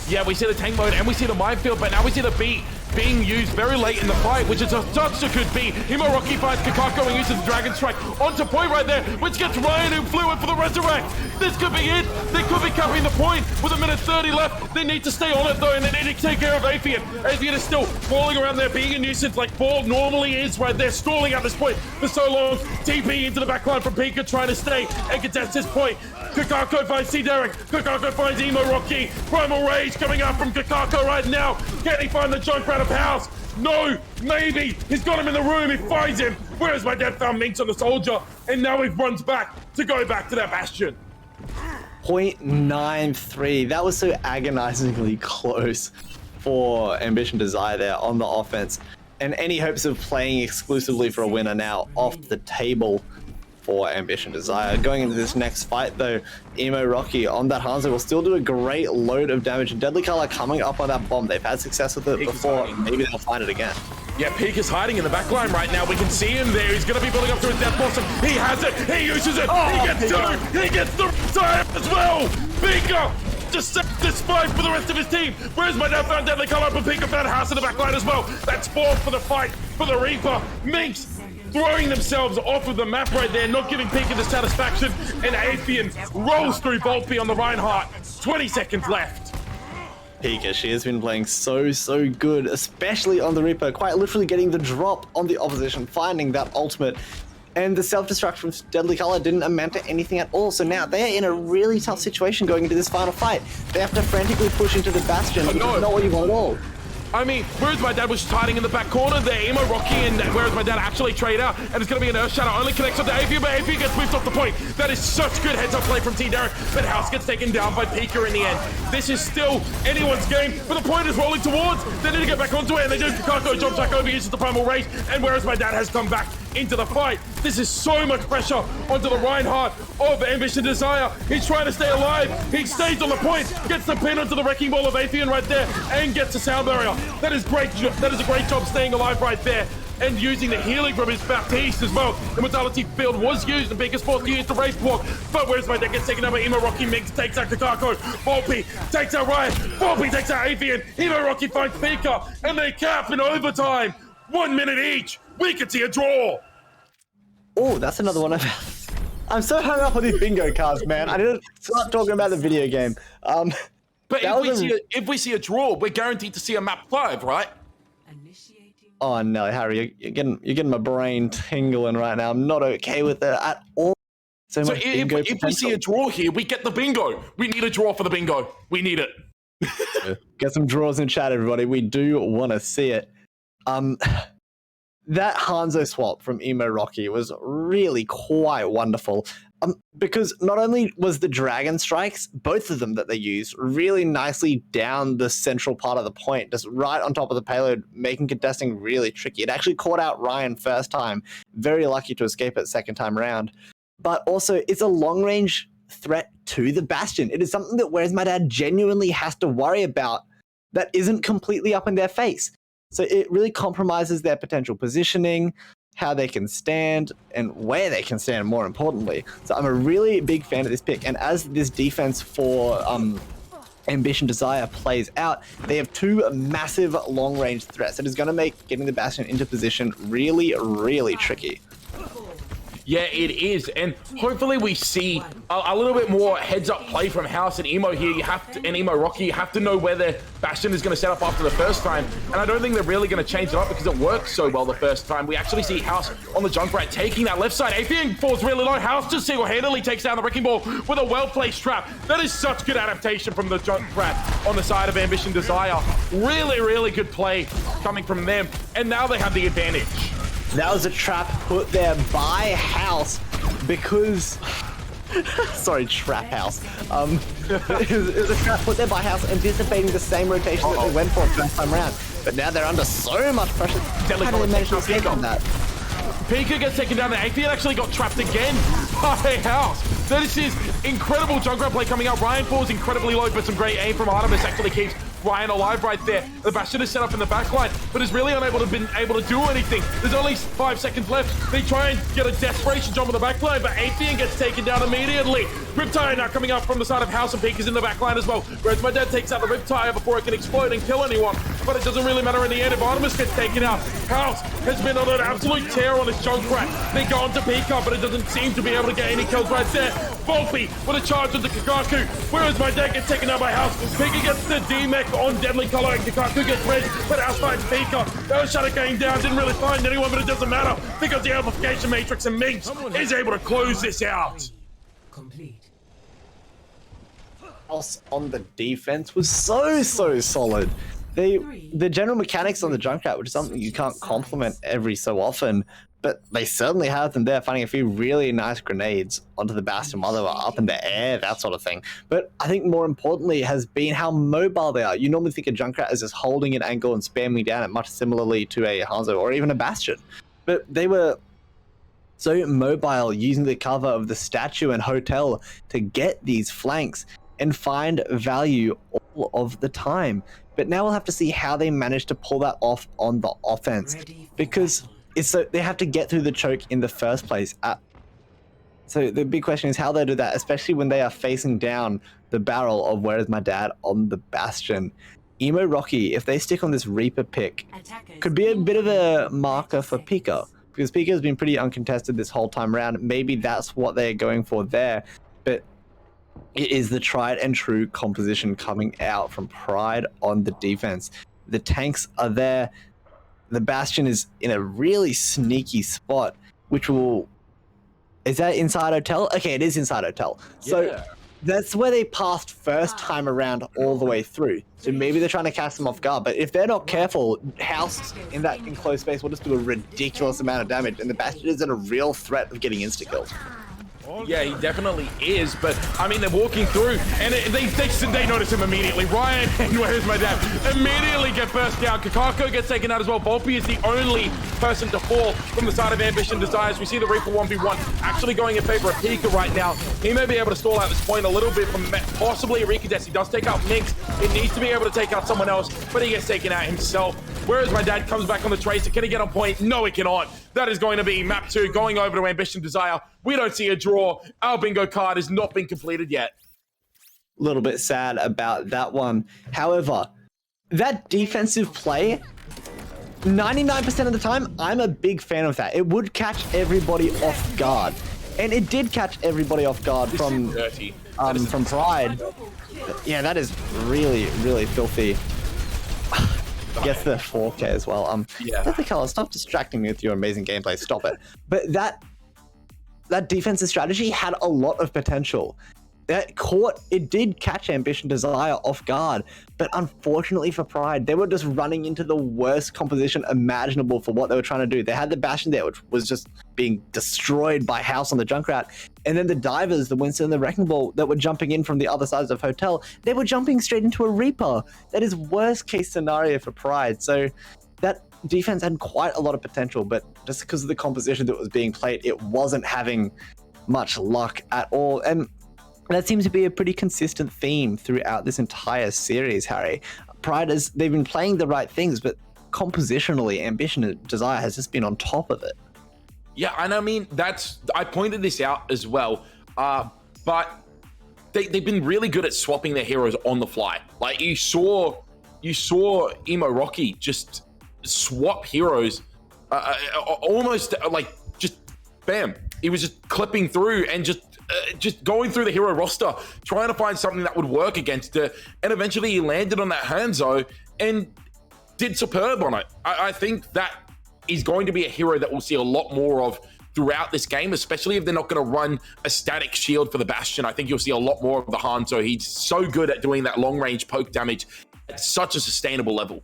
Yeah, we see the tank mode and we see the minefield, but now we see the beat being used very late in the fight, which is such a good beat. Emo Rocky finds Kakako and uses the Dragon Strike onto point right there, which gets Ryan who flew in for the Resurrect. This could be it. They could be capping the point with 1:30 left. They need to stay on it though, and they need to take care of Athean. Athean is still falling around there, being a nuisance like Ball normally is right there, stalling at this point for so long. TP into the backline from Pika, trying to stay and contest his point. Kakako finds C. Derek. Kakako finds Emo Rocky. Primal Rage coming out from Kakako right now. Can he find the Junkrat of House? No, maybe. He's got him in the room. He finds him. Whereas my dad found Minx on the soldier. And now he runs back to go back to that bastion. 0.93. That was so agonizingly close for Ambition Desire there on the offense. And any hopes of playing exclusively for a winner now off the table for Ambition Desire. Going into this next fight though, Emo Rocky on that Hanzo will still do a great load of damage, and Deadly Color coming up on that bomb. They've had success with it before, maybe they'll find it again. Yeah, Peak is hiding in the back line right now. We can see him there. He's going to be building up to his death blossom. He has it. He uses it. He gets two. He gets the time as well. Pika just set this fight for the rest of his team. Whereas my dad found Deadly Color, but Pika found House in the back line as well. That's 4 for the fight for the Reaper. Minx throwing themselves off of the map right there, not giving Pika the satisfaction. And Athean rolls through Volpe on the Reinhardt. 20 seconds left. Pika, she has been playing so good, especially on the Reaper, quite literally getting the drop on the opposition, finding that ultimate. And the self-destruct from Deadly Color didn't amount to anything at all. So now they are in a really tough situation going into this final fight. They have to frantically push into the bastion, which is not what you want at all. I mean, whereas my dad was hiding in the back corner there, Emo Rocky, and whereas my dad actually trade out, and it's going to be an Earth Shadow, only connects on to AP, but AP gets whipped off the point. That is such good heads-up play from T. Derek, but House gets taken down by Pika in the end. This is still anyone's game, but the point is rolling towards. They need to get back onto it, and they do. Kakako jumps back over, uses the Primal Rage, and whereas my dad has come back into the fight, this is so much pressure onto the Reinhardt of Ambition Desire. He's trying to stay alive. He stays on the point, gets the pin onto the Wrecking Ball of Athean right there, and gets a sound barrier. That is great. That is a great job staying alive right there, and using the healing from his Baptiste as well. The Mortality Field was used, and Pika's forced to use the Wraith Block, but where's my deck gets taken out by Emo Rocky. Minx takes out Kakako. Volpe takes out Riot. Volpe takes out Athean. Emo Rocky finds Pika, and they cap in overtime. 1 minute each. We could see a draw. Oh, that's another one of... I'm so hung up on these bingo cards, man. I didn't start talking about the video game. But if we see a draw, we're guaranteed to see a map 5, right? Oh no, Harry, you're getting my brain tingling right now. I'm not okay with it at all. So if we see a draw here, we get the bingo. We need a draw for the bingo. We need it. Get some draws in chat, everybody. We do want to see it. That Hanzo swap from Emo Rocky was really quite wonderful. Because not only was the Dragon Strikes, both of them that they used, really nicely down the central part of the point, just right on top of the payload, making contesting really tricky. It actually caught out Ryan first time, very lucky to escape it second time around. But also, it's a long-range threat to the Bastion. It is something that Where's My Dad genuinely has to worry about that isn't completely up in their face. So it really compromises their potential positioning, how they can stand, and where they can stand, more importantly. So I'm a really big fan of this pick, and as this defense for Ambition Desire plays out, they have 2 massive long-range threats. It is going to make getting the Bastion into position really, really tricky. Yeah, it is, and hopefully we see a little bit more heads-up play from House and Emo here. You have to, and Emo Rocky, you have to know where their Bastion is going to set up after the first time, and I don't think they're really going to change it up because it worked so well the first time. We actually see House on the Junkrat taking that left side. Athean falls really low. House just single-handedly takes down the Wrecking Ball with a well-placed trap. That is such good adaptation from the Junkrat on the side of Ambition Desire. Really, really good play coming from them, and now they have the advantage. That was a trap put there by House because... Sorry, Trap House. It was a trap put there by House, anticipating the same rotation that they went for first time around. But now they're under so much pressure. How do they manage to escape on that? Pika gets taken down, and Athean actually got trapped again by House. So this is incredible Junkrat play coming out. Ryan falls incredibly low, but some great aim from Artemis actually keeps Ryan alive right there. The Bastion is set up in the backline, but is really unable to do anything. There's only 5 seconds left. They try and get a desperation jump on the backline, but Athean gets taken down immediately. Riptire now coming up from the side of House, and Pika's in the backline as well. Whereas my dad takes out the Riptire before it can explode and kill anyone, but it doesn't really matter in the end if Artemis gets taken out. House has been on an absolute tear on this Junkrat. They go on to Pika, but it doesn't seem to be able to get any kills right there. Volpe with a charge onto Kakaku, whereas my dad gets taken out by House. Pika gets the D-Mech on Deadly Color, and Kakaku gets red, but House finds Pika. That was Shadow going down, didn't really find anyone, but it doesn't matter because the amplification matrix and Minx is able to close this out. Complete. House on the defense was so solid. the general mechanics on the Junkrat, which is something you can't compliment every so often, but they certainly have them there, finding a few really nice grenades onto the Bastion while they were up in the air, that sort of thing. But I think more importantly has been how mobile they are. You normally think a Junkrat is just holding an angle and spamming down it, much similarly to a Hanzo or even a Bastion. But they were so mobile, using the cover of the statue and hotel to get these flanks and find value all of the time. But now we'll have to see how they manage to pull that off on the offense, because they have to get through the choke in the first place. So the big question is how they do that, especially when they are facing down the barrel of Where Is My Dad on the Bastion. Emo Rocky, if they stick on this Reaper pick, could be a bit of a marker for Pika, because Pika has been pretty uncontested this whole time around. Maybe that's what they're going for there, but it is the tried and true composition coming out from Pride on the defense. The tanks are there. The Bastion is in a really sneaky spot, which will... Is that inside hotel? Okay, it is inside hotel. So that's where they passed first time around all the way through. So maybe they're trying to catch them off guard, but if they're not careful, House in that enclosed space will just do a ridiculous amount of damage, and the Bastion is in a real threat of getting insta-killed. Yeah, he definitely is, but I mean, they're walking through and they notice him immediately. Ryan and Where Is My Dad immediately get burst down. Kakako gets taken out as well. Volpe is the only person to fall from the side of Ambition Desires. We see the Reaper 1v1 actually going in favor of Pika right now. He may be able to stall out this point a little bit from possibly Rikades. He does take out Minx. He needs to be able to take out someone else, but he gets taken out himself. Where Is My Dad comes back on the tracer. Can he get on point? No, he cannot. That is going to be map 2 going over to Ambition Desire. We don't see a draw. Our bingo card has not been completed yet. A little bit sad about that one. However, that defensive play, 99% of the time, I'm a big fan of that. It would catch everybody off guard. And it did catch everybody off guard from Pride. Yeah, that is really, really filthy. Gets the 4K as well. That's the color. Stop distracting me with your amazing gameplay. Stop it. But that defensive strategy had a lot of potential. It did catch Ambition Desire off guard, but unfortunately for Pride, they were just running into the worst composition imaginable for what they were trying to do. They had the Bastion there, which was just being destroyed by House on the Junkrat, and then the divers, the Winston and the Wrecking Ball, that were jumping in from the other sides of Hotel, they were jumping straight into a Reaper. That is worst case scenario for Pride. So that defense had quite a lot of potential, but just because of the composition that was being played, it wasn't having much luck at all. And that seems to be a pretty consistent theme throughout this entire series, Harry. Pride they've been playing the right things, but compositionally, Ambition and Desire has just been on top of it. Yeah, and I mean, I pointed this out as well, but they've been really good at swapping their heroes on the fly. Like you saw Emo Rocky just swap heroes, almost like just bam. He was just clipping through and just going through the hero roster, trying to find something that would work against it, and eventually he landed on that Hanzo and did superb on it. I think that is going to be a hero that we'll see a lot more of throughout this game, especially if they're not going to run a static shield for the Bastion. I think you'll see a lot more of the Hanzo. He's so good at doing that long-range poke damage at such a sustainable level.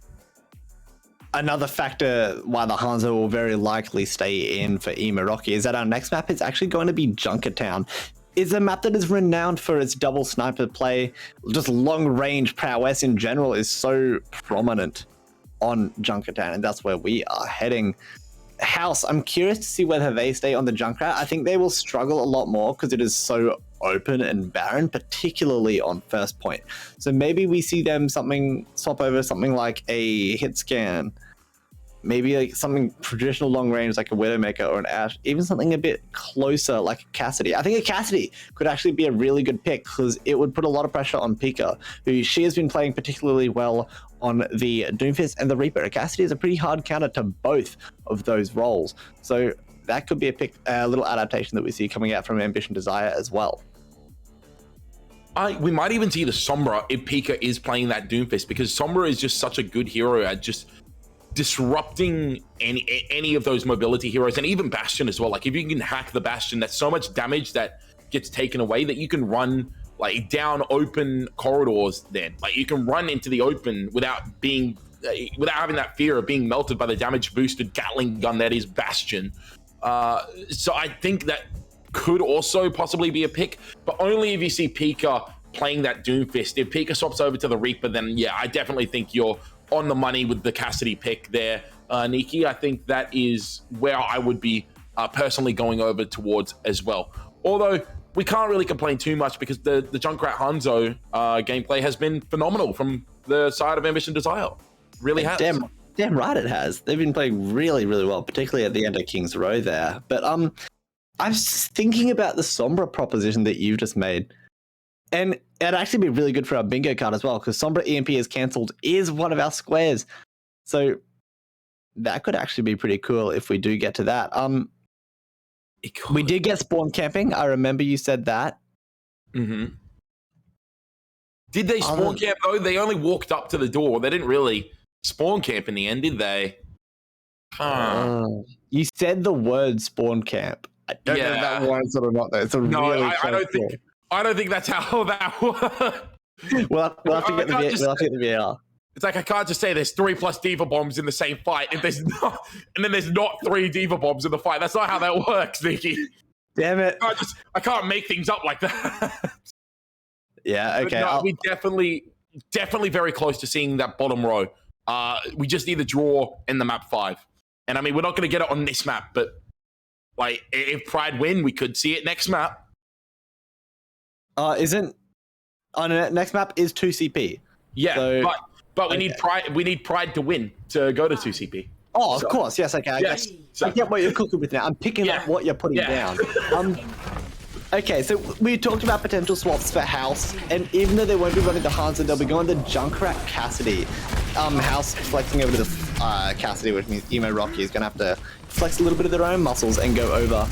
Another factor why the Hanzo will very likely stay in for Imaraki is that our next map is actually going to be Junkertown. It's a map that is renowned for its double sniper play. Just long-range prowess in general is so prominent on Junkertown, and that's where we are heading. House, I'm curious to see whether they stay on the Junkrat. I think they will struggle a lot more because it is so open and barren, particularly on first point. So maybe we see them swap over something like a hit scan, maybe like something traditional long range like a Widowmaker or an Ashe, even something a bit closer like a Cassidy. I think a Cassidy could actually be a really good pick because it would put a lot of pressure on Pika, who she has been playing particularly well on the Doomfist and the Reaper. A Cassidy is a pretty hard counter to both of those roles. So that could be a little adaptation that we see coming out from Ambition Desire as well. We might even see the Sombra if Pika is playing that Doomfist, because Sombra is just such a good hero at just disrupting any of those mobility heroes, and even Bastion as well. Like if you can hack the Bastion, that's so much damage that gets taken away that you can run like down open corridors. Then, like you can run into the open without having that fear of being melted by the damage boosted Gatling gun that is Bastion. So I think that could also possibly be a pick, but only if you see Pika playing that Doomfist. If Pika swaps over to the Reaper, then yeah, I definitely think you're on the money with the Cassidy pick there, Nikki. I think that is where I would be personally going over towards as well. Although we can't really complain too much because the Junkrat Hanzo gameplay has been phenomenal from the side of Ambition Desire. Really has. Damn right it has. They've been playing really, really well, particularly at the end of King's Row there. But I was thinking about the Sombra proposition that you've just made. And it'd actually be really good for our bingo card as well, because Sombra EMP is cancelled is one of our squares. So that could actually be pretty cool if we do get to that. We did get spawn camping. I remember you said that. Mm-hmm. Did they spawn camp though? They only walked up to the door. They didn't really spawn camp in the end, did they? You said the word spawn camp. I don't know if that was or not though. It's a really I don't think that's how that works. We'll have to get the VAR. It's like I can't just say there's 3+ Diva bombs in the same fight if there's not, and then there's not 3 Diva bombs in the fight. That's not how that works, Nikki. Damn it! I can't make things up like that. Yeah. Okay. No, we definitely very close to seeing that bottom row. We just need the draw in the map 5, and I mean we're not going to get it on this map, but like if Pride win, we could see it next map. Isn't on the next map is 2CP. Yeah, so, but we need Pride. We need Pride to win to go to 2CP. Oh, of course. Yes. Okay. I get what you're cooking with now. I'm picking up what you're putting down. Okay, so we talked about potential swaps for House, and even though they won't be running the Hanzo, they'll be going to Junkrat Cassidy. House flexing over to the Cassidy, which means Emo Rocky is going to have to flex a little bit of their own muscles and go over.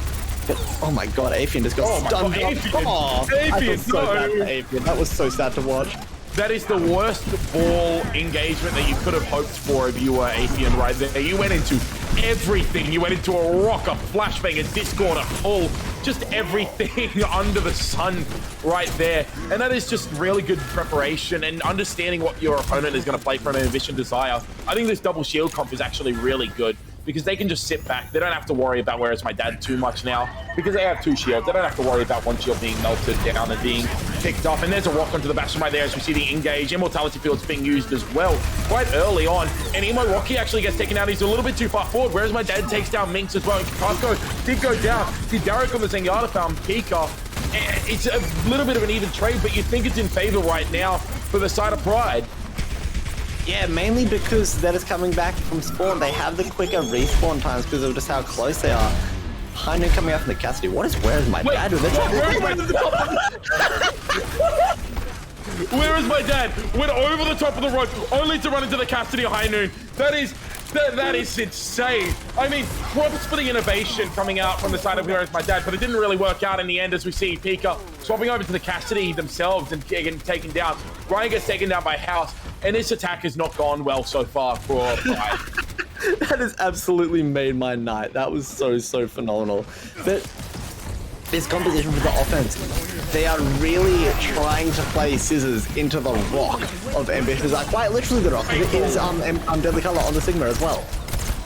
But, oh my god, Afian just got stunned. I feel so bad for Afian. That was so sad to watch. That is the worst ball engagement that you could have hoped for if you were Afian right there. You went into everything. You went into a rock, a flashbang, a Discord, a pull, just everything under the sun right there. And that is just really good preparation and understanding what your opponent is going to play for an Ambition Desire. I think this double shield comp is actually really good, because they can just sit back. They don't have to worry about Where Is My Dad too much now, because they have 2 shields. They don't have to worry about one shield being melted down and being picked off. And there's a rock onto the Bastion right there as we see the engage. Immortality field's being used as well quite early on. And Emo Rocky actually gets taken out. He's a little bit too far forward. Where Is My Dad takes down Minx as well. And Kafko did go down. See Derek on the Zenyatta found Pika. It's a little bit of an even trade, but you think it's in favor right now for the side of Pride. Yeah, mainly because that is coming back from spawn. They have the quicker respawn times because of just how close they are. Heinen coming out from the Cassidy. Where is My Dad? Where is My Dad? Went over the top of the road, only to run into the Cassidy High Noon. That is insane. I mean, props for the innovation coming out from the side of Where Is My Dad, but it didn't really work out in the end, as we see Pika swapping over to the Cassidy themselves and getting taken down. Ryan gets taken down by House, and this attack has not gone well so far for Pride. That has absolutely made my night. That was so phenomenal. But this composition for the offense, they are really trying to play scissors into the rock of Ambition. Like quite literally the rock. It is Deadly Color on the Sigma as well.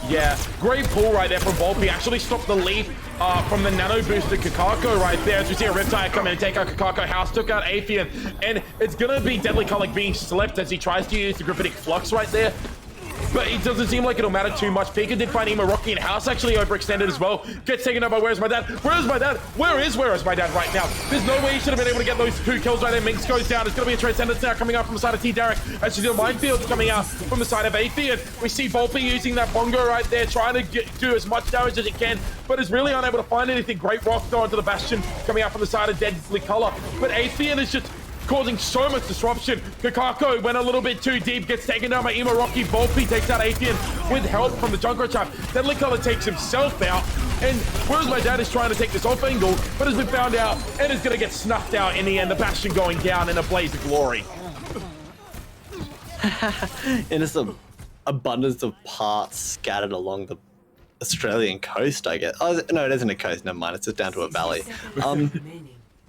Yeah, great pull right there from Volpe. Actually stopped the lead from the nano boosted Kakako right there. As we see a Riptide come in and take out Kakako. House took out Afian, and it's gonna be Deadly Color being slept as he tries to use the Graphitic Flux right there. But it doesn't seem like it'll matter too much. Pika did find Emo Rocky, and House actually overextended as well. Gets taken out by Where's My Dad? Where's My Dad? Where is My Dad right now? There's no way he should have been able to get those 2 kills right there. Minx goes down. It's going to be a Transcendence now coming out from the side of T. Derek. As you see the Minefield coming out from the side of Afian. We see Volpe using that Bongo right there, trying to do as much damage as he can, but is really unable to find anything. Great rock throw onto the Bastion coming out from the side of Deadly Color. But Afian is just causing so much disruption. Kakako went a little bit too deep, gets taken down by Emo Rocky. Volpe takes out Afian with help from the Junkrat Trap. Deadly Color takes himself out, and Where's My Dad is trying to take this off angle, but has been found out and is going to get snuffed out in the end. The Bastion going down in a blaze of glory. And it's an abundance of parts scattered along the Australian coast, I guess. Oh, no, it isn't a coast, never mind. It's just down to a valley.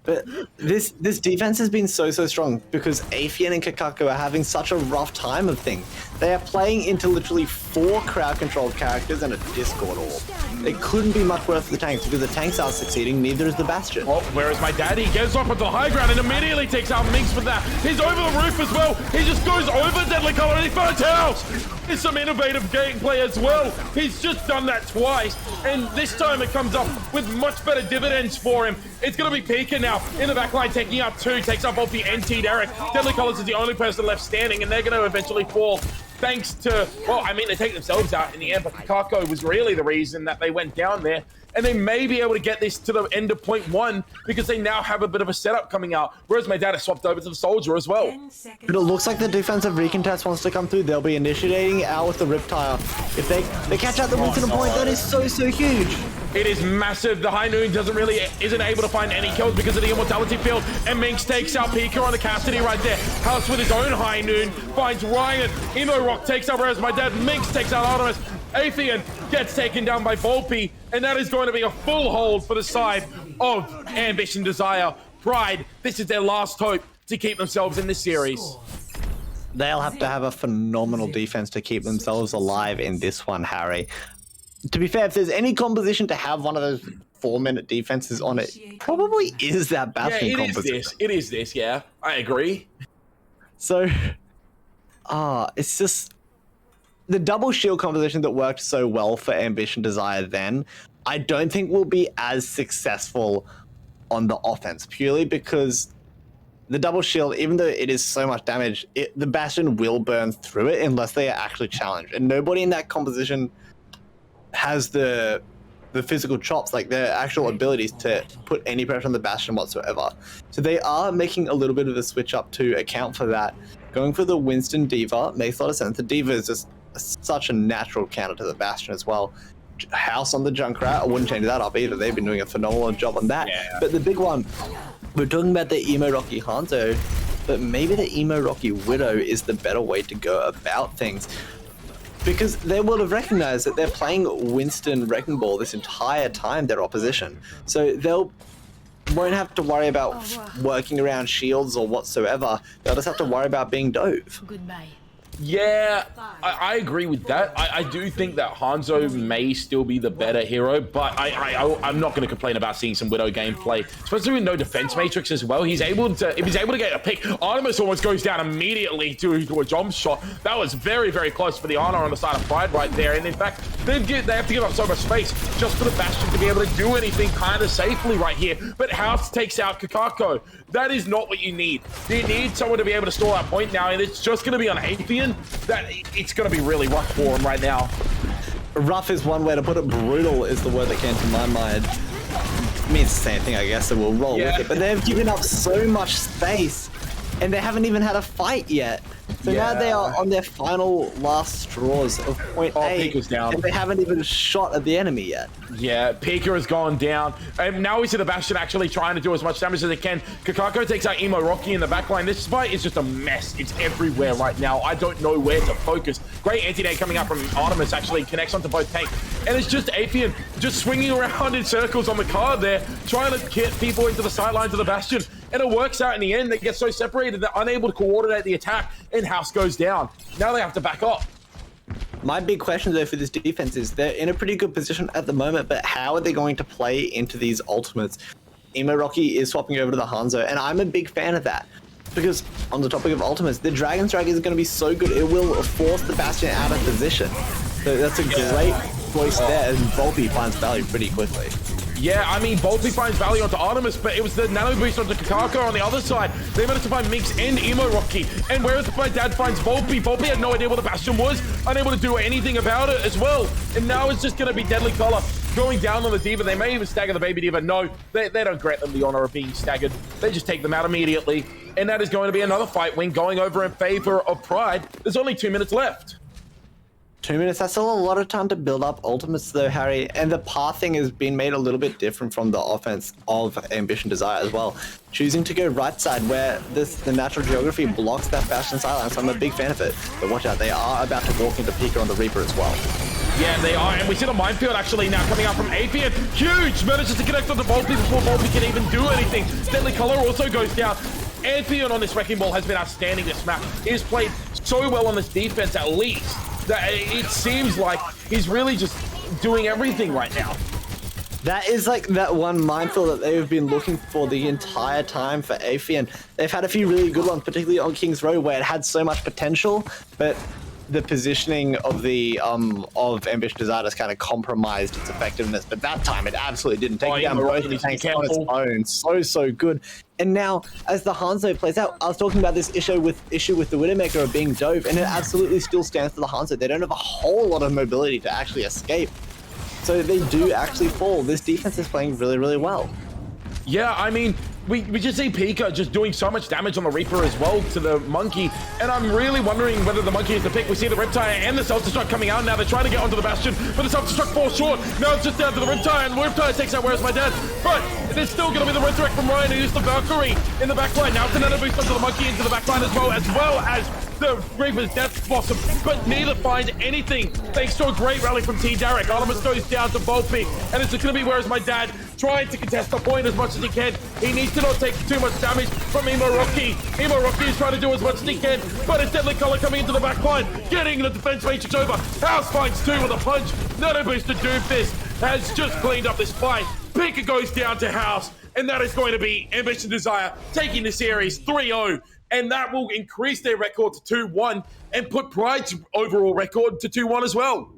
But this defense has been so strong because Afian and Kakako are having such a rough time of things. They are playing into literally 4 crowd-controlled characters and a Discord orb. It couldn't be much worse for the tanks because the tanks are succeeding, neither is the Bastion. Oh, where is my daddy? He gets off onto the high ground and immediately takes out Minx with that. He's over the roof as well. He just goes over Deadly Color and he finds house. There's some innovative gameplay as well. He's just done that twice, and this time it comes up with much better dividends for him. It's going to be Pika now in the back line, taking out 2, takes out both the NT Derek. Deadly Colors is the only person left standing, and they're going to eventually fall thanks to, well, I mean, they take themselves out in the end, but Kakako was really the reason that they went down there. And they may be able to get this to the end of point 1 because they now have a bit of a setup coming out. Whereas my dad has swapped over to the Soldier as well. But it looks like the defensive recontest wants to come through. They'll be initiating out with the Riptire. If they catch out the Winston point, that is so huge. It is massive. The High Noon isn't able to find any kills because of the Immortality field. And Minx takes out Pika on the Cassidy right there. House with his own High Noon finds Ryan. Emo Rock takes out Whereas my dad. Minx takes out Artemis. Afian gets taken down by Volpe, and that is going to be a full hold for the side of Ambition Desire. Pride, this is their last hope to keep themselves in this series. They'll have to have a phenomenal defense to keep themselves alive in this one, Harry. To be fair, if there's any composition to have one of those 4-minute defenses on it, probably is that Bastion composition. It is this, yeah. I agree. So, it's just... The double shield composition that worked so well for Ambition Desire then, I don't think will be as successful on the offense, purely because the double shield, even though it is so much damage, the Bastion will burn through it unless they are actually challenged. And nobody in that composition has the physical chops, like their actual abilities to put any pressure on the Bastion whatsoever. So they are making a little bit of a switch up to account for that. Going for the Winston Diva makes a lot of sense. The Diva is just such a natural counter to the Bastion as well. House on the Junkrat, I wouldn't change that up either. They've been doing a phenomenal job on that. Yeah. But the big one, we're talking about the Emo Rocky Hanzo, but maybe the Emo Rocky Widow is the better way to go about things. Because they will have recognized that they're playing Winston Wrecking Ball this entire time, their opposition. So won't have to worry about working around shields or whatsoever. They'll just have to worry about being dove. Goodbye. Yeah, I agree with that. I do think that Hanzo may still be the better hero, but I'm not going to complain about seeing some Widow gameplay, especially with no defense matrix as well. If he's able to get a pick, Artemis almost goes down immediately to a jump shot. That was very close for the Honor on the side of Pride right there. And in fact, they have to give up so much space just for the Bastion to be able to do anything kind of safely right here. But House takes out Kakako. That is not what you need. You need someone to be able to stall that point now, and it's just going to be on Atheon. That it's going to be really rough for him right now. Rough is one way to put it. Brutal is the word that came to my mind. It means the same thing, I guess, so we'll roll with it. But they've given up so much space, and they haven't even had a fight yet. So now they are on their last straws of point A, Pika's down. and they haven't even shot at the enemy yet. Yeah, Pika has gone down. And now we see the Bastion actually trying to do as much damage as they can. Kakako takes out Emo Rocky in the backline. This fight is just a mess. It's everywhere right now. I don't know where to focus. Great anti-nade coming out from Artemis actually connects onto both tanks. And it's just Atheon just swinging around in circles on the card there, trying to get people into the sidelines of the Bastion. And it works out in the end. They get so separated, they're unable to coordinate the attack, and House goes down. Now they have to back up. My big question, though, for this defense is they're in a pretty good position at the moment, but how are they going to play into these ultimates? Emo Rocky is swapping over to the Hanzo, and I'm a big fan of that. Because on the topic of ultimates, the Dragon Strike is going to be so good, it will force the Bastion out of position. So that's a great choice there, and Volpe finds value pretty quickly. Yeah, I mean, Volpe finds value onto Artemis, but it was the nano boost onto Kakako on the other side. They managed to find Minx and Emo Rocky. And whereas my dad finds Volpe, Volpe had no idea what the Bastion was, unable to do anything about it as well. And now it's just going to be Deadly Color going down on the Diva. They may even stagger the baby Diva. No, they don't grant them the honor of being staggered. They just take them out immediately. And that is going to be another fight win going over in favor of Pride. There's only 2 minutes left. 2 minutes, that's still a lot of time to build up ultimates though, Harry, and the pathing has been made a little bit different from the offense of Ambition Desire as well. Choosing to go right side where the natural geography blocks that Bastion sideline, so I'm a big fan of it. But watch out, they are about to walk into Pika on the Reaper as well. Yeah, they are, and we see the minefield actually now coming out from Apian. Huge! Manages to connect on the Volpe before Volpe can even do anything. Deadly Color also goes down. Apian on this Wrecking Ball has been outstanding this map. He has played so well on this defense, at least, that it seems like he's really just doing everything right now. That is like that one minefield that they've been looking for the entire time for Apian. They've had a few really good ones, particularly on King's Row, where it had so much potential, but the positioning of the of Ambitious Desire has kind of compromised its effectiveness. But that time it absolutely didn't. Take down both the tanks on its own. So good. And now, as the Hanzo plays out, I was talking about this issue with the Widowmaker of being dove, and it absolutely still stands for the Hanzo. They don't have a whole lot of mobility to actually escape. So they do actually fall. This defense is playing really, really well. Yeah, I mean, we just see Pika just doing so much damage on the Reaper as well to the Monkey, and I'm really wondering whether the Monkey is the pick. We see the Riptide and the Self-Destruct coming out now. They're trying to get onto the Bastion, but the Self-Destruct falls short. Now it's just down to the Riptide, and the Riptide takes out Where's My Dad? But there's still going to be the Resurrect from Ryan, who used the Valkyrie in the backline. Now it's another boost onto the Monkey into the backline as well as the Reaper's Death Blossom, but neither find anything thanks to a great rally from T. Derek. Artemis goes down to Volpe, and it's going to be Where's My Dad trying to contest the point as much as he can. He needs to not take too much damage from Emo Rocky. Emo Rocky is trying to do as much as he can, but it's Deadly Color coming into the back line, getting the defense matrix over. House finds two with a punch. Nano Booster Doomfist has just cleaned up this fight. Pika goes down to House, and that is going to be Ambition Desire taking the series 3-0. And that will increase their record to 2-1 and put Pride's overall record to 2-1 as well.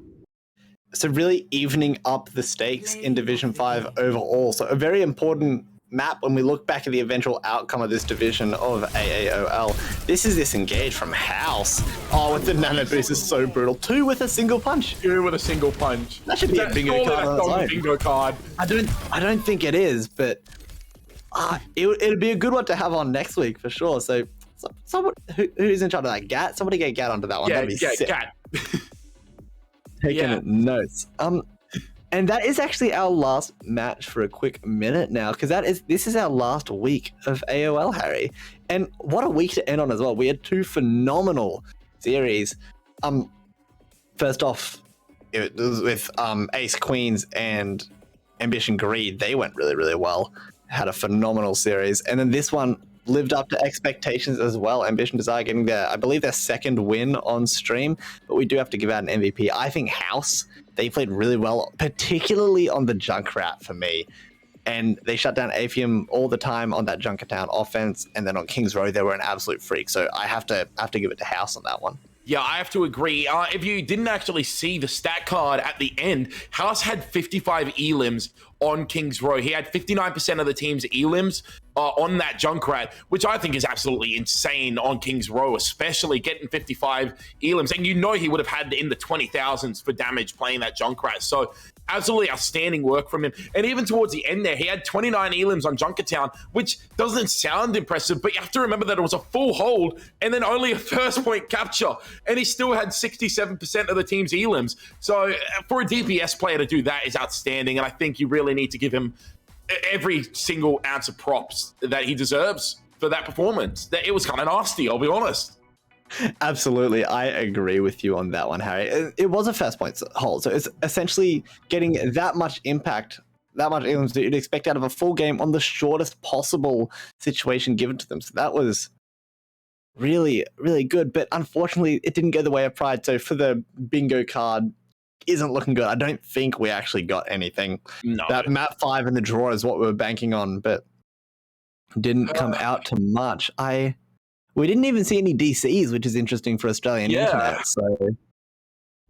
So really evening up the stakes in Division 5 overall. So a very important map when we look back at the eventual outcome of this division of AAOL. This is disengaged from House. Oh, with the Nano Boost is so brutal. 2 with a single punch. 2 with a single punch. That should be a bingo card on its own. Bingo card. I don't think it is, but it'd be a good one to have on next week for sure. So someone who's in charge of that? Gat? Somebody get Gat onto that one. Yeah, that'd be sick. Gat. Taking notes. And that is actually our last match for a quick minute now, because this is our last week of AOL, Harry. And what a week to end on as well. We had 2 phenomenal series. First off, it was with Ace Queens and Ambition Greed. They went really, really well. Had a phenomenal series. And then this one lived up to expectations as well. Ambition Desire getting I believe their second win on stream, but we do have to give out an MVP. I think House, they played really well, particularly on the Junkrat for me. And they shut down Apium all the time on that Junkertown offense, and then on King's Row they were an absolute freak. So I have to give it to House on that one. Yeah, I have to agree. If you didn't actually see the stat card at the end, House had 55 elims on King's Row. He had 59% of the team's elims on that Junkrat, which I think is absolutely insane on King's Row, especially getting 55 elims. And you know he would have had in the 20,000s for damage playing that Junkrat. So absolutely outstanding work from him. And even towards the end there, he had 29 elims on Junkertown, which doesn't sound impressive, but you have to remember that it was a full hold and then only a first point capture. And he still had 67% of the team's elims. So for a DPS player to do that is outstanding. And I think you really need to give him every single ounce of props that he deserves for that performance. It was kind of nasty, I'll be honest. Absolutely, I agree with you on that one, Harry. It was a first points hold, so it's essentially getting that much impact, that much elims that you'd expect out of a full game on the shortest possible situation given to them. So that was really, really good, but unfortunately it didn't go the way of Pride. So for the bingo card, isn't looking good. I don't think we actually got anything. No. That map 5 in the draw is what we were banking on, but didn't come out to much. We didn't even see any DCs, which is interesting for Australian internet. So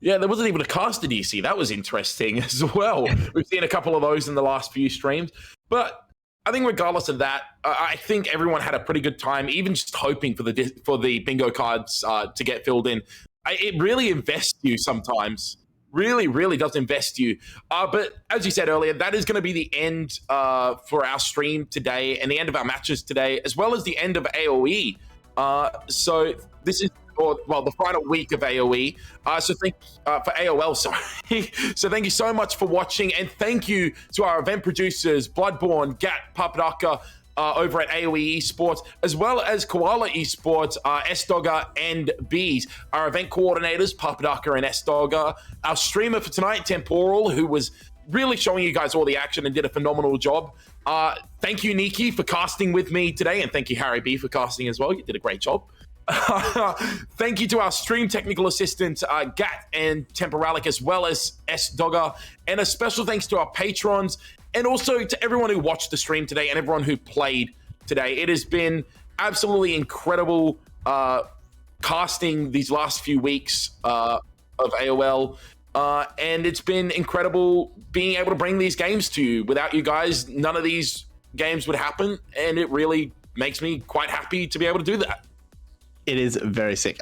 yeah, there wasn't even a caster DC. That was interesting as well. We've seen a couple of those in the last few streams, but I think regardless of that, I think everyone had a pretty good time, even just hoping for the bingo cards to get filled in. It really invests you sometimes. Really, really does invest you. But as you said earlier, that is going to be the end for our stream today and the end of our matches today, as well as the end of AOE. So this is, the final week of AOE. So thank for AOL, sorry. So thank you so much for watching, and thank you to our event producers, Bloodborne, Gat, Papadaka, over at AAOL Esports, as well as Koala Esports, S-Dogger and Bees, our event coordinators, Papadaka and S-Dogger, our streamer for tonight, Temporal, who was really showing you guys all the action and did a phenomenal job. Thank you, Nikki, for casting with me today, and thank you, Harry B, for casting as well. You did a great job. Thank you to our stream technical assistants, Gat and Temporalic, as well as S-Dogger, and a special thanks to our patrons, and also to everyone who watched the stream today and everyone who played today. It has been absolutely incredible casting these last few weeks of AOL, and it's been incredible being able to bring these games to you. Without you guys, none of these games would happen, and it really makes me quite happy to be able to do that. It is very sick.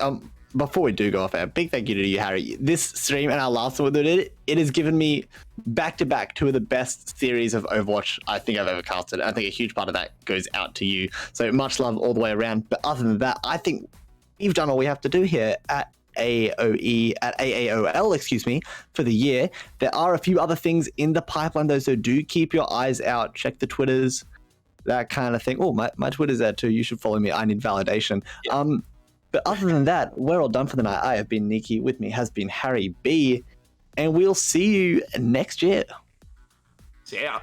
Before we do go off air, big thank you to you, Harry. This stream and our last one, it has given me back-to-back two of the best series of Overwatch I think I've ever casted. I think a huge part of that goes out to you. So much love all the way around. But other than that, I think we've done all we have to do here at AAOL, excuse me, for the year. There are a few other things in the pipeline though, so do keep your eyes out. Check the Twitters, that kind of thing. Oh, my Twitter's there too. You should follow me. I need validation. Yeah. But other than that, we're all done for the night. I have been Nikki. With me has been Harry B. And we'll see you next year. See ya.